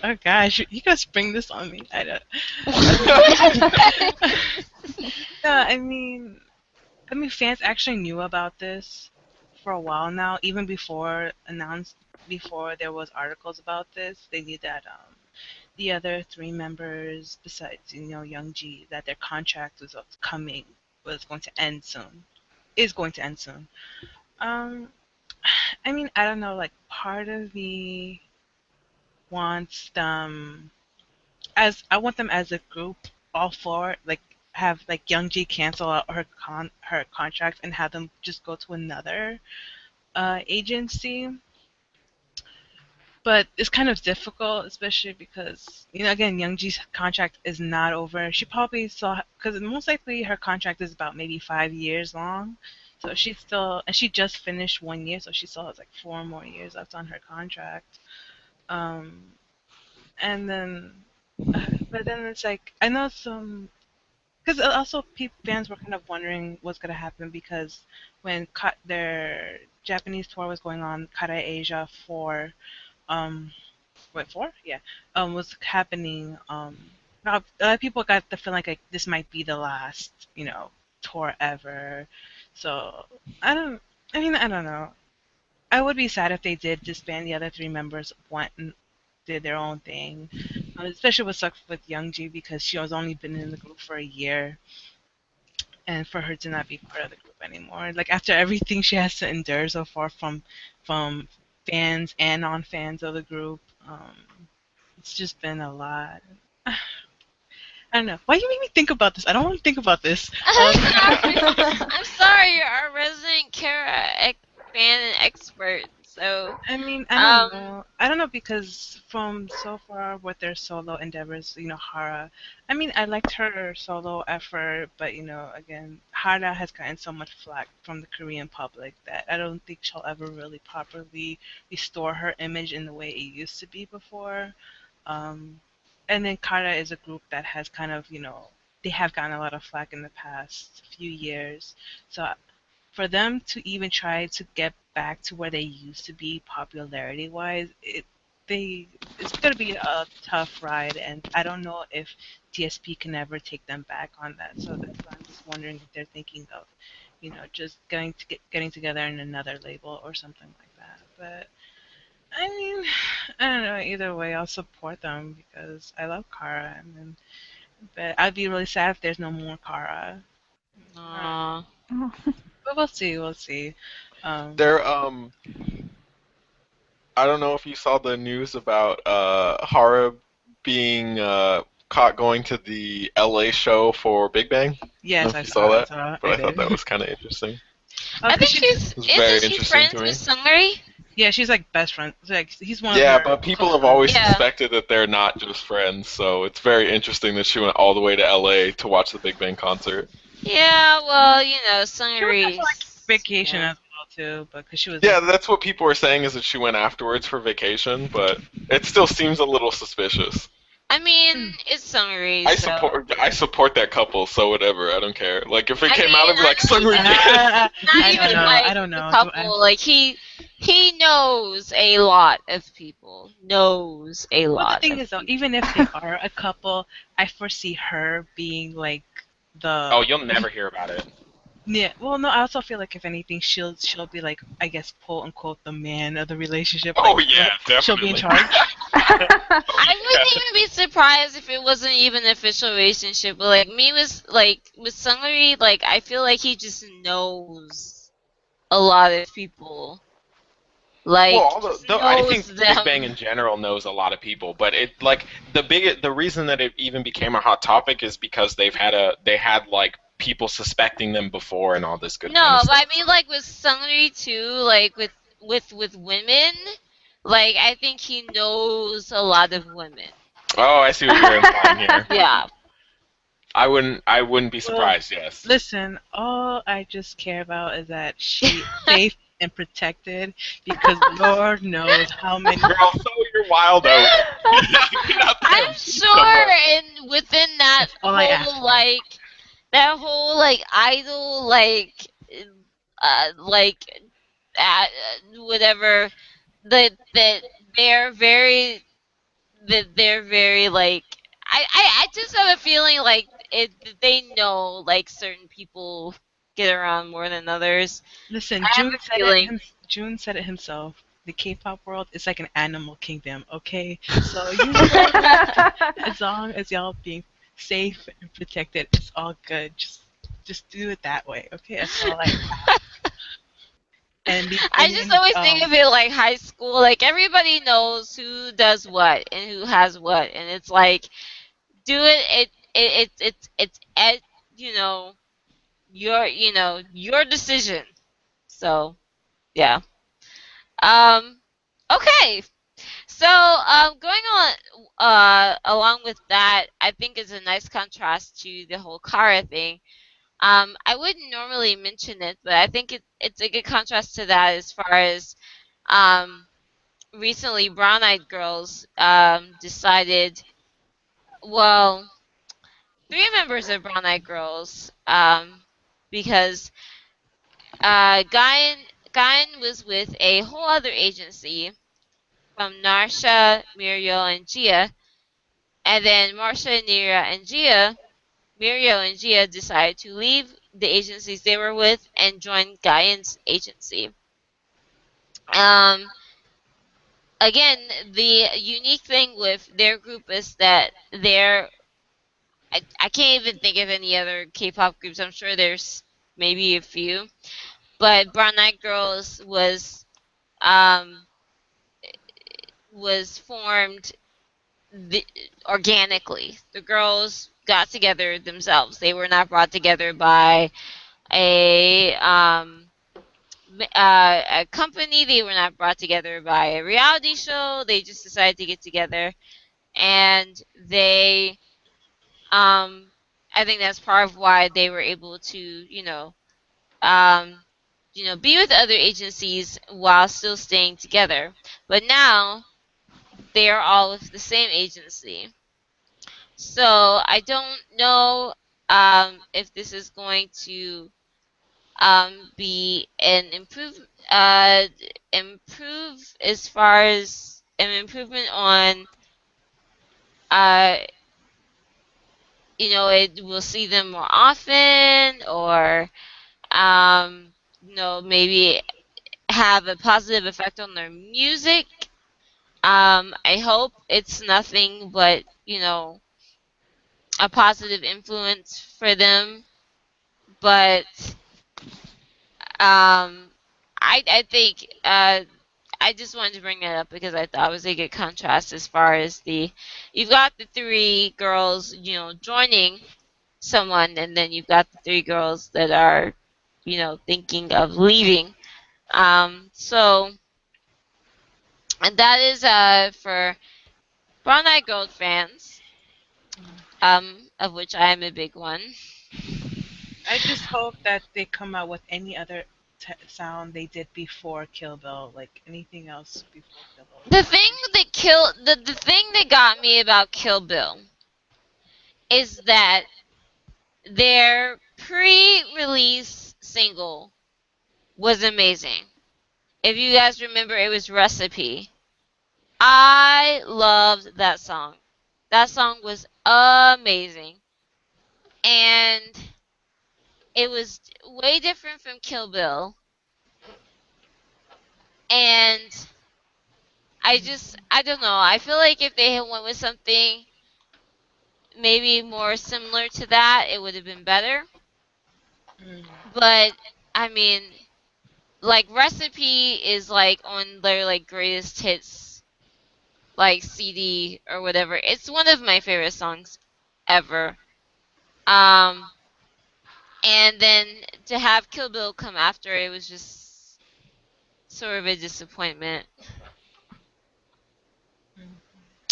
oh gosh, you guys bring this on me. I don't. No, I mean, fans actually knew about this for a while now, even before there was articles about this. They knew that the other three members, besides Young Ji, that their contract was going to end soon, is going to end soon. Um, I mean, I don't know. Like, part of me wants them as I want them as a group, all four, like have like Young Ji cancel out her contract and have them just go to another agency. But it's kind of difficult, especially because again, Young Ji's contract is not over. She probably saw because most likely her contract is about maybe 5 years long. So she's still, and she just finished 1 year, so she still has like 4 more years left on her contract. Um, and then, but then it's like I know some because also fans were kind of wondering what's gonna happen because when their Japanese tour was going on, Kara Asia for um wait for yeah was happening a lot of people got the feeling like this might be the last tour ever. So I don't I don't know. I would be sad if they did disband. The other three members went and did their own thing. Especially what sucks with Youngji because she has only been in the group for a year, and for her to not be part of the group anymore, like after everything she has to endure so far from fans and non-fans of the group, it's just been a lot. I don't know. Why you make me think about this? I don't want to think about this. I'm sorry. I'm sorry. You're our resident Kara fan and expert. So, I mean, I don't um, know. I don't know because from so far with their solo endeavors, Hara. I mean, I liked her solo effort, but again, Hara has gotten so much flack from the Korean public that I don't think she'll ever really properly restore her image in the way it used to be before. Um, and then Kara is a group that has kind of, they have gotten a lot of flack in the past few years. So for them to even try to get back to where they used to be popularity wise, it's gonna be a tough ride, and I don't know if TSP can ever take them back on that. So that's why I'm just wondering if they're thinking of, just getting together in another label or something like that. But I mean, I don't know. Either way, I'll support them because I love Kara, but I'd be really sad if there's no more Kara. I don't know. aw. But we'll see. We'll see. Um, There, I don't know if you saw the news about Hara being caught going to the LA show for Big Bang. I don't know yes, if I you saw saw. I that, saw. but I I thought that did. was kind of interesting. Oh, I cause think she. she's. It was very Isn't she interesting friends to with me. Sungri? Yeah, she's like best friend. Like he's one of Yeah, her but people close have friends. always Yeah. suspected that they're not just friends, so it's very interesting that she went all the way to LA to watch the Big Bang concert. Yeah, well, She was there for like Sungri's, vacation as well too, but because she was Yeah, like, that's what people were saying is that she went afterwards for vacation, but it still seems a little suspicious. I mean, hmm. it's Sungri, so. I support that couple, so whatever, I don't care. Like if it I came out, mean, I'd be like, I don't Sungri even, did. not I don't even know. I like don't the know. couple, like he knows a lot of people. Knows a Well, the lot thing of is though, people. even if they are a couple, I foresee her being like Oh, the you'll never hear about it. yeah. Well, no, I also feel like if anything, she'll be like, I guess, quote unquote, the man of the relationship. Like Oh yeah, she'll be in definitely. charge. Oh I yeah. wouldn't even be surprised if it wasn't even an official relationship. But like me with Sungri, like I feel like he just knows a lot of people. Well, Like just I knows think Big them. Bang in general knows a lot of people, but it like the reason that it even became a hot topic is because they had like people suspecting them before and all this good kind of No, but I stuff. mean like with Sungri too, like with women, like I think he knows a lot of women. Oh, I see what you're implying here. Yeah. I wouldn't be Well, surprised. Yes. listen, all I just care about is that she safe and protected because Lord knows how many. Girl, sow your wild oats. Get out there I'm and beat sure someone. in within that That's all I ask whole for. idol like uh, whatever that they're very like I just have a feeling like they know like certain people get around more than others. Listen, I have a feeling. June said it himself. The K-pop world is like an animal kingdom. Okay, so you know what? As long as y'all being safe and protected, it's all good. Just do it that way. Okay, that's all I ask. And I just always think of it like high school. Like everybody knows who does what and who has what, and it's like do it's you know your decision. So yeah. Um. Okay. So going on along with that, I think is a nice contrast to the whole Kara thing. I wouldn't normally mention it, but I think it's a good contrast to that as far as um recently Brown Eyed Girls decided, well, three members of Brown Eyed Girls, because Guyan was with a whole other agency from Narsha, Muriel, and Gia, and then Marsha, Nira, and Gia, Muriel and Gia decided to leave the agencies they were with and join Guyan's agency. Um, Again, the unique thing with their group is that I can't even think of any other K-pop groups. I'm sure there's maybe a few, but Brown Eyed Girls um was formed the, organically. The girls got together themselves. They were not brought together by a a company. They were not brought together by a reality show. They just decided to get together, and they I think that's part of why they were able to um, be with other agencies while still staying together. But now they are all with the same agency. So I don't know if this is going to be an improve as far as an improvement on uh, it will see them more often, or maybe have a positive effect on their music. I hope it's nothing but, a positive influence for them. But I think I just wanted to bring that up because I thought it was a good contrast as far as you've got the three girls, joining someone, and then you've got the three girls that are, thinking of leaving. So, and that is for Brown Eyed Girl fans, of which I am a big one. I just hope that they come out with any other sound they did before Kill Bill, like anything else before Kill Bill. The thing that got me about Kill Bill is that their pre-release single was amazing. If you guys remember, it was Recipe. I loved that song. That song was amazing. And it was way different from Kill Bill. And I don't know. I feel like if they had went with something maybe more similar to that, it would have been better. Mm. But I mean, like Recipe is like on their like greatest hits like CD or whatever. It's one of my favorite songs ever. Um, and then to have Kill Bill come after it was just sort of a disappointment. Mm.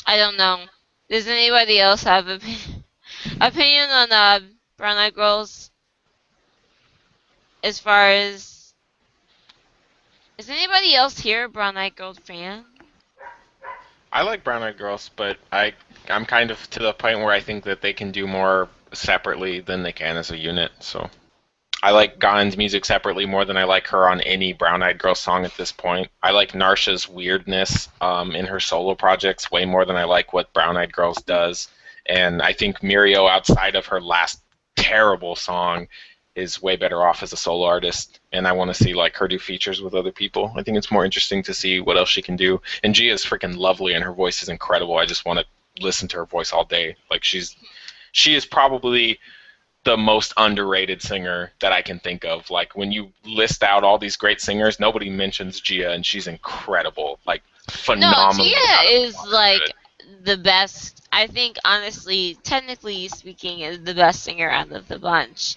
I don't know. Does anybody else have a Opinion on Brown Eyed Girls as far as is anybody else here a Brown Eyed Girls fan? I like Brown Eyed Girls, but I'm kind of to the point where I think that they can do more separately than they can as a unit. So I like Gahan's music separately more than I like her on any Brown Eyed Girl song at this point. I like Narsha's weirdness in her solo projects way more than I like what Brown Eyed Girls does. And I think Mirio, outside of her last terrible song, is way better off as a solo artist. And I want to see like her do features with other people. I think it's more interesting to see what else she can do. And Gia is freaking lovely, and her voice is incredible. I just want to listen to her voice all day. Like she is probably the most underrated singer that I can think of. Like when you list out all these great singers, nobody mentions Gia, and she's incredible. Like No, phenomenally Gia out of the is water like good. the best. I think honestly, technically speaking, is the best singer out of the bunch.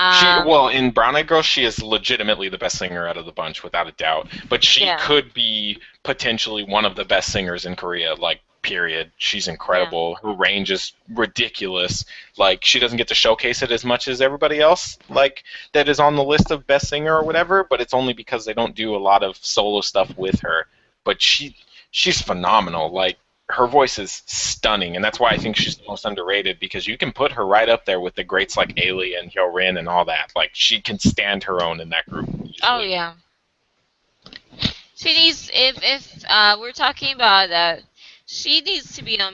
She Um, well in Brown Eyed Girl, she is legitimately the best singer out of the bunch without a doubt. But she yeah, could be potentially one of the best singers in Korea. Like period. She's yeah, incredible. Her range is ridiculous. Like she doesn't get to showcase it as much as everybody else. Like that is on the list of best singer or whatever. But it's only because they don't do a lot of solo stuff with her. But she's phenomenal. Like her voice is stunning, and that's why I think she's the most underrated because you can put her right up there with the greats like Ailey and Hyorin and all that. Like she can stand her own in that group oh easily. yeah. She needs if we're talking about she needs to be a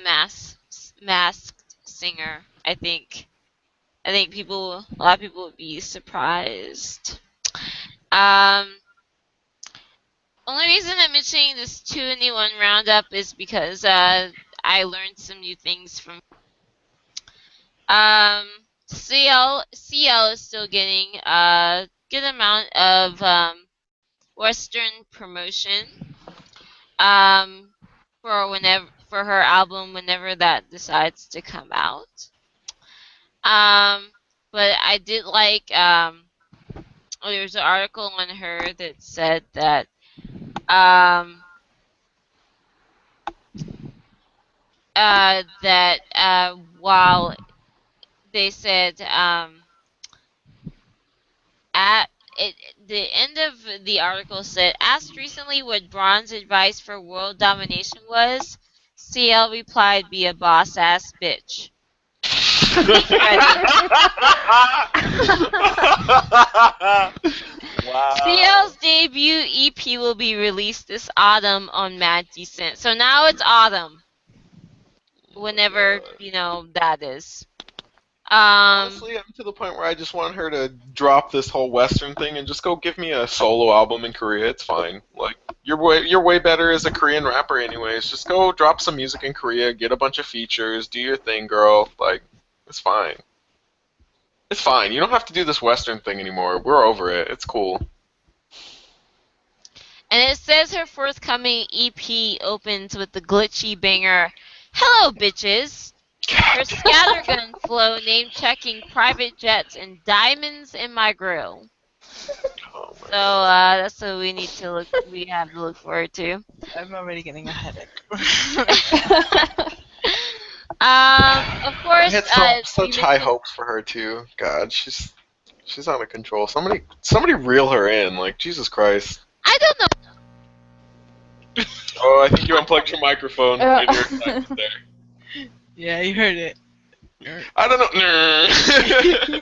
masked singer. I think a lot of people would be surprised. Um, Only reason I'm mentioning this 2-in-1 roundup is because I learned some new things from um CL is still getting a good amount of Western promotion um for her album whenever that decides to come out. Um, but I did like there's an article on her that said that um while they said at it, the end of the article said, asked recently what Braun's advice for world domination was, CL replied, be a boss ass bitch. Ready. Wow. CL's debut EP will be released this autumn on Mad Decent. So now it's autumn, Oh my whenever, god. that is. Um, Honestly, I'm to the point where I just want her to drop this whole Western thing and just go give me a solo album in Korea. It's fine. Like you're way better as a Korean rapper, anyways. Just go drop some music in Korea, get a bunch of features, do your thing, girl. Like it's fine. It's fine. You don't have to do this Western thing anymore. We're over it. It's cool. and it says her forthcoming EP opens with the glitchy banger, Hello Bitches. Her scattergun flow name checking private jets and diamonds in my grill. Oh my So god. that's what we have to look forward to. I'm already getting a headache. Of I course, had so you such high mentioned hopes for her too. God, she's out of control. Somebody reel her in. Like Jesus Christ. I don't know. Oh, I think you unplugged your microphone and you're excited there. Yeah, you heard it. I don't know.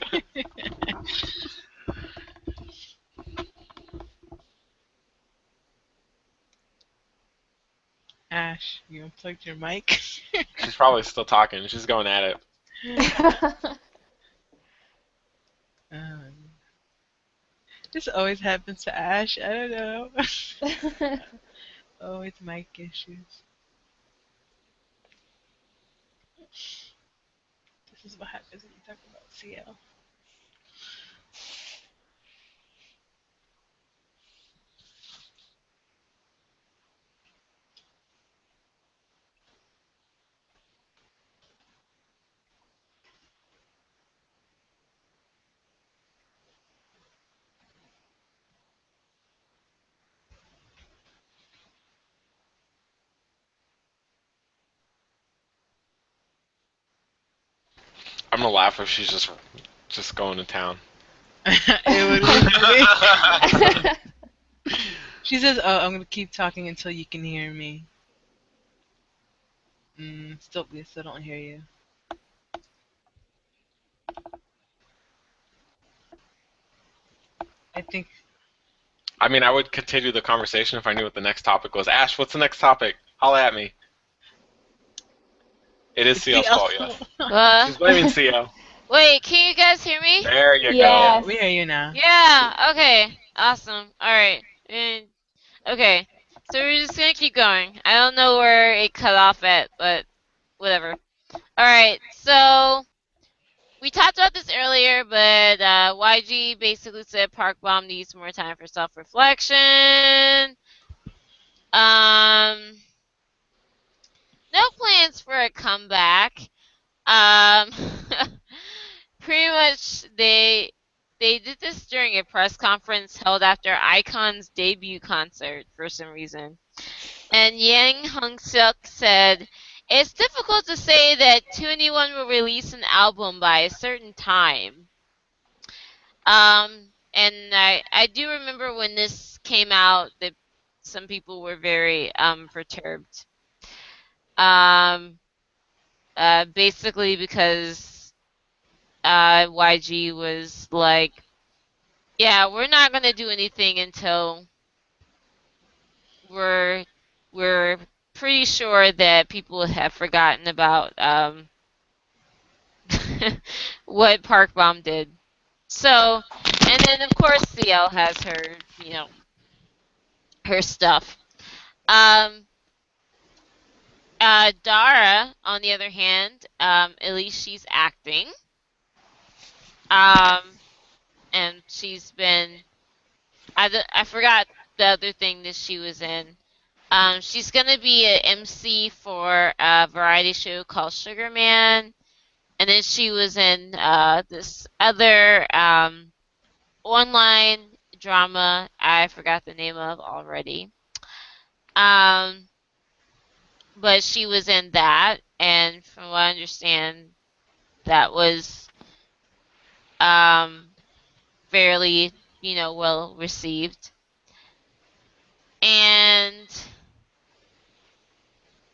Ash, you unplugged your mic. She's probably still talking. She's going at it. um, this always happens to Ash. I don't know. Always mic issues. This is what happens when you talk about CL. I'm gonna laugh if she's just going to town. It would be funny. She says, "Oh, I'm gonna keep talking until you can hear me." Still, we still don't hear you. I think I mean, I would continue the conversation if I knew what the next topic was. Ash, what's the next topic? Holla at me. It is it's the CL's fault, yes. What? She's blaming CL. Wait, can you guys hear me? There you go. Yeah, Yes. we hear you now. Yeah, okay. Awesome. Alright. Okay. So we're just gonna keep going. I don't know where it cut off at, but whatever. Alright, so we talked about this earlier, but YG basically said Park Bom needs more time for self-reflection. Um, no plans for a comeback. Um, pretty much they did this during a press conference held after iKON's debut concert for some reason. And Yang Hung Suk said, "It's difficult to say that 2NE1 will release an album by a certain time." And I do remember when this came out that some people were very perturbed. Um, basically because YG was like, "Yeah, we're not gonna do anything until we're we're pretty sure that people have forgotten about what Park Bom did." So, and then of course CL has her, her stuff. Um, Dara, on the other hand, at least she's acting. Um, and she's been, I forgot the other thing that she was in. She's gonna be an MC for a variety show called Sugar Man, and then she was in this other online drama I forgot the name of already. Um, but she was in that, and from what I understand, that was um fairly, well received. And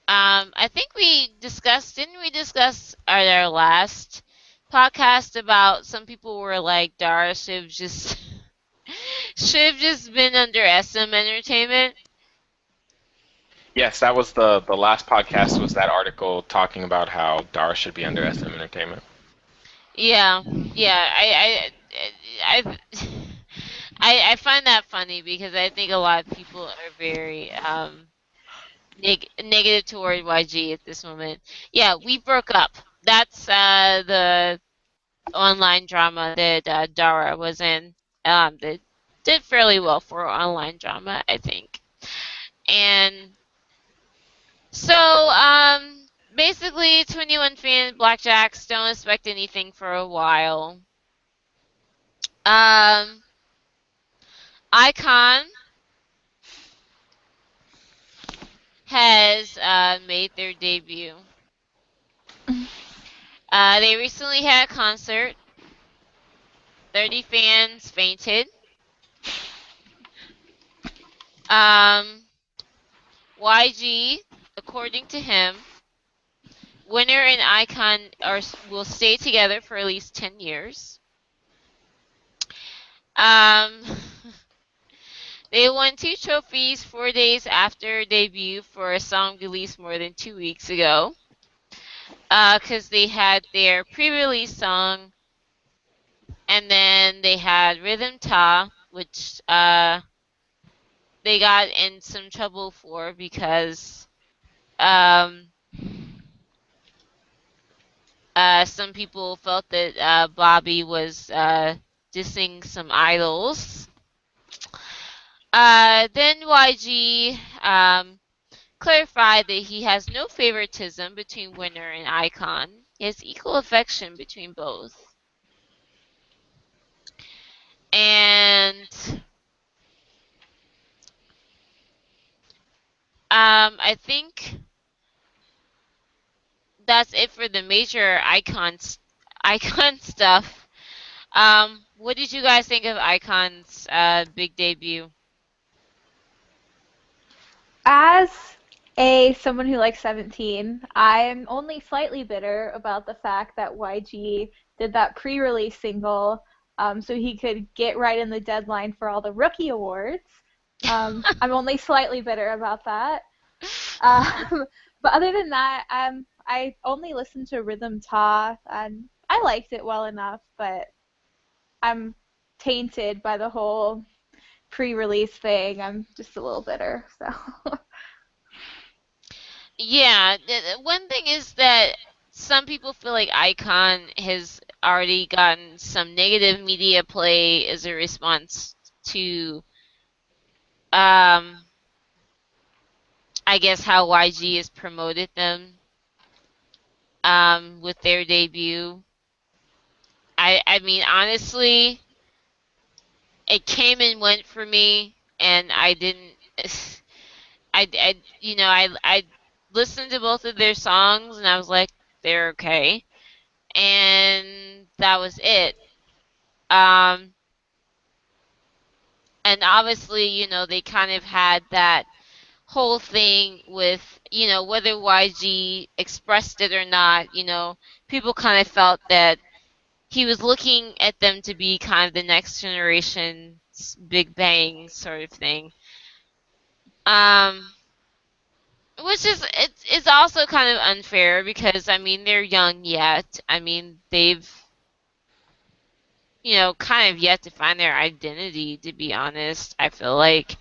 I think didn't we discuss at our last podcast about some people were like Dara should have just should have just been under SM Entertainment. Yes, that was the last podcast was that article talking about how Dara should be under SM Entertainment. Yeah, yeah. I I find that funny because I think a lot of people are very negative toward YG at this moment. Yeah, we broke up. That's the online drama that Dara was in. That did fairly well for online drama, I think. And so, basically, 21 fan Blackjacks don't expect anything for a while. Um, Icon has made their debut. They recently had a concert. 30 fans fainted. Um, YG, according to him, Winner and Icon will stay together for at least 10 years. Um, they won 2 trophies 4 days after debut for a song released more than 2 weeks ago. Because they had their pre-release song, and then they had Rhythm Ta, which they got in some trouble for because um, some people felt that Bobby was dissing some idols. Then YG clarified that he has no favoritism between Winner and Icon. He has equal affection between both. And I think that's it for the major Icon stuff. What did you guys think of Icon's big debut? As a someone who likes 17, I'm only slightly bitter about the fact that YG did that pre-release single so he could get right in the deadline for all the rookie awards. I'm only slightly bitter about that. Um, but other than that, I only listened to Rhythm Ta, and I liked it well enough, but I'm tainted by the whole pre-release thing. I'm just a little bitter, so. Yeah, one thing is that some people feel like Icon has already gotten some negative media play as a response to, um, I guess, how YG has promoted them with their debut. I mean, honestly, it came and went for me, and I didn't. I listened to both of their songs, and I was like, they're okay, and that was it. Um, and obviously, they kind of had that whole thing with, whether YG expressed it or not, people kind of felt that he was looking at them to be kind of the next generation's Big Bang sort of thing. Um, which is it's also kind of unfair because I mean they're young yet. I mean they've kind of yet to find their identity, to be honest, I feel like.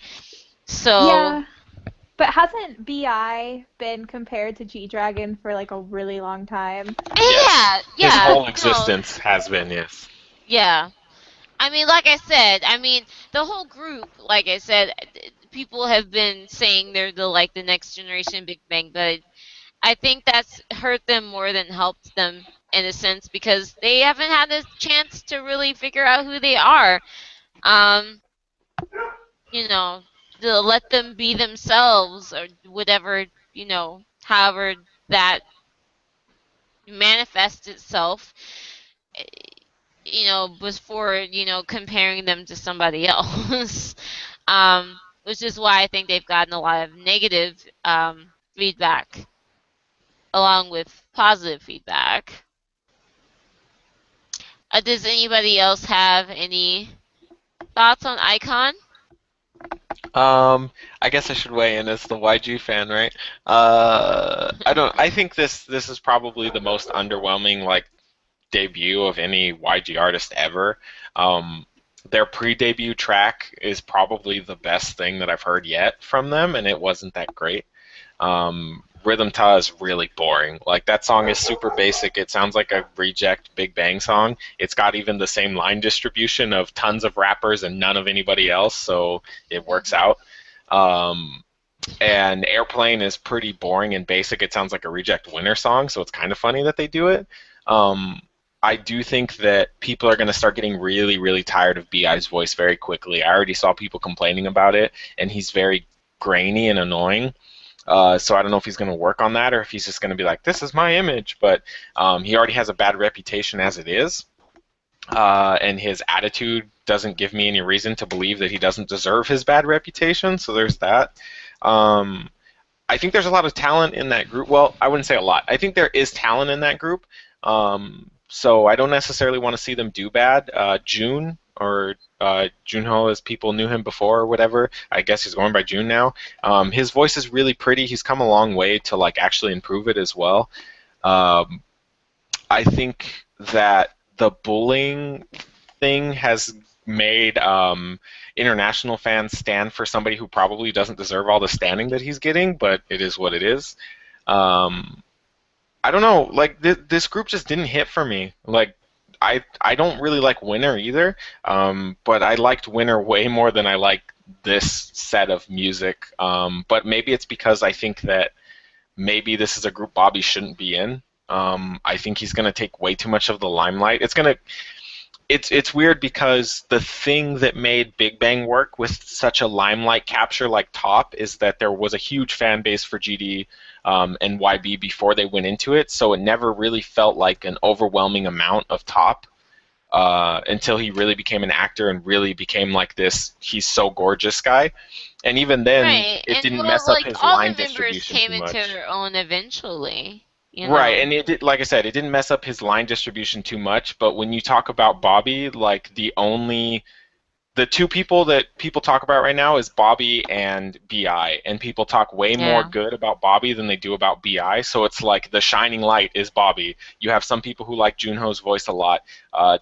So, Yeah, but hasn't BI been compared to G-Dragon for like a really long time? Yes. yeah, His yeah, whole no, existence has been, yes. yeah. I mean, like I said, I mean, the whole group, like I said, people have been saying they're the next generation Big Bang, but I think that's hurt them more than helped them in a sense because they haven't had a chance to really figure out who they are. Um, you know, to let them be themselves or whatever, however that manifests itself, eh, before, comparing them to somebody else. Which is why I think they've gotten a lot of negative feedback along with positive feedback. Does anybody else have any thoughts on Icon? Um, I guess I should weigh in as the YG fan, right? I don't. I think this is probably the most underwhelming like debut of any YG artist ever. Um, their pre-debut track is probably the best thing that I've heard yet from them, and it wasn't that great. Rhythm Ta is really boring. Like that song is super basic. It sounds like a reject Big Bang song. It's got even the same line distribution of tons of rappers and none of anybody else, so it works out. Um, and Airplane is pretty boring and basic. It sounds like a reject Winner song, so it's kind of funny that they do it. Um, I do think that people are going to start getting really, really tired of Bi's voice very quickly. I already saw people complaining about it, and he's very grainy and annoying. So I don't know if he's going to work on that or if he's just going to be like, "This is my image." But he already has a bad reputation as it is, and his attitude doesn't give me any reason to believe that he doesn't deserve his bad reputation. So there's that. Um, I think there's a lot of talent in that group. Well, I wouldn't say a lot. I think there is talent in that group. So I don't necessarily want to see them do bad. June or Junho, as people knew him before or whatever. I guess he's going by June now. His voice is really pretty. He's come a long way to like actually improve it as well. Um, I think that the bullying thing has made international fans stand for somebody who probably doesn't deserve all the standing that he's getting, but it is what it is. Um, I don't know. Like this group just didn't hit for me. Like I don't really like Winner either, but I liked Winner way more than I like this set of music. But maybe it's because I think that maybe this is a group Bobby shouldn't be in. I think he's going to take way too much of the limelight. it's weird because the thing that made Big Bang work with such a limelight capture like Top is that there was a huge fan base for GD and YB before they went into it, so it never really felt like an overwhelming amount of Top until he really became an actor and really became like this he's so gorgeous guy. And even then, Right. it And didn't well, mess up like his all the line members distribution came too into much. their own eventually, you Right, know. and it did, like I said, it didn't mess up his line distribution too much. But when you talk about Bobby, like the two people that people talk about right now is Bobby and Bi, and people talk way more Yeah. good about Bobby than they do about Bi. So it's like the shining light is Bobby. You have some people who like Junho's voice a lot.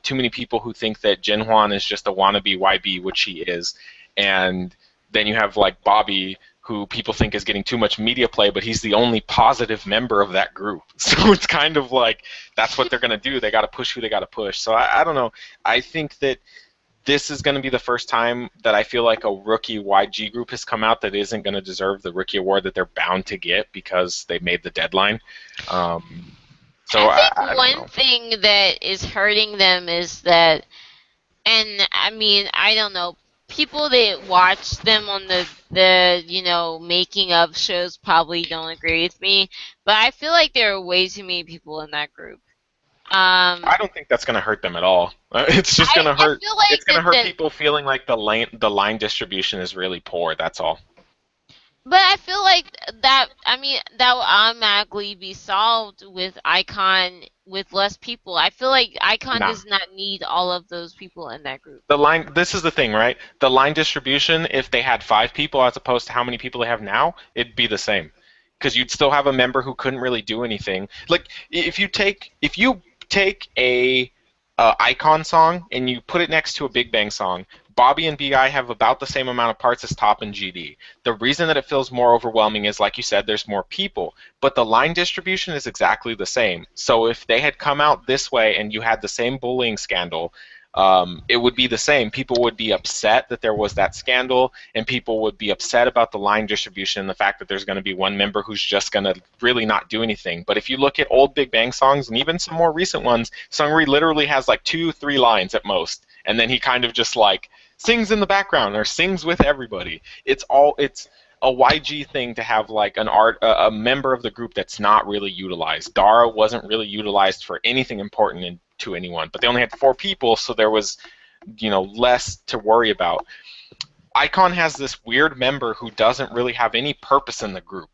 Too many people who think that Jinhwan is just a wannabe YB, which he is, and then you have like Bobby, who people think is getting too much media play, but he's the only positive member of that group. So it's kind of like that's what they're gonna do. They got to push who they got to push. So I don't know. I think that this is going to be the first time that I feel like a rookie YG group has come out that isn't going to deserve the rookie award that they're bound to get because they made the deadline. Um, I so think I don't one know. thing that is hurting them is that, and I mean, I don't know, people that watch them on the making of shows probably don't agree with me, but I feel like there are way too many people in that group. I Um, don't think that's going to hurt them at all. It's just going to I hurt. feel like It's going to that hurt that people feeling like the line distribution is really poor. That's all. But I feel like that, I mean, that will automatically be solved with Icon with less people. I feel like Icon Nah. does not need all of those people in that group. The line. This is the thing, right? The line distribution. If they had 5 people as opposed to how many people they have now, it'd be the same. Because you'd still have a member who couldn't really do anything. Like if you take a icon song and you put it next to a Big Bang song, Bobby and Bi have about the same amount of parts as Top and GD. The reason that it feels more overwhelming is, like you said, there's more people, but the line distribution is exactly the same. So if they had come out this way and you had the same bullying scandal, it would be the same. People would be upset that there was that scandal, and people would be upset about the line distribution and the fact that there's going to be one member who's just going to really not do anything. But if you look at old Big Bang songs and even some more recent ones, Sungri literally has like 2, 3 lines at most, and then he kind of just like sings in the background or sings with everybody. It's a YG thing to have like a member of the group that's not really utilized. Dara wasn't really utilized for anything important to anyone, but they only had 4 people, so there was less to worry about. Icon has this weird member who doesn't really have any purpose in the group.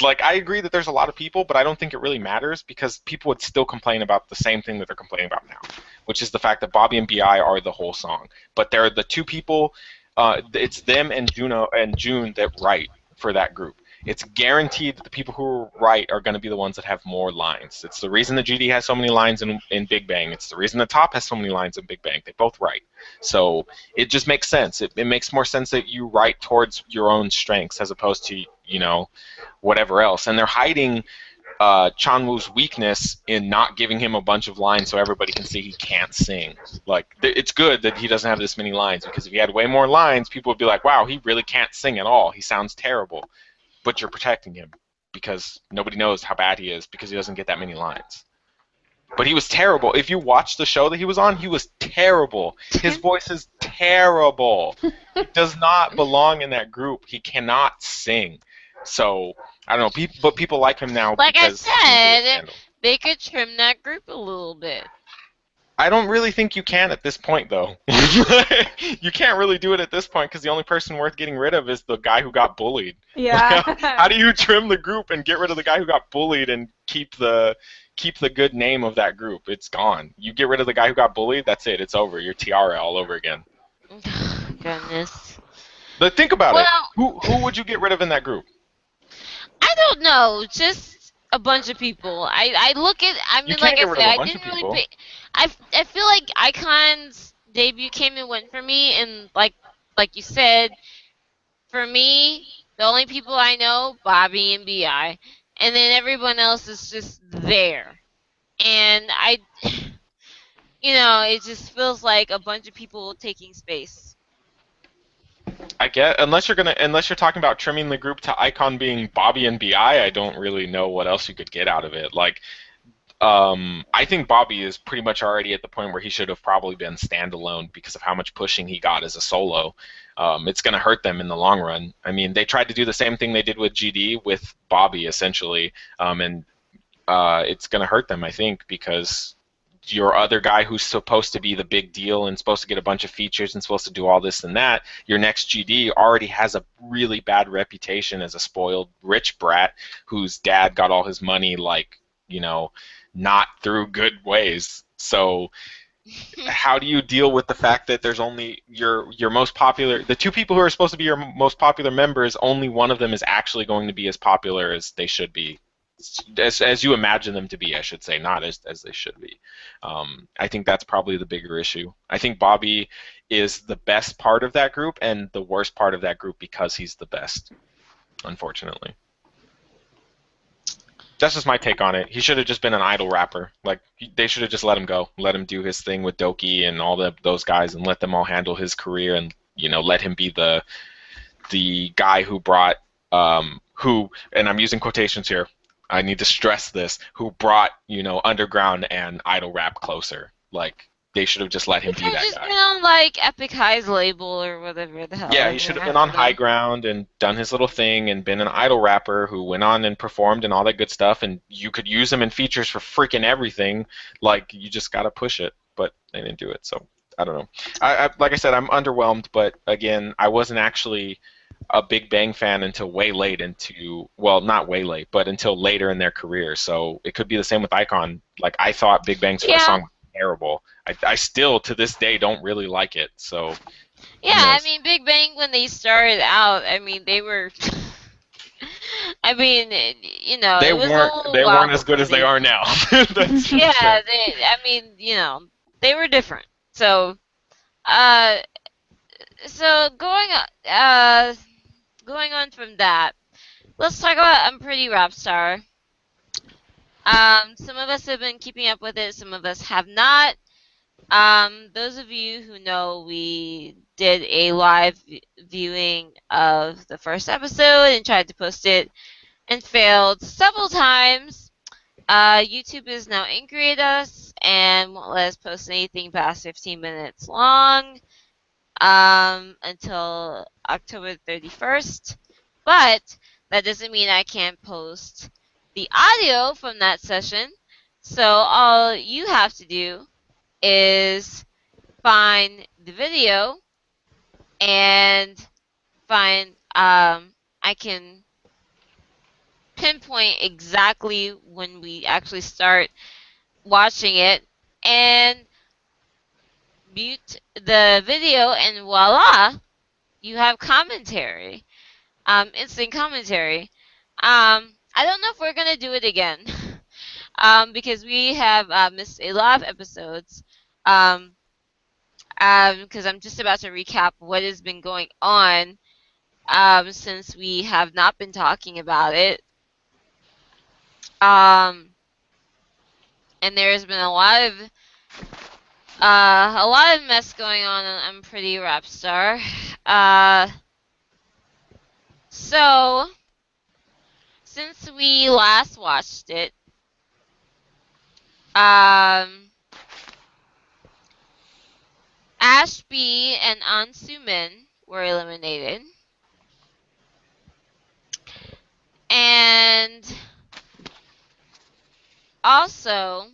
Like, I agree that there's a lot of people, but I don't think it really matters because people would still complain about the same thing that they're complaining about now, which is the fact that Bobby and Bi are the whole song. But they're the 2 people. It's them and Juno and June that write for that group. It's guaranteed that the people who write are going to be the ones that have more lines. It's the reason that GD has so many lines in Big Bang. It's the reason that Top has so many lines in Big Bang. They both write. So it just makes sense. It makes more sense that you write towards your own strengths as opposed to, whatever else. And they're hiding Chanwoo's weakness in not giving him a bunch of lines so everybody can see he can't sing. Like, it's good that he doesn't have this many lines because if he had way more lines, people would be like, wow, he really can't sing at all. He sounds terrible. But you're protecting him because nobody knows how bad he is because he doesn't get that many lines. But he was terrible. If you watch the show that he was on, he was terrible. His voice is terrible. He does not belong in that group. He cannot sing. So I don't know. But people like him now Like I because he went through a said, scandal. they could trim that group a little bit. I don't really think you can at this point, though. You can't really do it at this point because the only person worth getting rid of is the guy who got bullied. Yeah. How do you trim the group and get rid of the guy who got bullied and keep the good name of that group? It's gone. You get rid of the guy who got bullied, that's it. It's over. You're Tiara all over again. Goodness. But think about it. Well, Who would you get rid of in that group? I don't know. Just a bunch of people. I look at. I You mean, like can't I get rid said, of a I bunch of didn't really people. pick. I feel like Icon's debut came and went for me, and like you said, for me, the only people I know, Bobby and Bi, and then everyone else is just there. And it just feels like a bunch of people taking space. I get unless you're talking about trimming the group to Icon being Bobby and Bi, I don't really know what else you could get out of it. Like I think Bobby is pretty much already at the point where he should have probably been standalone because of how much pushing he got as a solo. It's going to hurt them in the long run. I mean, they tried to do the same thing they did with GD with Bobby, essentially, and it's going to hurt them, I think, because your other guy who's supposed to be the big deal and supposed to get a bunch of features and supposed to do all this and that, your next GD already has a really bad reputation as a spoiled rich brat whose dad got all his money, like, you know, not through good ways. So how do you deal with the fact that there's only your most popular, the two people who are supposed to be your most popular members, only one of them is actually going to be as popular as they should be, as you imagine them to be, I should say, not as they should be. I think that's probably the bigger issue. I think Bobby is the best part of that group and the worst part of that group because he's the best, unfortunately. That's just my take on it. He should have just been an idol rapper. Like they should have just let him go, let him do his thing with Doki and all those guys, and let them all handle his career, and let him be the guy who brought who, and I'm using quotations here. I need to stress this. Who brought underground and idol rap closer? Like they should have just let He him could be have that just guy. been on like Epic High's label or whatever the hell. Yeah, he should have been on high ground and done his little thing and been an idol rapper who went on and performed and all that good stuff. And you could use him in features for freaking everything. Like you just gotta push it, but they didn't do it. So I don't know. Like I said, I'm underwhelmed. But again, I wasn't actually a Big Bang fan until way late into, well, not way late, but until later in their career. So it could be the same with Icon. Like I thought Big Bang's first Yeah. song was terrible. I still to this day don't really like it. So Yeah, who I knows? mean, Big Bang when they started out, I mean, they were. I mean, They it was a weren't little they weren't wild as good as they funny. are now. That's for Yeah, sure. I mean, they were different. So, uh, going on from that, let's talk about I'm Pretty Rap Star. Some of us have been keeping up with it, some of us have not. Those of you who know, we did a live viewing of the first episode and tried to post it and failed several times. YouTube is now angry at us and won't let us post anything past 15 minutes long until October 31st. But that doesn't mean I can't post the audio from that session. So all you have to do is find the video and find I can pinpoint exactly when we actually start watching it and mute the video, and voila, you have commentary, instant commentary. I don't know if we're gonna do it again, because we have missed a lot of episodes. Um, because I'm just about to recap what has been going on since we have not been talking about it. And there's been a lot of mess going on I'm Pretty Rap Star. So since we last watched it, Ashby and Ansumin were eliminated. And also,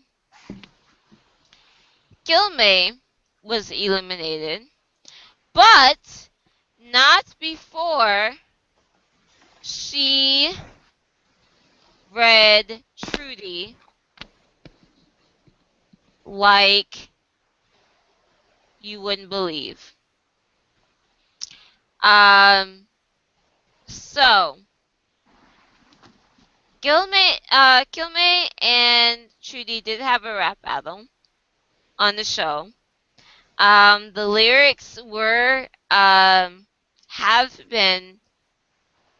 Gilmay was eliminated, but not before she read Trudy like you wouldn't believe. So Gilmay and Trudy did have a rap battle on the show. The lyrics were have been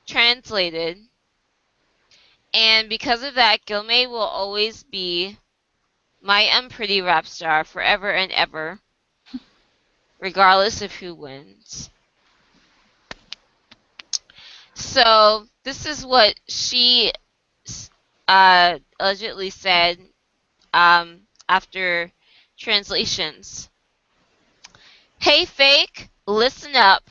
translated, and because of that, Gilmay will always be my unpretty rap star forever and ever, regardless of who wins. So this is what she allegedly said after translations. Hey, fake, listen up.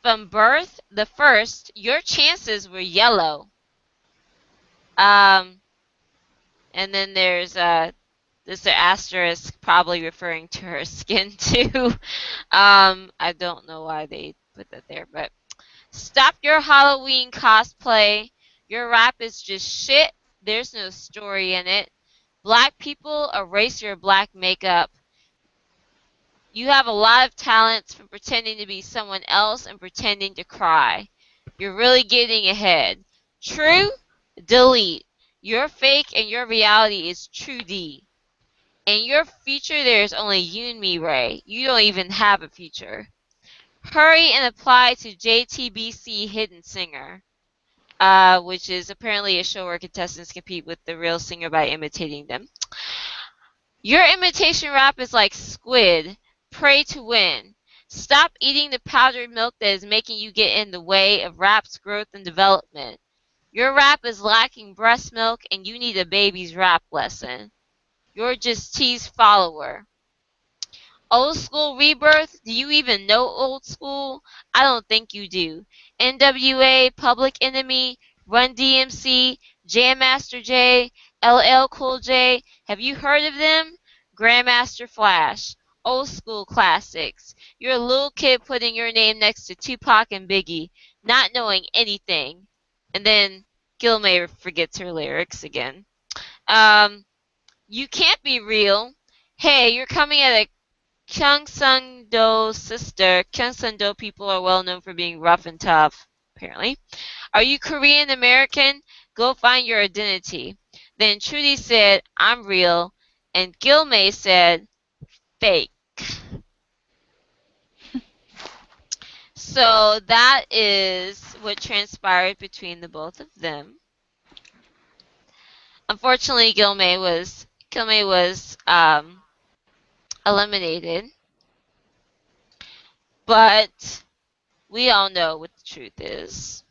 From birth, the first, your chances were yellow. Um, and then there's this asterisk, probably referring to her skin too. I don't know why they put that there, but stop your Halloween cosplay. Your rap is just shit. There's no story in it. Black people, erase your black makeup. You have a lot of talents from pretending to be someone else and pretending to cry. You're really getting ahead. True? Delete. You're fake and your reality is true D. In your future, there's only you and me, Ray. You don't even have a future. Hurry and apply to JTBC Hidden Singer, which is apparently a show where contestants compete with the real singer by imitating them. Your imitation rap is like squid. Pray to win. Stop eating the powdered milk that is making you get in the way of rap's growth and development. Your rap is lacking breast milk and you need a baby's rap lesson. You're just T's follower. Old school rebirth? Do you even know old school? I don't think you do. NWA, Public Enemy, Run DMC, Jam Master Jay, LL Cool J. Have you heard of them? Grandmaster Flash. Old school classics. You're a little kid putting your name next to Tupac and Biggie, not knowing anything. And then Gilmay forgets her lyrics again. Um, you can't be real. Hey, you're coming at a Gyeongsang-do sister. Gyeongsang-do people are well known for being rough and tough, apparently. Are you Korean American? Go find your identity. Then Trudy said, I'm real. And Gilmay said, fake. So that is what transpired between the both of them. Unfortunately, Gilmay was eliminated. But we all know what the truth is.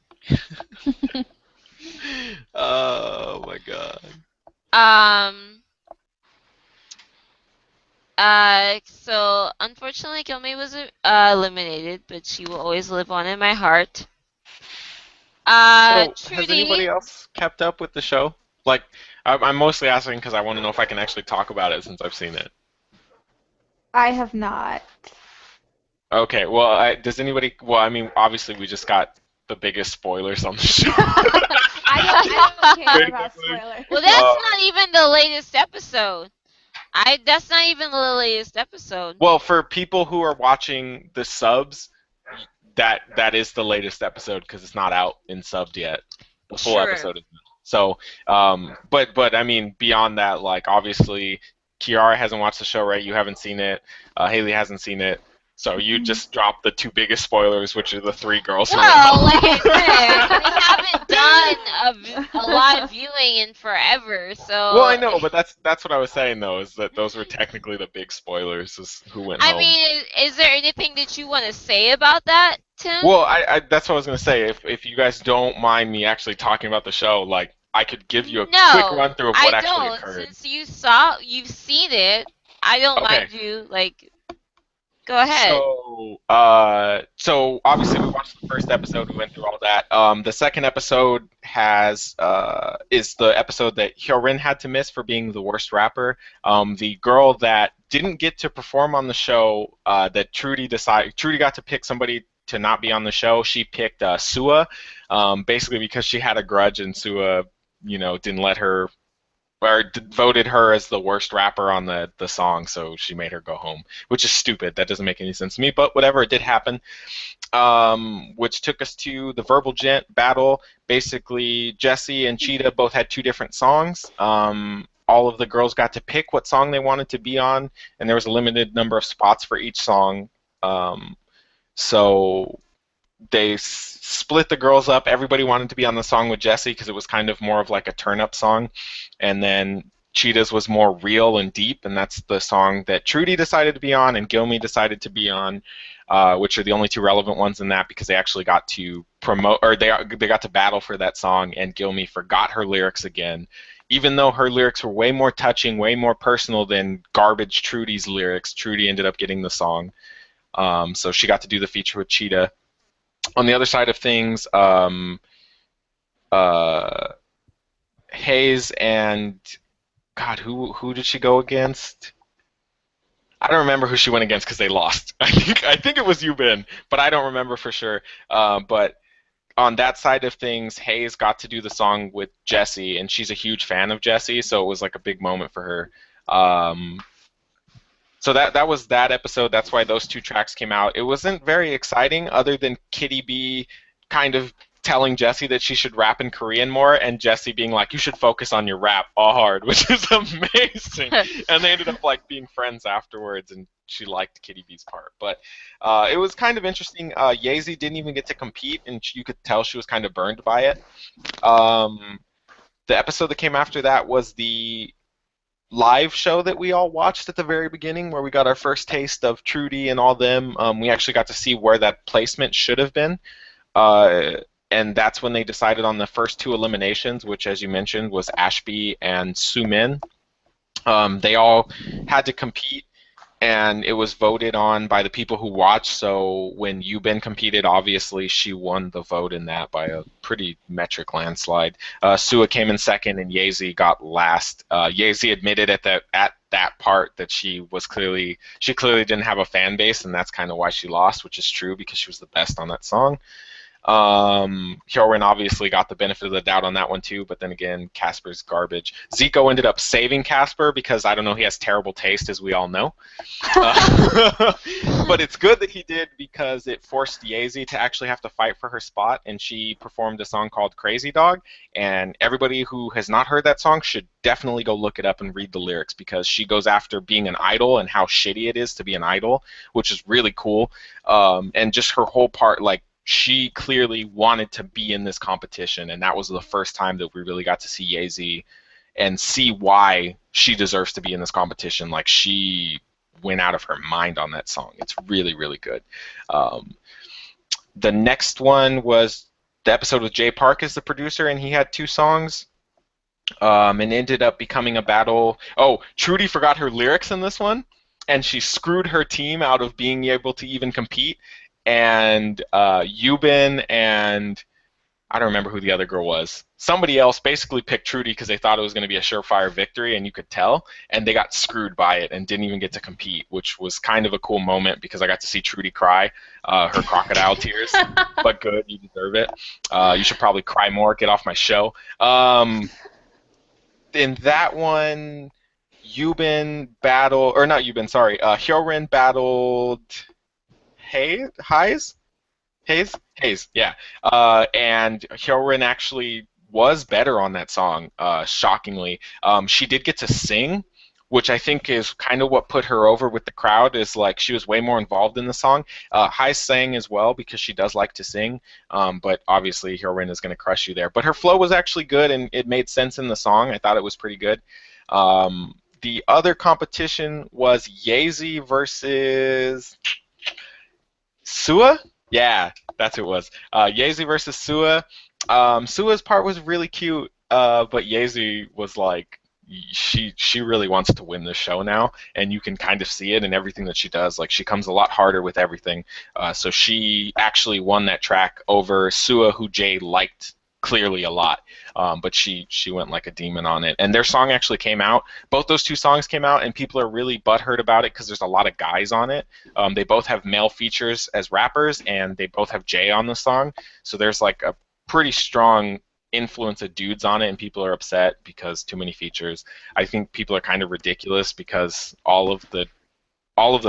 Oh my god. Um. So unfortunately, Gilmay was eliminated, but she will always live on in my heart. So, has Trudy. anybody else kept up with the show? Like, I'm mostly asking because I want to know if I can actually talk about it since I've seen it. I have not. Okay, well, does anybody? Well, I mean, obviously, we just got the biggest spoilers on the show. I don't care about Basically. spoilers. Well, that's not even the latest episode. That's not even the latest episode. Well, for people who are watching the subs, that is the latest episode because it's not out in subbed yet. The full True. episode is not. So, but I mean, beyond that, like obviously, Kiara hasn't watched the show, right? You haven't seen it. Haley hasn't seen it. So you just dropped the two biggest spoilers, which are the three girls. Well, like I said, we haven't done a lot of viewing in forever, so. Well, I know, but that's what I was saying though, is that those were technically the big spoilers, is who went I home. mean, is there anything that you want to say about that, Tim? Well, that's what I was gonna say. If you guys don't mind me actually talking about the show, like I could give you a quick run through of what I actually don't. occurred. Since you've seen it, I don't Okay. mind you like. Go ahead. So obviously we watched the first episode. We went through all that. The second episode is the episode that Hyorin had to miss for being the worst rapper. The girl that didn't get to perform on the show, that Trudy got to pick somebody to not be on the show. She picked Sua, basically because she had a grudge and Sua, didn't let her, or voted her as the worst rapper on the song, so she made her go home, which is stupid. That doesn't make any sense to me, but whatever, it did happen. Which took us to the verbal gent battle. Basically, Jesse and Cheetah both had two different songs. All of the girls got to pick what song they wanted to be on, and there was a limited number of spots for each song. So they split the girls up. Everybody wanted to be on the song with Jesse because it was kind of more of like a turn-up song. And then Cheetah's was more real and deep, and that's the song that Trudy decided to be on and Gilmy decided to be on, which are the only two relevant ones in that because they actually got to promote, or they got to battle for that song, and Gilmy forgot her lyrics again. even though her lyrics were way more touching, way more personal than garbage Trudy's lyrics, Trudy ended up getting the song. So she got to do the feature with Cheetah. On the other side of things, uh, Hayes and God, who did she go against? I don't remember who she went against because they lost. I think it was Yubin, but I don't remember for sure. But on that side of things, Hayes got to do the song with Jessie, and she's a huge fan of Jessie, so it was like a big moment for her. So that was that episode. That's why those two tracks came out. It wasn't very exciting, other than Kitty B kind of telling Jessie that she should rap in Korean more, and Jessie being like, "You should focus on your rap, all hard," which is amazing. And they ended up like being friends afterwards, and she liked Kitty B's part. But it was kind of interesting. Yeezy didn't even get to compete, and you could tell she was kind of burned by it. Um, the episode that came after that was the live show that we all watched at the very beginning, where we got our first taste of Trudy and all them. We actually got to see where that placement should have been. Uh, and that's when they decided on the first two eliminations, which, as you mentioned, was Ashby and Sumin. They all had to compete, and it was voted on by the people who watched. So when Yubin competed, obviously she won the vote in that by a pretty metric landslide. Sua came in second, and Yeezy got last. Yeezy admitted at that part that she clearly didn't have a fan base, and that's kind of why she lost, which is true because she was the best on that song. Hyorin obviously got the benefit of the doubt on that one too, but then again, Casper's garbage. Zico ended up saving Casper because I don't know, he has terrible taste, as we all know. But it's good that he did because it forced Yeezy to actually have to fight for her spot, and she performed a song called Crazy Dog. And everybody who has not heard that song should definitely go look it up and read the lyrics, because she goes after being an idol and how shitty it is to be an idol, which is really cool. And just her whole part, like, she clearly wanted to be in this competition, and that was the first time that we really got to see Yeezy and see why she deserves to be in this competition. Like, she went out of her mind on that song. It's really, really good. The next one was the episode with Jay Park as the producer, and he had two songs. And ended up becoming a battle. Oh, Trudy forgot her lyrics in this one, and she screwed her team out of being able to even compete. And Yubin and I don't remember who the other girl was. Somebody else basically picked Trudy because they thought it was going to be a surefire victory, and you could tell. And they got screwed by it and didn't even get to compete, which was kind of a cool moment because I got to see Trudy cry her crocodile tears. But good, you deserve it. You should probably cry more. Get off my show. In that one, Yubin battled, or not Yubin, sorry, Hyorin battled Hayes? Yeah. And Hyorin actually was better on that song, shockingly. She did get to sing, which I think is kind of what put her over with the crowd, is like she was way more involved in the song. Hayes sang as well because she does like to sing, but obviously Hyorin is going to crush you there. But her flow was actually good, and it made sense in the song. I thought it was pretty good. The other competition was Yeezy versus Sua? Yeah, that's who it was. Yeezy versus Sua. Sua's part was really cute, but Yeezy was like, she really wants to win this show now, and you can kind of see it in everything that she does. Like, she comes a lot harder with everything. So she actually won that track over Sua, who Jay liked clearly a lot, but she went like a demon on it. And their song actually came out. Both those two songs came out, and people are really butthurt about it because there's a lot of guys on it. They both have male features as rappers, and they both have Jay on the song. So there's like a pretty strong influence of dudes on it, and people are upset because too many features. I think people are kind of ridiculous because all of the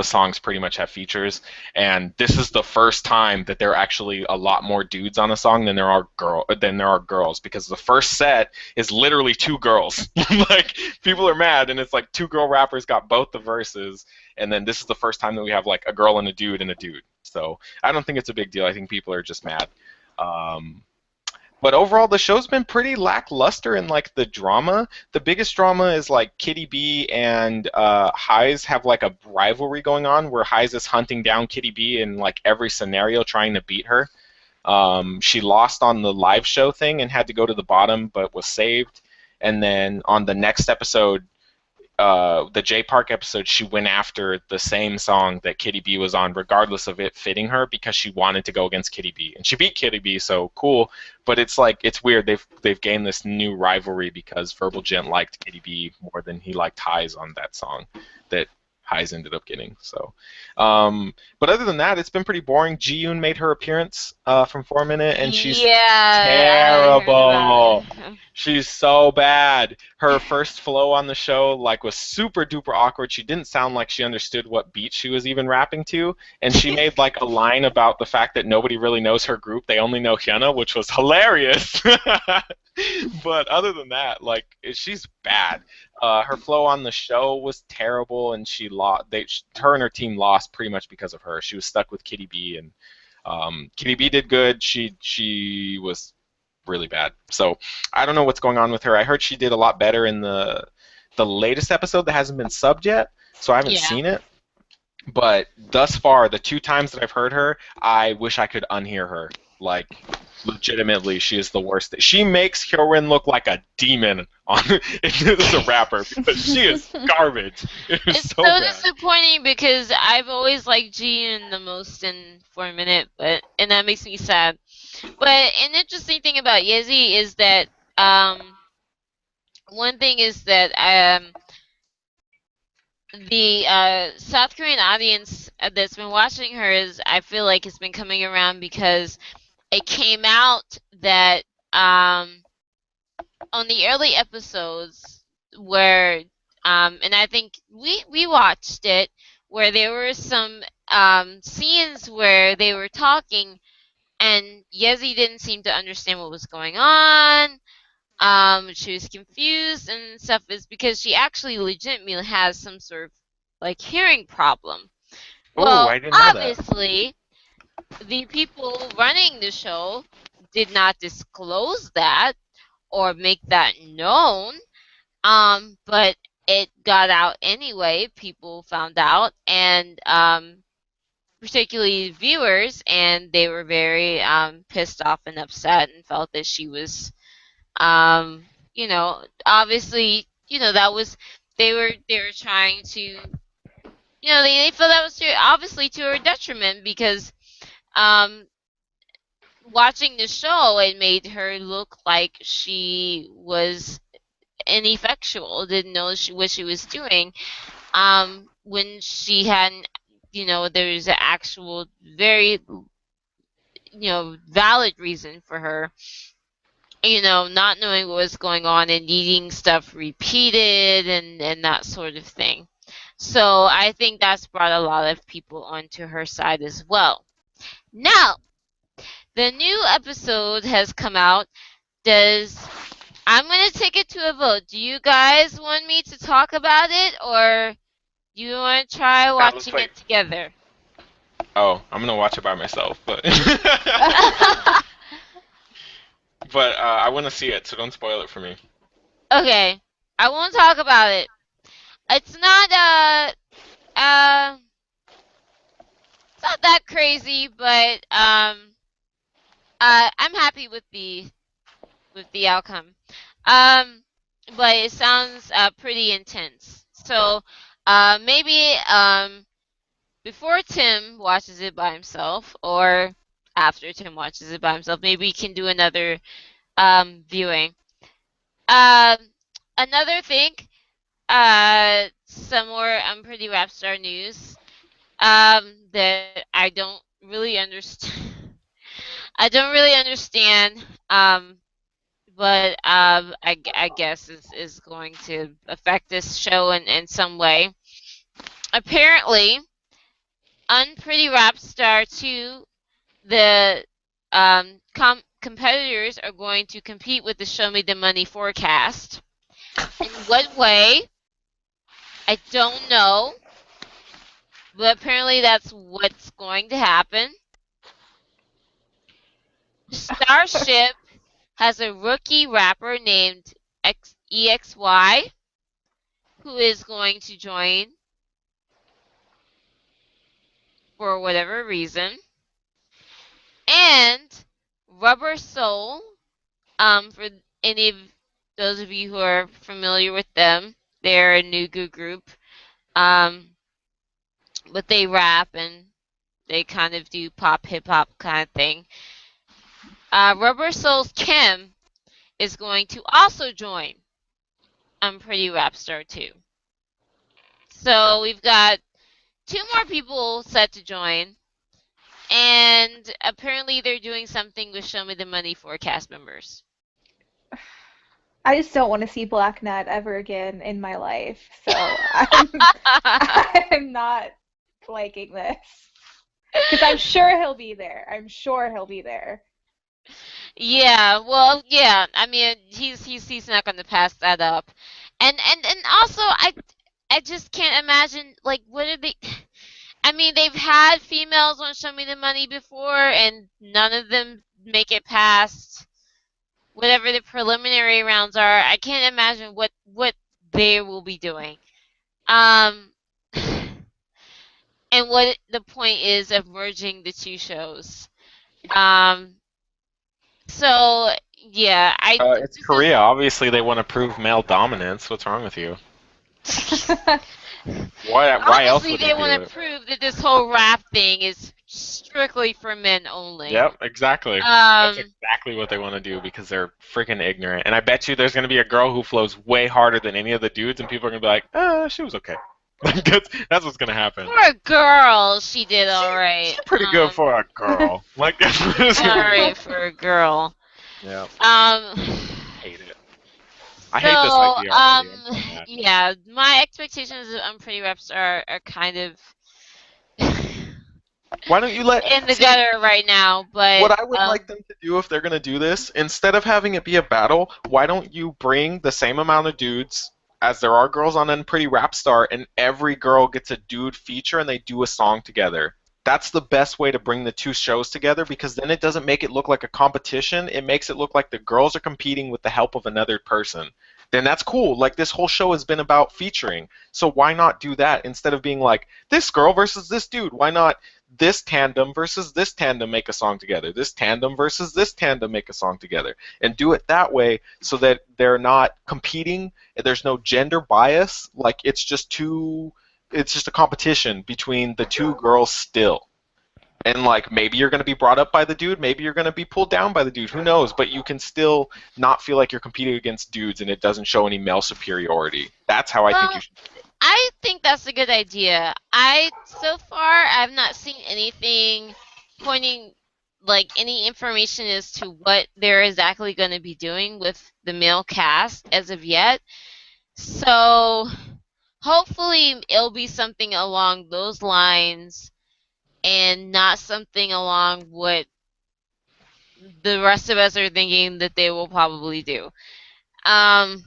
songs pretty much have features, and this is the first time that there are actually a lot more dudes on a song than there are girls, because the first set is literally two girls. Like, people are mad, and it's like two girl rappers got both the verses, and then this is the first time that we have like a girl and a dude and a dude. So I don't think it's a big deal. I think people are just mad. But overall, the show's been pretty lackluster in like the drama. The biggest drama is like Kitty B and Hayes have like a rivalry going on, where Hayes is hunting down Kitty B in like every scenario, trying to beat her. She lost on the live show thing and had to go to the bottom, but was saved. and then on the next episode, the J Park episode, she went after the same song that Kitty B was on, regardless of it fitting her, because she wanted to go against Kitty B, and she beat Kitty B, so cool. But it's like it's weird. They've gained this new rivalry because Verbal Gent liked Kitty B more than he liked Highs on that song that Highs ended up getting. So, but other than that, it's been pretty boring. Ji Yoon made her appearance from 4 Minute, and she's Yeah, I heard about terrible. it. She's so bad. Her first flow on the show like was super duper awkward. She didn't sound like she understood what beat she was even rapping to, and she made like a line about the fact that nobody really knows her group. They only know Hyuna, which was hilarious. But other than that, like she's bad. Her flow on the show was terrible, and she lost. Her and her team lost pretty much because of her. She was stuck with Kitty B, and Kitty B did good. She was really bad. So I don't know what's going on with her. I heard she did a lot better in the latest episode that hasn't been subbed yet, so I haven't Yeah. seen it. But thus far, the 2 times that I've heard her, I wish I could unhear her. Like, legitimately, she is the worst. She makes Hyorin look like a demon on as a rapper because she is garbage. It is It's so so bad. disappointing because I've always liked Jian the most in 4 Minute, and that makes me sad. But an interesting thing about Yezi is that um one thing is that the South Korean audience that's been watching her is I feel like it's been coming around because it came out that on the early episodes where and I think we watched it where there were some scenes where they were talking and Yezi didn't seem to understand what was going on. She was confused and stuff is because she actually legitimately has some sort of like hearing problem. Oh, Well, I didn't know that. obviously, the people running the show did not disclose that or make that known. But it got out anyway. People found out, and particularly viewers, and they were very pissed off and upset and felt that she was obviously, that was they were trying to, they felt that was obviously to her detriment because um watching the show it made her look like she was ineffectual, didn't know what she was doing, when she hadn't, there's an actual very, valid reason for her, not knowing what was going on and needing stuff repeated and that sort of thing. So I think that's brought a lot of people onto her side as well. Now, the new episode has come out. Does I'm gonna take it to a vote. Do you guys want me to talk about it, or do you want to try That looks watching like. it together? Oh, I'm gonna watch it by myself, but but I want to see it, so don't spoil it for me. Okay, I won't talk about it. It's not uh it's not that crazy, but I'm happy with the outcome. Um, but it sounds pretty intense. So maybe before Tim watches it by himself, or after Tim watches it by himself, maybe we can do another viewing. Um, another thing, some more Pretty Rap Star news that I don't really understand. I don't really understand, but I guess is going to affect this show in some way. Apparently, Unpretty Rap Star 2, the competitors are going to compete with the Show Me the Money forecast. In what way? I don't know, but apparently that's what's going to happen. Starship has a rookie rapper named EXY who is going to join for whatever reason. And Rubber Soul, for any of Those of you who are familiar with them, they're a new group. Um, but they rap and they kind of do pop hip hop kind of thing. Rubber Soul's Kim is going to also join Pretty Rap Star 2. So we've got two more people set to join, and apparently they're doing something with Show Me the Money for cast members. I just don't want to see Black Nut ever again in my life. So I'm not liking this. Because I'm sure he'll be there. I'm sure he'll be there. Yeah, well, yeah. I mean, he's not going to pass that up, and also I just can't imagine like what are they? I mean, they've had females on Show Me the Money before, and none of them make it past whatever the preliminary rounds are. I can't imagine what they will be doing. Um, and what the point is of merging the two shows. Um, so yeah, It's this is Korea. Obviously, they want to prove male dominance. What's wrong with you? Why else obviously would they they do want it? to prove that this whole rap thing is strictly for men only. Yep, exactly. That's Um, exactly what they want to do because they're freaking ignorant. And I bet you there's going to be a girl who flows way harder than any of the dudes, and people are going to be like, she was okay. Like, that's what's going to happen. for a girl, she did all She's right. pretty good for a girl. Like, that's what She it's did going all to be. right for a girl. Yeah, Um, hate it. I hate this so idea already. I'm so mad. yeah, my expectations of Unpretty Reps are kind of Why don't you let in the see gutter right now, but what I would like them to do if they're going to do this, instead of having it be a battle, why don't you bring the same amount of dudes as there are girls on Unpretty Rap Star, and every girl gets a dude feature and they do a song together? That's the best way to bring the two shows together because then it doesn't make it look like a competition. It makes it look like the girls are competing with the help of another person. Then that's cool. Like this whole show has been about featuring. So why not do that instead of being like this girl versus this dude? Why not this tandem versus this tandem make a song together, this tandem versus this tandem make a song together, and do it that way so that they're not competing, there's no gender bias, like it's just a competition between the two girls still. And like maybe you're going to be brought up by the dude, maybe you're going to be pulled down by the dude, who knows, but you can still not feel like you're competing against dudes and it doesn't show any male superiority. That's how I think you well, should. I think that's a good idea. So far I've not seen anything pointing like any information as to what they're exactly going to be doing with the male cast as of yet. So hopefully it'll be something along those lines and not something along what the rest of us are thinking that they will probably do. Um,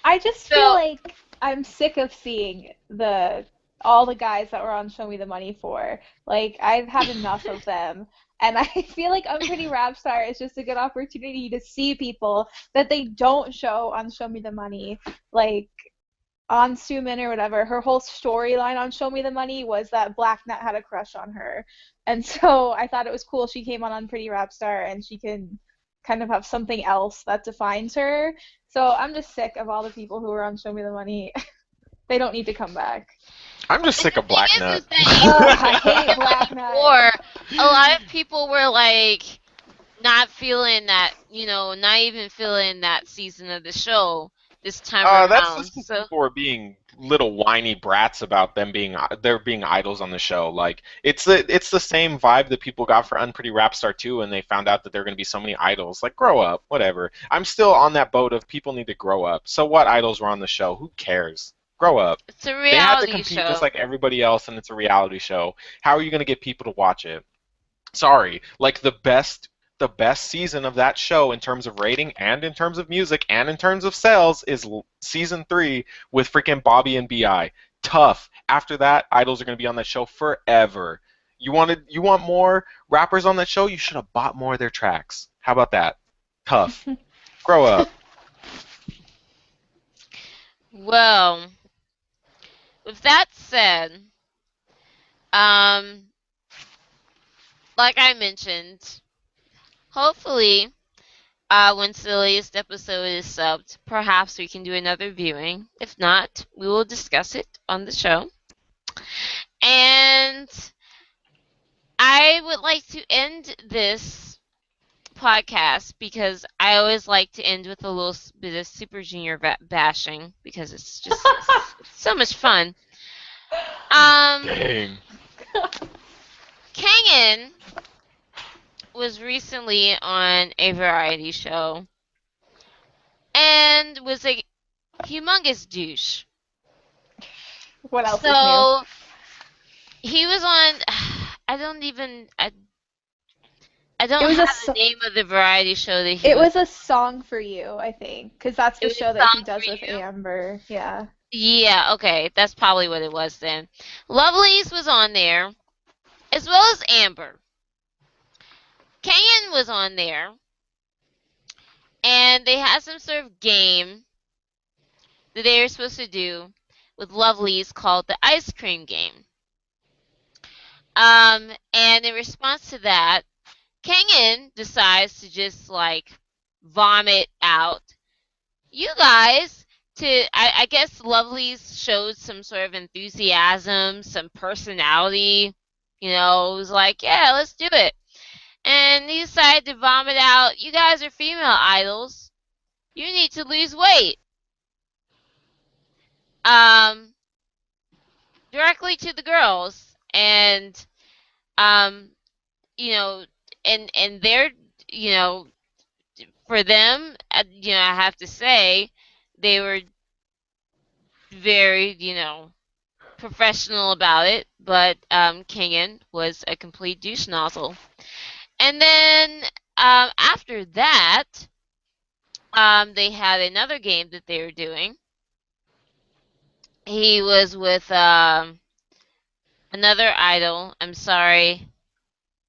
I just feel so like I'm sick of seeing the all the guys that were on Show Me the Money for. Like I've had enough of them. And I feel like Unpretty Rap Star is just a good opportunity to see people that they don't show on Show Me the Money. Like on Sumin or whatever, her whole storyline on Show Me the Money was that Black Nut had a crush on her. And so I thought it was cool she came on Unpretty Rap Star and she can kind of have something else that defines her. So I'm just sick of all the people who are on Show Me the Money. They don't need to come back. I'm just and sick the of thing Black is Nut. that Ugh, even I hate even Black Nut. before, a lot of people were like not feeling that, not even feeling that season of the show this time That's just around. because So people are being little whiny brats about them being they're being idols on the show. Like it's the same vibe that people got for Unpretty Rap Star 2 and they found out that there are going to be so many idols. Like grow up, whatever. I'm still on that boat of people need to grow up. So what idols were on the show? Who cares? Grow up. it's a They had to reality compete just show. like everybody else, and it's a reality show. How are you going to get people to watch it? Sorry, like the best season of that show in terms of rating and in terms of music and in terms of sales is season 3 with freaking Bobby and Bi. Tough. After that, idols are going to be on that show forever. You want more rappers on that show? You should have bought more of their tracks. How about that? Tough. Grow up. Well, with that said, um, like I mentioned, hopefully, Once the latest episode is subbed, perhaps we can do another viewing. If not, we will discuss it on the show. And I would like to end this podcast because I always like to end with a little bit of Super Junior bashing because it's just it's so much fun. Um, Dang. Kangen was recently on a variety show and was a humongous douche. What else is new? So he was on. I don't even. I It don't was have a the name of the variety show that he it was. was a song for you, I think, because that's It the was show a that he song for does with you. Amber. Yeah. Yeah. Okay, that's probably what it was then. Lovely's was on there, as well as Amber. Kangen was on there, and they had some sort of game that they were supposed to do with Lovely's called the ice cream game. And in response to that, Kangen decides to just like vomit out. You guys, I guess Lovely's showed some sort of enthusiasm, some personality. It was like, yeah, let's do it. And he decided to vomit out, you guys are female idols. You need to lose weight. Um, Directly to the girls. And um, you know, and they're, you know, for them, I have to say, they were very, professional about it, but Kengan was a complete douche nozzle. And then after that, they had another game that they were doing. He was with another idol. I'm sorry.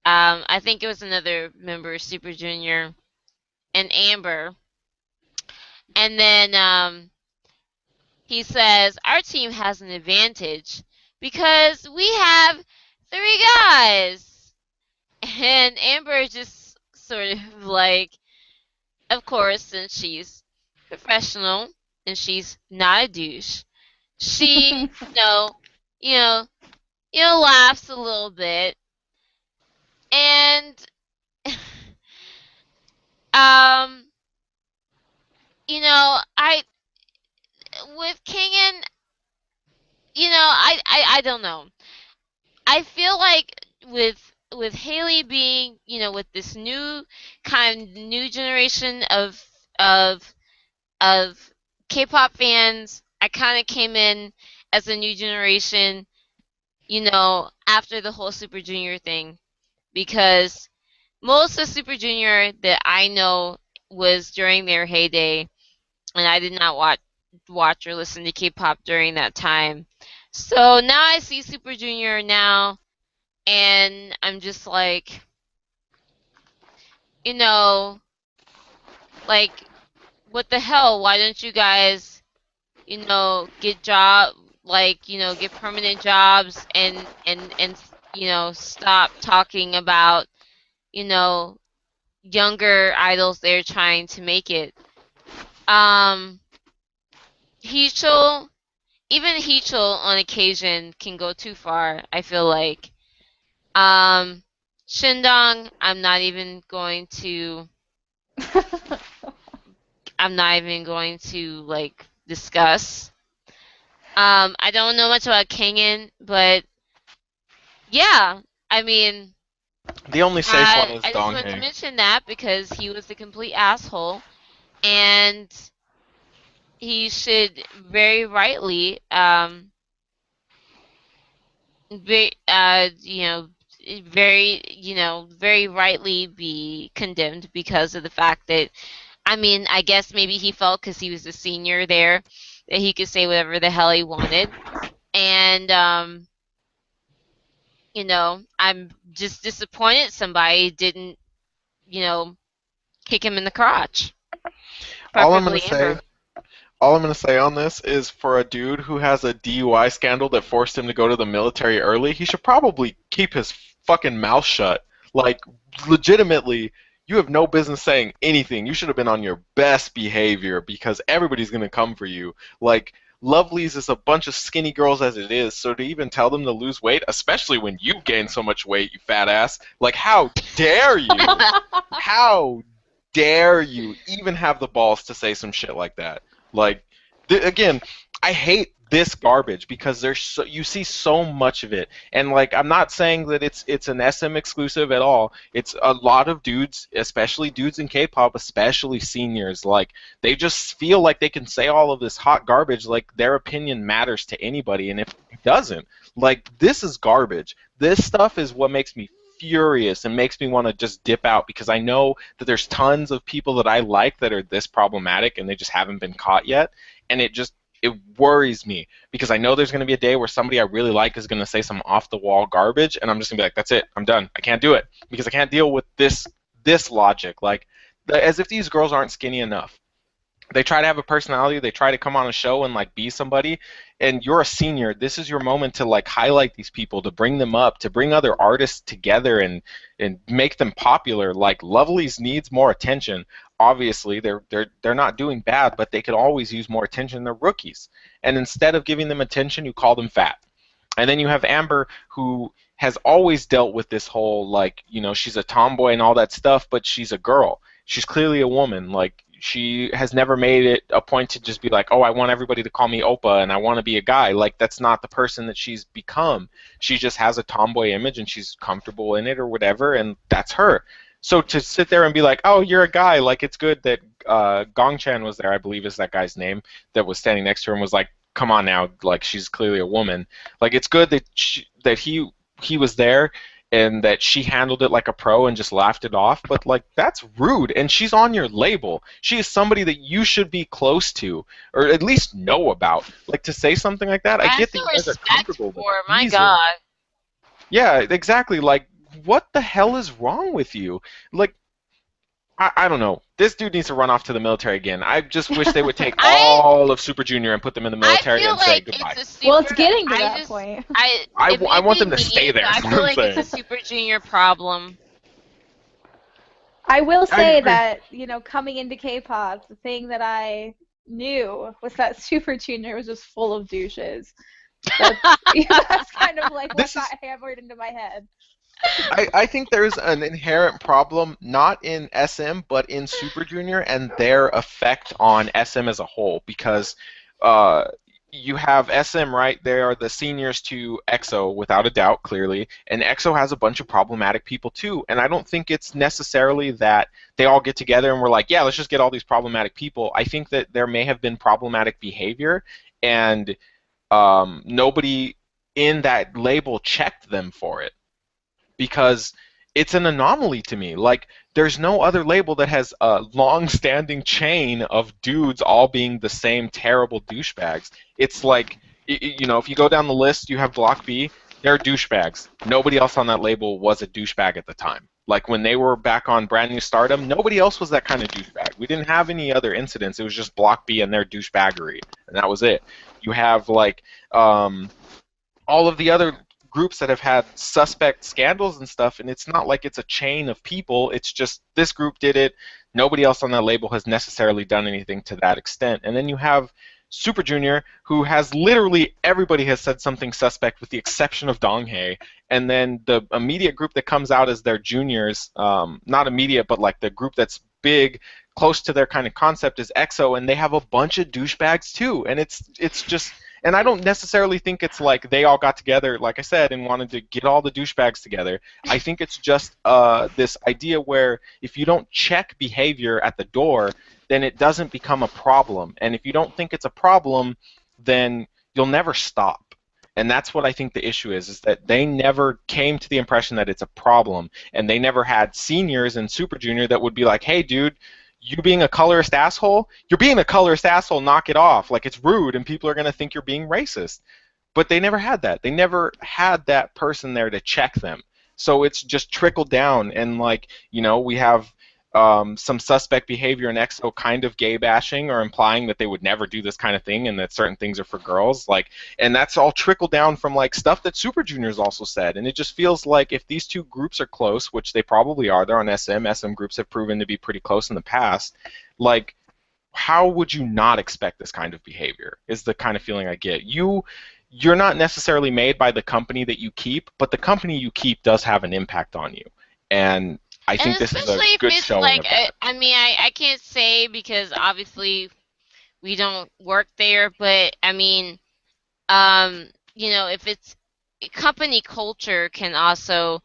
I think it was another member of Super Junior and Amber. And then he says, our team has an advantage because we have three guys. And Amber just sort of like, of course, since she's professional and she's not a douche, she, you know, you know, laughs a little bit. And, um, I, with Kingen, I don't know. I feel like with Haley being, with this new generation of of K-pop fans, I kind of came in as a new generation, after the whole Super Junior thing because most of Super Junior that I know was during their heyday, and I did not watch or listen to K-pop during that time. So now I see Super Junior now and I'm just like, you know, like what the hell? Why don't you guys, get get permanent jobs and stop talking about, you know, younger idols they're trying to make it. Um, Heechul, even Heechul on occasion can go too far, I feel like. Um, Shindong, I'm not even going to like discuss. I don't know much about Kangen, but yeah, I mean, The only safe one is I just wanted to Donghae. mention that because he was a complete asshole, and he should very rightly, very, very rightly be condemned because of the fact that, I mean, I guess maybe he felt because he was a senior there that he could say whatever the hell he wanted. And, I'm just disappointed somebody didn't, you know, kick him in the crotch. All I'm gonna Preferably say Amber. All I'm going to say on this is for a dude who has a DUI scandal that forced him to go to the military early, he should probably keep his fucking mouth shut. Like, legitimately, you have no business saying anything. You should have been on your best behavior because everybody's gonna come for you. Like Lovely's is a bunch of skinny girls as it is, so to even tell them to lose weight, especially when you gain so much weight, you fat ass, like how dare you? How dare you even have the balls to say some shit like that? Like, again, I hate this garbage because you see so much of it, and like I'm not saying that it's an SM exclusive at all. It's a lot of dudes, especially dudes in K-pop, especially seniors. Like they just feel like they can say all of this hot garbage, like their opinion matters to anybody, and if it doesn't, like this is garbage. This stuff is what makes me furious and makes me want to just dip out because I know that there's tons of people that I like that are this problematic and they just haven't been caught yet, and it worries me because I know there's going to be a day where somebody I really like is going to say some off the wall garbage, and I'm just going to be like, that's it, I'm done. I can't do it because I can't deal with this logic. Like, as if these girls aren't skinny enough. They try to have a personality, they try to come on a show and like be somebody, and you're a senior. This is your moment to like highlight these people, to bring them up, to bring other artists together and make them popular. Like Lovely's needs more attention. Obviously they're not doing bad, but they could always use more attention. They're rookies, and instead of giving them attention, you call them fat. And then you have Amber, who has always dealt with this whole, like, she's a tomboy and all that stuff, but she's a girl. She's clearly a woman. Like, she has never made it a point to just be like, oh, I want everybody to call me Oppa and I want to be a guy. Like, that's not the person that she's become. She just has a tomboy image and she's comfortable in it or whatever, and that's her. So to sit there and be like, oh, you're a guy, like, it's good that Gong Chan was there, I believe is that guy's name, that was standing next to her and was like, come on now, like she's clearly a woman. Like it's good that he was there and that she handled it like a pro and just laughed it off. But like that's rude, and she's on your label. She is somebody that you should be close to or at least know about. Like to say something like that, I Have get that some you guys are respect comfortable, but for her, my Jesus. God. Yeah, exactly. Like what the hell is wrong with you? Like I don't know. This dude needs to run off to the military again. I just wish they would take I all of Super Junior and put them in the I military feel and say like goodbye. it's a super. Well, it's getting to I that just point. it I made want me them to stay leave, there. but I Is what feel I'm like it's a saying. Super Junior problem. I will I say agree. that, coming into K-pop, the thing that I knew was that Super Junior was just full of douches. That's, that's kind of like what This is got hammered into my head. I think there's an inherent problem not in SM but in Super Junior and their effect on SM as a whole because uh, you have SM, right? They are the seniors to EXO without a doubt, clearly, and EXO has a bunch of problematic people too. And I don't think it's necessarily that they all get together and we're like, yeah, let's just get all these problematic people. I think that there may have been problematic behavior and nobody in that label checked them for it because it's an anomaly to me. Like, there's no other label that has a long-standing chain of dudes all being the same terrible douchebags. It's like, if you go down the list, you have Block B. They're douchebags. Nobody else on that label was a douchebag at the time. Like when they were back on Brand New Stardom, nobody else was that kind of douchebag. We didn't have any other incidents. It was just Block B and their douchebaggery, and that was it. You have like all of the other groups that have had suspect scandals and stuff, and it's not like it's a chain of people. It's just this group did it. Nobody else on that label has necessarily done anything to that extent. And then you have Super Junior, who has literally everybody has said something suspect with the exception of Donghae. And then the immediate group that comes out as their juniors, not immediate, but like the group that's big, close to their kind of concept is EXO, and they have a bunch of douchebags too. And it's just and I don't necessarily think it's like they all got together, like I said, and wanted to get all the douchebags together. I think it's just this idea where if you don't check behavior at the door, then it doesn't become a problem. And if you don't think it's a problem, then you'll never stop. And that's what I think the issue is that they never came to the impression that it's a problem, and they never had seniors in Super Junior that would be like, hey, dude, you being a colorist asshole, you're being a colorist asshole, knock it off. Like, it's rude, and people are going to think you're being racist. But they never had that. They never had that person there to check them. So it's just trickled down, and, like, we have some suspect behavior in EXO, kind of gay bashing or implying that they would never do this kind of thing and that certain things are for girls. Like, and that's all trickled down from like stuff that Super Junior's also said. And it just feels like if these two groups are close, which they probably are, they're on SM. SM groups have proven to be pretty close in the past. Like, how would you not expect this kind of behavior? Is the kind of feeling I get. You're not necessarily made by the company that you keep, but the company you keep does have an impact on you. And I And think this is a especially if good it's showing like, of that. I mean, I can't say because obviously we don't work there, but I mean, you know, if it's company culture can also,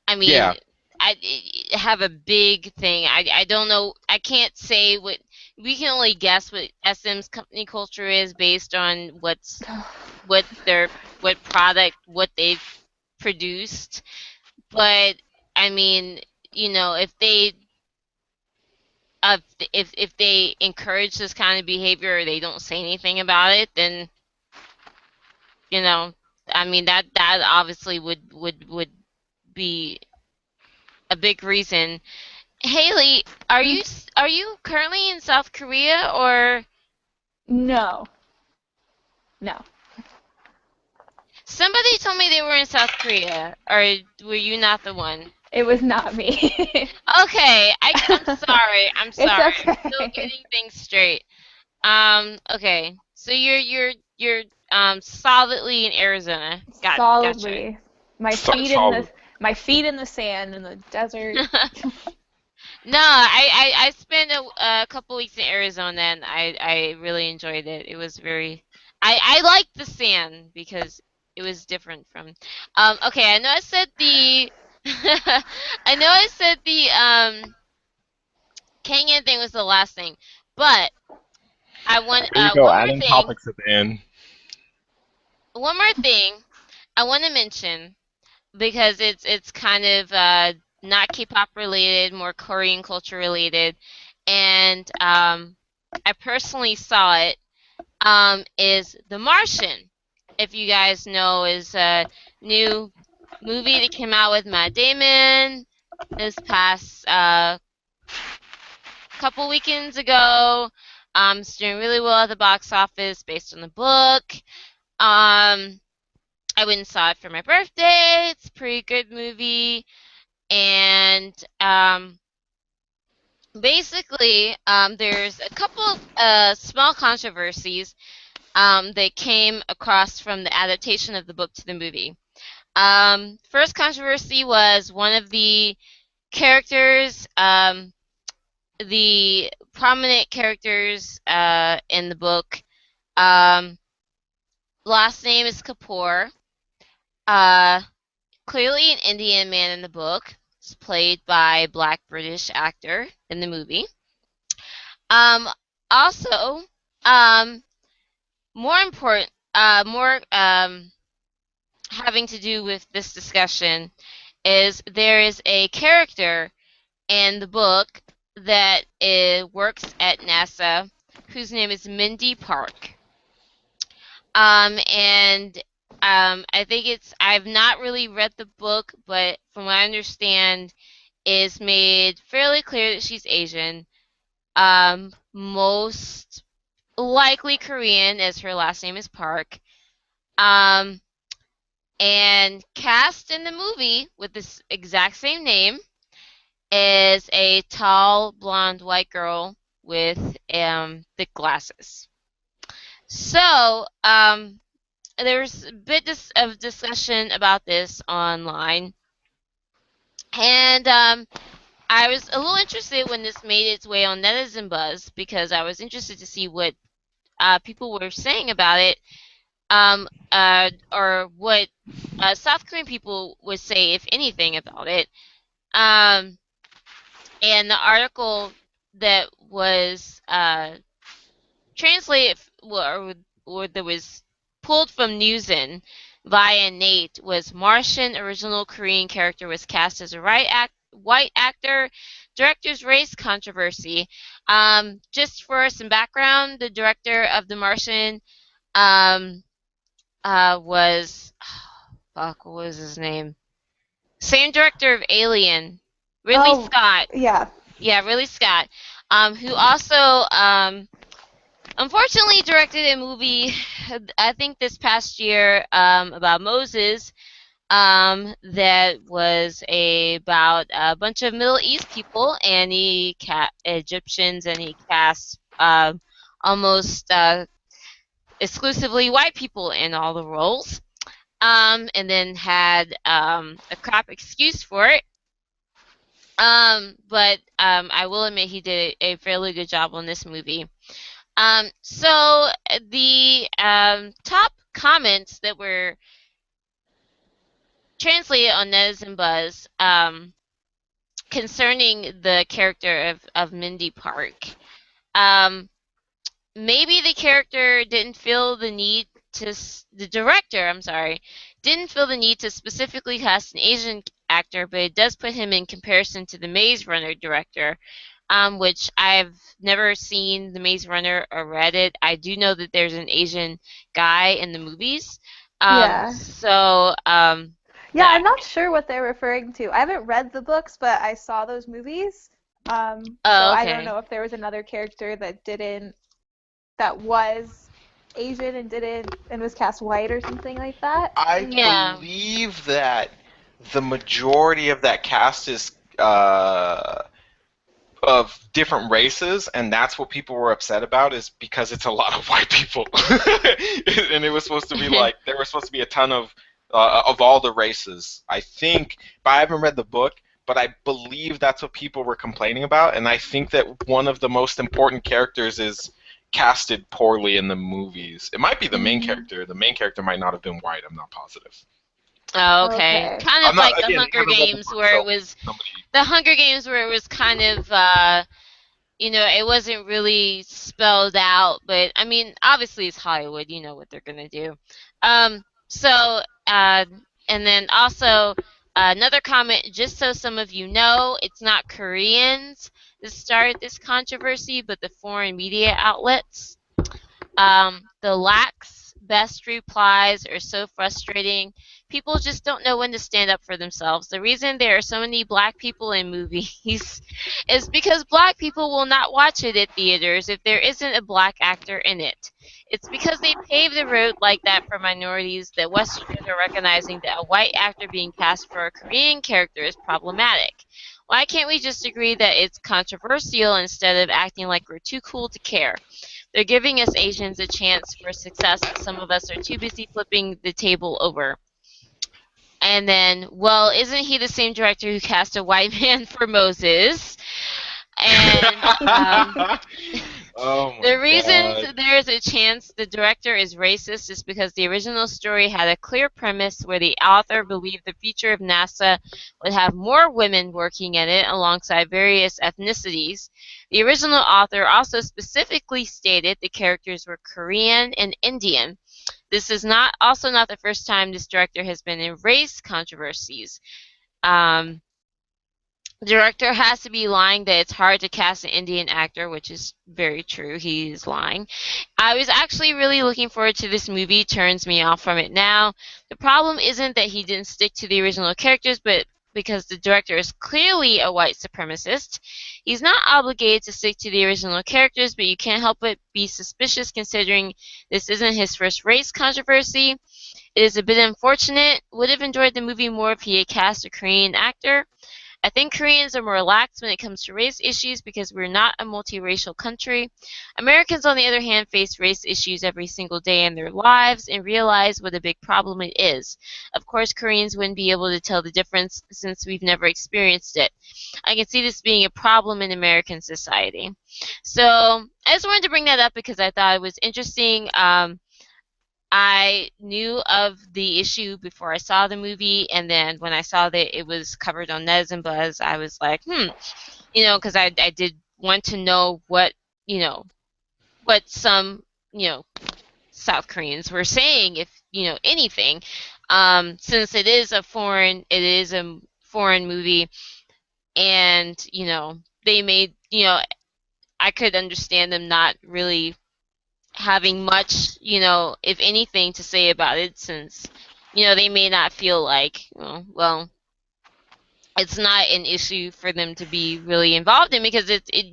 I mean, Yeah, have a big thing. I don't know. I can't say what we can only guess what SM's company culture is based on what their what product what they've produced. But I mean, you know, if they encourage this kind of behavior or they don't say anything about it, then you know, I mean that obviously would be a big reason. Haley, Mm, are you currently in South Korea or no, no, somebody told me they were in South Korea, or were you not the one? it was not me. Okay, I'm sorry. I'm It's sorry. I'm still okay. getting things straight. Okay. So you're solidly in Arizona. Gotcha. Solidly, my So, feet in the solid. my feet in the sand in the desert. No, I spent a couple weeks in Arizona and I really enjoyed it. It was very I liked the sand because it was different from okay, I know I said the I know I said the Kangen thing was the last thing, but I want here we go, adding topics at the end. one more thing I want to mention because it's kind of not K-pop related, more Korean culture related, and I personally saw it. Is The Martian? If you guys know, is a new movie that came out with Matt Damon this past couple weekends ago. It's doing really well at the box office based on the book. Um, I went and saw it for my birthday. It's a pretty good movie. And basically, there's a couple of small controversies that came across from the adaptation of the book to the movie. First controversy was one of the characters, the prominent characters in the book. Um, Last name is Kapoor. Uh, Clearly an Indian man in the book. It's played by a black British actor in the movie. Um, Also, um, more having to do with this discussion is there is a character in the book that works at NASA whose name is Mindy Park. And I think I've not really read the book, but from what I understand, is made fairly clear that she's Asian. Most likely Korean, as her last name is Park. Um, and cast in the movie with this exact same name is a tall, blonde, white girl with thick glasses. So, there's a bit of discussion about this online, and I was a little interested when this made its way on Netizen Buzz because I was interested to see what people were saying about it, or what South Korean people would say, if anything, about it. Um, and the article that was translated or that was pulled from Newsin via Nate was Martian original Korean character was cast as a white actor, director's race controversy. Just for some background, the director of The Martian um, was fuck, what was his name? Same director of Alien, Ridley Oh, Scott. yeah. Yeah, Ridley Scott, who also unfortunately directed a movie, I think this past year, about Moses, that was about a bunch of Middle East people, and he Egyptians, and he cast almost exclusively white people in all the roles. And then had a crap excuse for it. But I will admit he did a fairly good job on this movie. So the top comments that were translated on Nez and Buzz, concerning the character of Mindy Park. Um, Maybe the character didn't feel the need to, the director, I'm sorry, didn't feel the need to specifically cast an Asian actor, but it does put him in comparison to the Maze Runner director, which I've never seen the Maze Runner or read it. I do know that there's an Asian guy in the movies. Yeah. So Yeah, that. I'm not sure what they're referring to. I haven't read the books, but I saw those movies. So Oh, I don't okay. know if there was another character that was Asian and didn't and was cast white or something like that. I Yeah. believe that the majority of that cast is of different races, and that's what people were upset about, is because it's a lot of white people, and it was supposed to be like there was supposed to be a ton of all the races, I think. But I haven't read the book, but I believe that's what people were complaining about, and I think that one of the most important characters is casted poorly in the movies. It might be the main Mm, character. The main character might not have been white. I'm not positive. Oh, okay. okay. Kind I'm of not, like the again, I Hunger haven't read the Games, book, where it so was somebody. the Hunger Games where it was kind of it wasn't really spelled out, but I mean, obviously it's Hollywood, you know what they're gonna do. So and then also another comment, just so some of you know, it's not Koreans that started this controversy, but the foreign media outlets. The lax best replies are so frustrating. People just don't know when to stand up for themselves. The reason there are so many black people in movies is because black people will not watch it at theaters if there isn't a black actor in it. It's because they paved the road like that for minorities that Westerners are recognizing that a white actor being cast for a Korean character is problematic. Why can't we just agree that it's controversial instead of acting like we're too cool to care? They're giving us Asians a chance for success, but some of us are too busy flipping the table over. And then, well, isn't he the same director who cast a white man for Moses? And Oh my the reasons god. there is a chance the director is racist is because the original story had a clear premise where the author believed the future of NASA would have more women working in it alongside various ethnicities. The original author also specifically stated the characters were Korean and Indian. This is not the first time this director has been in race controversies. Um, the director has to be lying that it's hard to cast an Indian actor, which is very true. He is lying. I was actually really looking forward to this movie. Turns me off from it now. The problem isn't that he didn't stick to the original characters, but because the director is clearly a white supremacist. He's not obligated to stick to the original characters, but you can't help but be suspicious considering this isn't his first race controversy. It is a bit unfortunate. Would have enjoyed the movie more if he had cast a Korean actor. I think Koreans are more relaxed when it comes to race issues because we're not a multiracial country. Americans, on the other hand, face race issues every single day in their lives and realize what a big problem it is. Of course, Koreans wouldn't be able to tell the difference since we've never experienced it. I can see this being a problem in American society. So I just wanted to bring that up because I thought it was interesting. I knew of the issue before I saw the movie, and then when I saw that it was covered on Nez and Buzz, I was like, because I did want to know what some, you know, South Koreans were saying, if, anything. Since it is a foreign movie, and, they made, I could understand them not really having much, if anything, to say about it since, they may not feel like, well, it's not an issue for them to be really involved in because it's a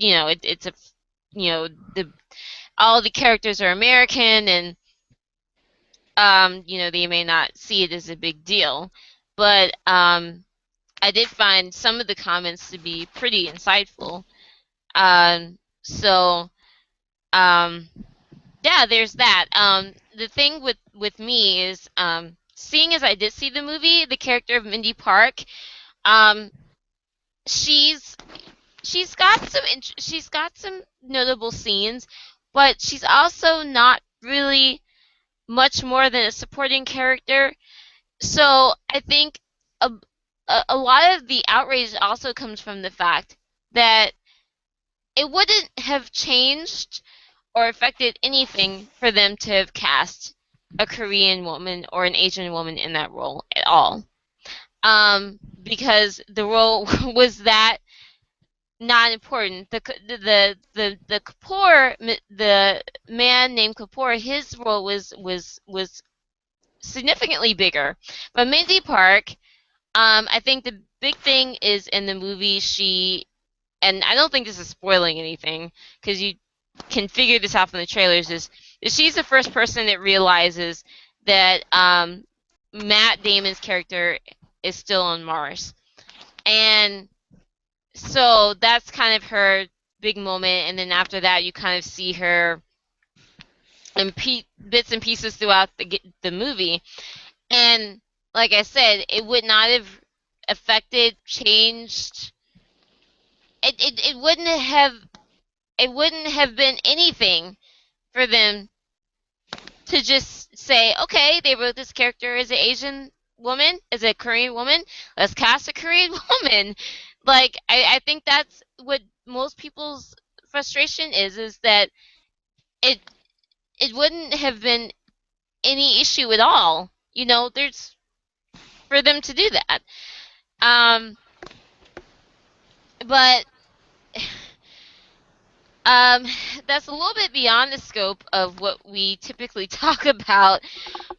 the all the characters are American and they may not see it as a big deal, but I did find some of the comments to be pretty insightful. So um, yeah, there's that. The thing with me is seeing as I did see the movie, the character of Mindy Park, um, she's she's got some notable scenes, but she's also not really much more than a supporting character. So I think a, a lot of the outrage also comes from the fact that it wouldn't have changed or affected anything for them to have cast a Korean woman or an Asian woman in that role at all. Because the role was that not important. The Kapoor, the man named Kapoor, his role was significantly bigger. But Mindy Park, I think the big thing is in the movie and I don't think this is spoiling anything because you can figure this out from the trailers. Is she's the first person that realizes that Matt Damon's character is still on Mars, and so that's kind of her big moment. And then after that, you kind of see her in bits and pieces throughout the movie. And like I said, it would not have affected, changed. It wouldn't have been anything for them to just say, okay, they wrote this character as an Asian woman, as a Korean woman, let's cast a Korean woman. Like I think that's what most people's frustration is that it it wouldn't have been any issue at all. There's for them to do that. Um, but um, that's a little bit beyond the scope of what we typically talk about.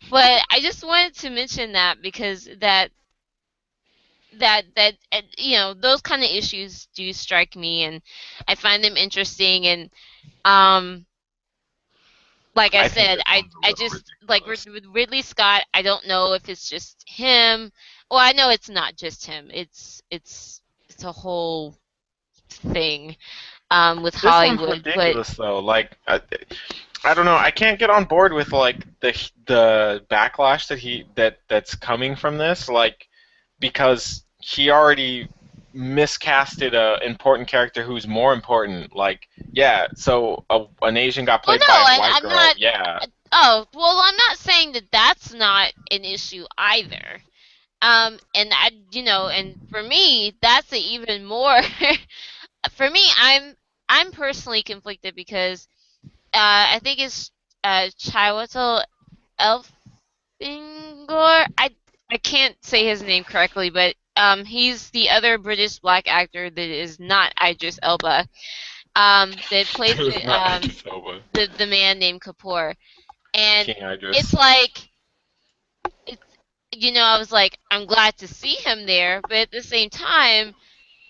But I just wanted to mention that because those kind of issues do strike me, and I find them interesting. And um, like I I think said, this I one's a I little just like ridiculous. With Ridley Scott. I don't know if it's just him. Well, I know it's not just him. It's a whole thing with This one's Hollywood, but ridiculous though. Like I don't know. I can't get on board with like the backlash that's coming from this. Like because he already miscasted a important character who's more important. Like yeah, so an Asian got well, played no, by a white I'm girl. not. Yeah, Oh, well, I'm not saying that that's not an issue either. And and for me, that's even more. For me, I'm personally conflicted because I think it's Chiwetel Elfingor. I can't say his name correctly, but he's the other British black actor that is not Idris Elba. That plays it was not Idris Elba. the man named Kapoor, and King it's Idris. like it's I was like I'm glad to see him there, but at the same time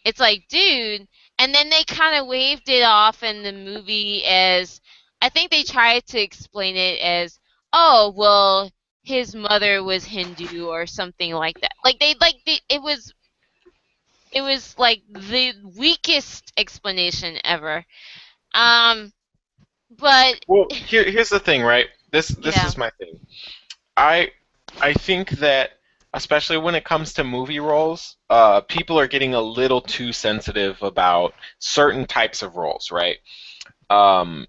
it's like, dude. And then they kind of waved it off in the movie as I think they tried to explain it as, oh, well, his mother was Hindu or something like that. It was like the weakest explanation ever. Um, but Well, here's the thing, right? This yeah. is my thing. I I think that especially when it comes to movie roles, people are getting a little too sensitive about certain types of roles, right?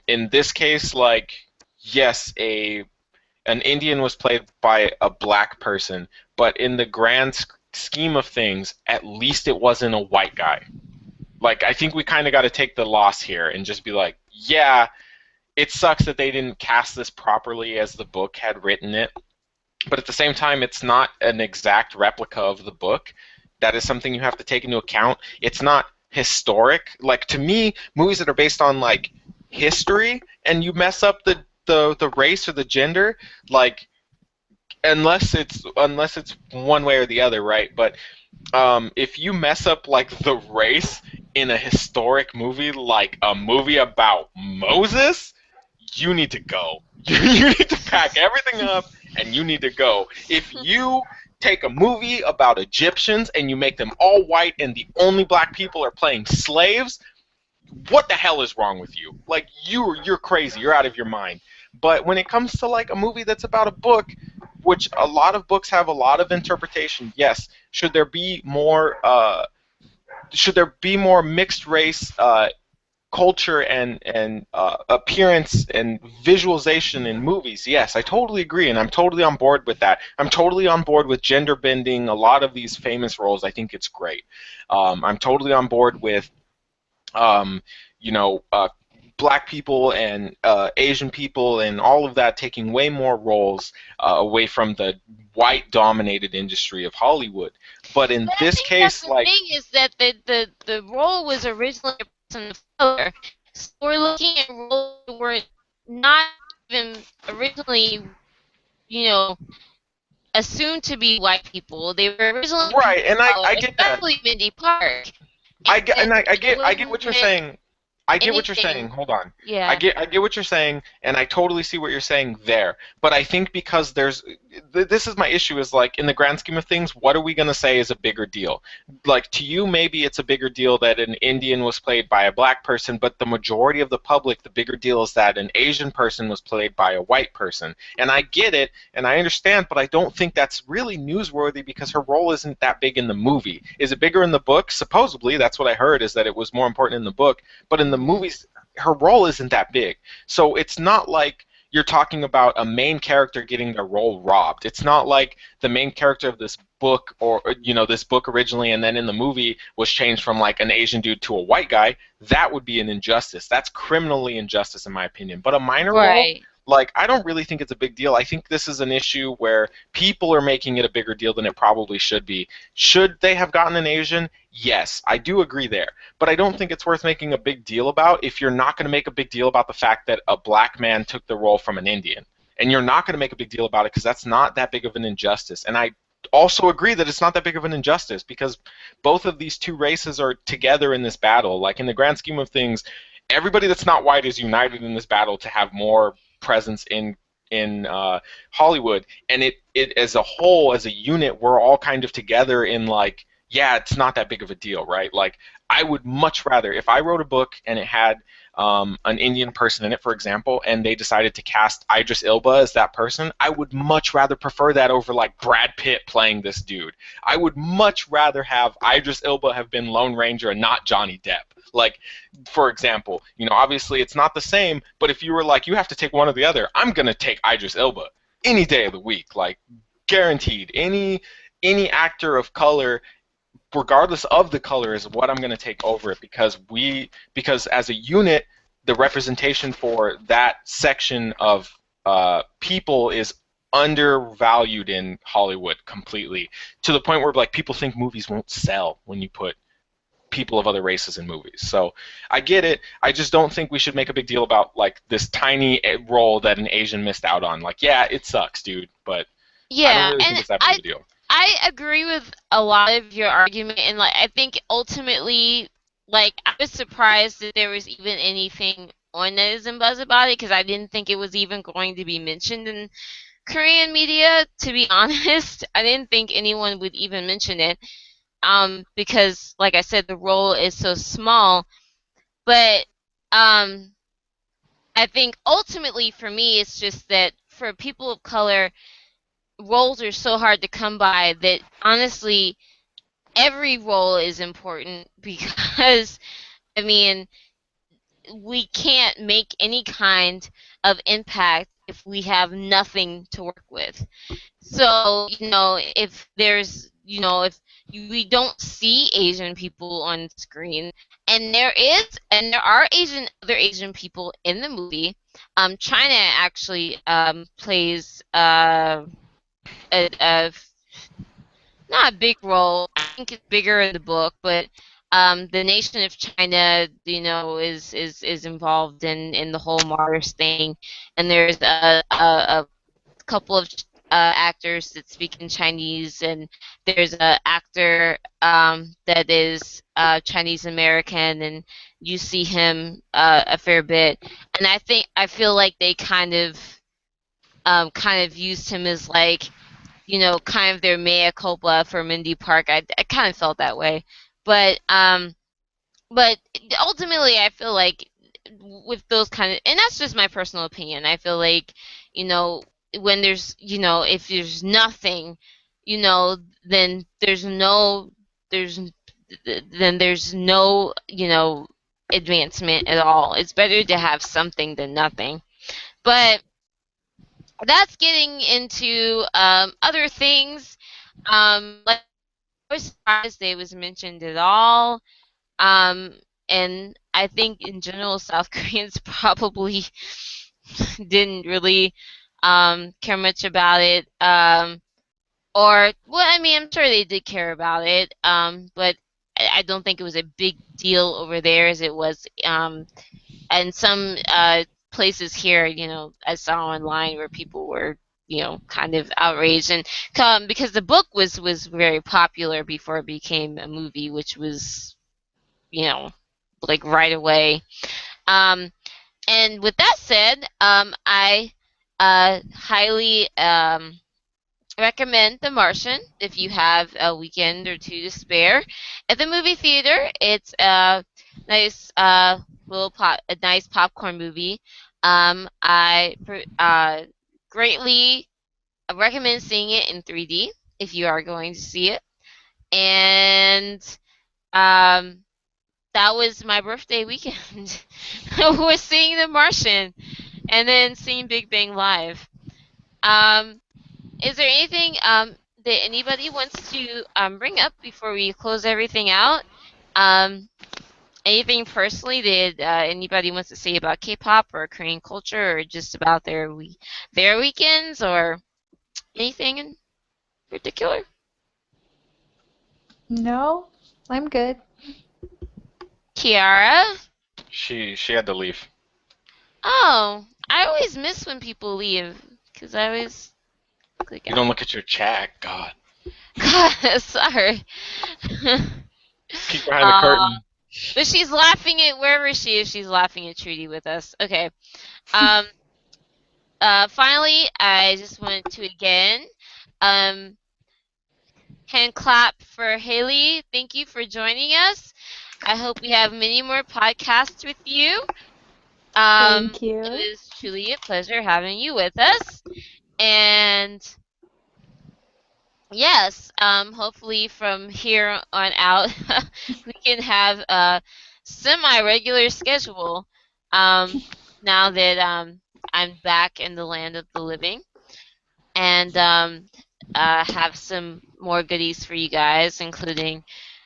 In this case, like yes, a an Indian was played by a black person, but in the grand scheme of things, at least it wasn't a white guy. Like I think we kind of got to take the loss here and just be like, yeah, it sucks that they didn't cast this properly as the book had written it, but at the same time, it's not an exact replica of the book. That is something you have to take into account. It's not historic. Like to me, movies that are based on like history and you mess up the race or the gender, like unless it's one way or the other, right? But if you mess up like the race in a historic movie, like a movie about Moses, you need to go. You need to pack everything up and you need to go. If you take a movie about Egyptians and you make them all white and the only black people are playing slaves, what the hell is wrong with you? Like you're crazy. You're out of your mind. But when it comes to like a movie that's about a book, which a lot of books have a lot of interpretation, yes. Should there be more mixed race culture and appearance and visualization in movies? Yes, I totally agree, and I'm totally on board with that. I'm totally on board with gender bending a lot of these famous roles. I think it's great. I'm totally on board with um, you know, black people and Asian people and all of that taking way more roles away from the white dominated industry of Hollywood. But in But I this think that's case, the like, thing is that the role was originally a person of color. So we're looking at roles that were not even originally, you know, assumed to be white people. They were originally right, people and of color, I get that. especially Mindy Park. I get And and it I get what wasn't you're saying. I get what you're saying. anything. Hold on. Yeah. I get what you're saying, and I totally see what you're saying there. But I think because this is my issue is like in the grand scheme of things, what are we going to say is a bigger deal? Like to you, maybe it's a bigger deal that an Indian was played by a black person, but the majority of the public, the bigger deal is that an Asian person was played by a white person. And I get it, and I understand, but I don't think that's really newsworthy because her role isn't that big in the movie. Is it bigger in the book? Supposedly, that's what I heard is that it was more important in the book, but in the Hmm. movies her role isn't that big. So it's not like you're talking about a main character getting their role robbed. It's not like the main character of this book or this book originally and then in the movie was changed from like an Asian dude to a white guy. That would be an injustice. That's criminally injustice in my opinion. But a minor role, Right. like I don't really think it's a big deal. I think this is an issue where people are making it a bigger deal than it probably should be. Should they have gotten an Asian? Yes, I do agree there. But I don't think it's worth making a big deal about if you're not going to make a big deal about the fact that a black man took the role from an Indian. And you're not going to make a big deal about it because that's not that big of an injustice. And I also agree that it's not that big of an injustice because both of these two races are together in this battle. Like in the grand scheme of things, everybody that's not white is united in this battle to have more presence in Hollywood, and it as a whole, as a unit, we're all kind of together in like, yeah, it's not that big of a deal, right? Like, I would much rather if I wrote a book and it had an Indian person in it, for example, and they decided to cast Idris Elba as that person, I would much rather prefer that over like Brad Pitt playing this dude. I would much rather have Idris Elba have been Lone Ranger and not Johnny Depp. Like, for example, obviously it's not the same, but if you were like, you have to take one or the other, I'm gonna take Idris Elba any day of the week, like guaranteed. Any actor of color, regardless of the color, is what I'm gonna take over it because as a unit, the representation for that section of people is undervalued in Hollywood completely to the point where like people think movies won't sell when you put people of other races in movies. So I get it. I just don't think we should make a big deal about like this tiny role that an Asian missed out on. Like, yeah, it sucks, dude, but I don't Yeah, really think and it's that big of a deal. I agree with a lot of your argument, and like I think ultimately, like I was surprised that there was even anything on Netters and Buzz about it because I didn't think it was even going to be mentioned in Korean media. To be honest, I didn't think anyone would even mention it, because like I said, the role is so small. But um, I think ultimately for me, it's just that for people of color, roles are so hard to come by that honestly every role is important because I mean we can't make any kind of impact if we have nothing to work with. So, if there's, if we don't see Asian people on screen, and there are other Asian people in the movie. China actually plays a not a big role. I think it's bigger in the book, but the nation of China, is involved in the whole Mars thing, and there's a couple of actors that speak in Chinese, and there's a actor that is Chinese American, and you see him a fair bit. And I feel like they kind of used him as like, kind of their mea culpa for Mindy Park. I kind of felt that way, but but ultimately I feel like with those kind of, and that's just my personal opinion, I feel like, you know when there's, if there's nothing, you know then there's there's no, advancement at all. It's better to have something than nothing. But that's getting into other things. Like, I was surprised they was mentioned at all. um, and I think in general, South Koreans probably didn't really care much about it. Or, well, I mean, I'm sure they did care about it, but I don't think it was a big deal over there as it was in some places here. I saw online where people were, kind of outraged, and because the book was very popular before it became a movie, which was, you know, like right away. Um, and with that said, I highly recommend The Martian if you have a weekend or two to spare at the movie theater. It's a nice a nice popcorn movie. I greatly recommend seeing it in 3D if you are going to see it. And um, that was my birthday weekend. Was seeing The Martian and then seeing Big Bang Live. Um, is there anything that anybody wants to bring up before we close everything out? Um, Anything personally that anybody wants to say about K-pop or Korean culture, or just about their weekends, or anything in particular? No, I'm good. Kiara? She had to leave. Oh, I always miss when people leave because I always click You don't out. look at your chat. God. God, sorry. Peek behind the uh, curtain. but she's laughing at wherever she is. She's laughing at Trudy with us. Okay. Um. Finally, I just want to again, um, hand clap for Haley. Thank you for joining us. I hope we have many more podcasts with you. Thank It you. was truly a pleasure having you with us. And yes, hopefully from here on out, we can have a semi-regular schedule. Um, now that I'm back in the land of the living, and have some more goodies for you guys, including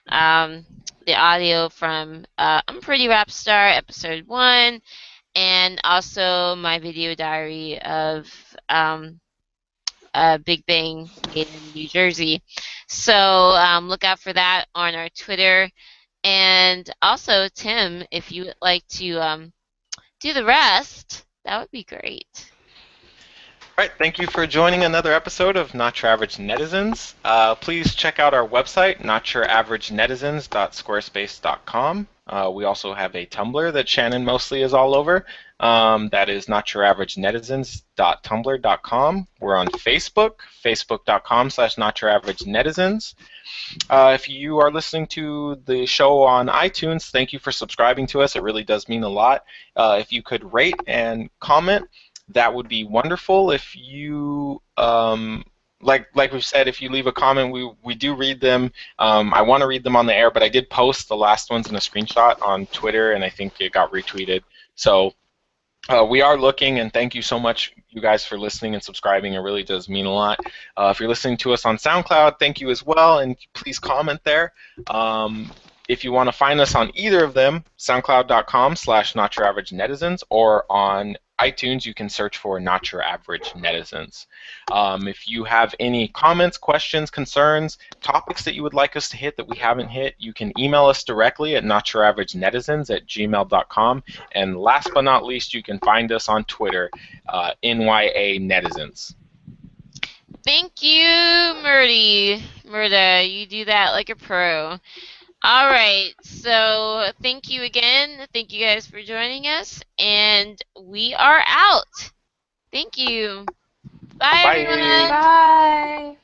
um, the audio from I'm Pretty Rap Star episode 1, and also my video diary of Big Bang made in New Jersey. So look out for that on our Twitter. And also, Tim, if you would like to do the rest, that would be great. All right, thank you for joining another episode of Not Your Average Netizens. Please check out our website, notyouraveragenetizens.squarespace.com. We also have a Tumblr that Shannon mostly is all over. That is notyouraveragenetizens.tumblr.com. We're on Facebook, facebook.com/notyouraveragenetizens. If you are listening to the show on iTunes, thank you for subscribing to us. It really does mean a lot. If you could rate and comment, that would be wonderful. If you like we've said, if you leave a comment, we do read them. I want to read them on the air, but I did post the last ones in a screenshot on Twitter, and I think it got retweeted. So we are looking, and thank you so much, you guys, for listening and subscribing. It really does mean a lot. If you're listening to us on SoundCloud, thank you as well, and please comment there. If you want to find us on either of them, soundcloud.com/notyouraveragenetizens, or on iTunes, you can search for Not Your Average Netizens. If you have any comments, questions, concerns, topics that you would like us to hit that we haven't hit, you can email us directly at notyouraveragenetizens@gmail.com. And last but not least, you can find us on Twitter, NYA Netizens. Thank you, Murda, you do that like a pro. All right, so thank you again. Thank you guys for joining us, and we are out. Thank you. Bye, Bye. everyone. Bye.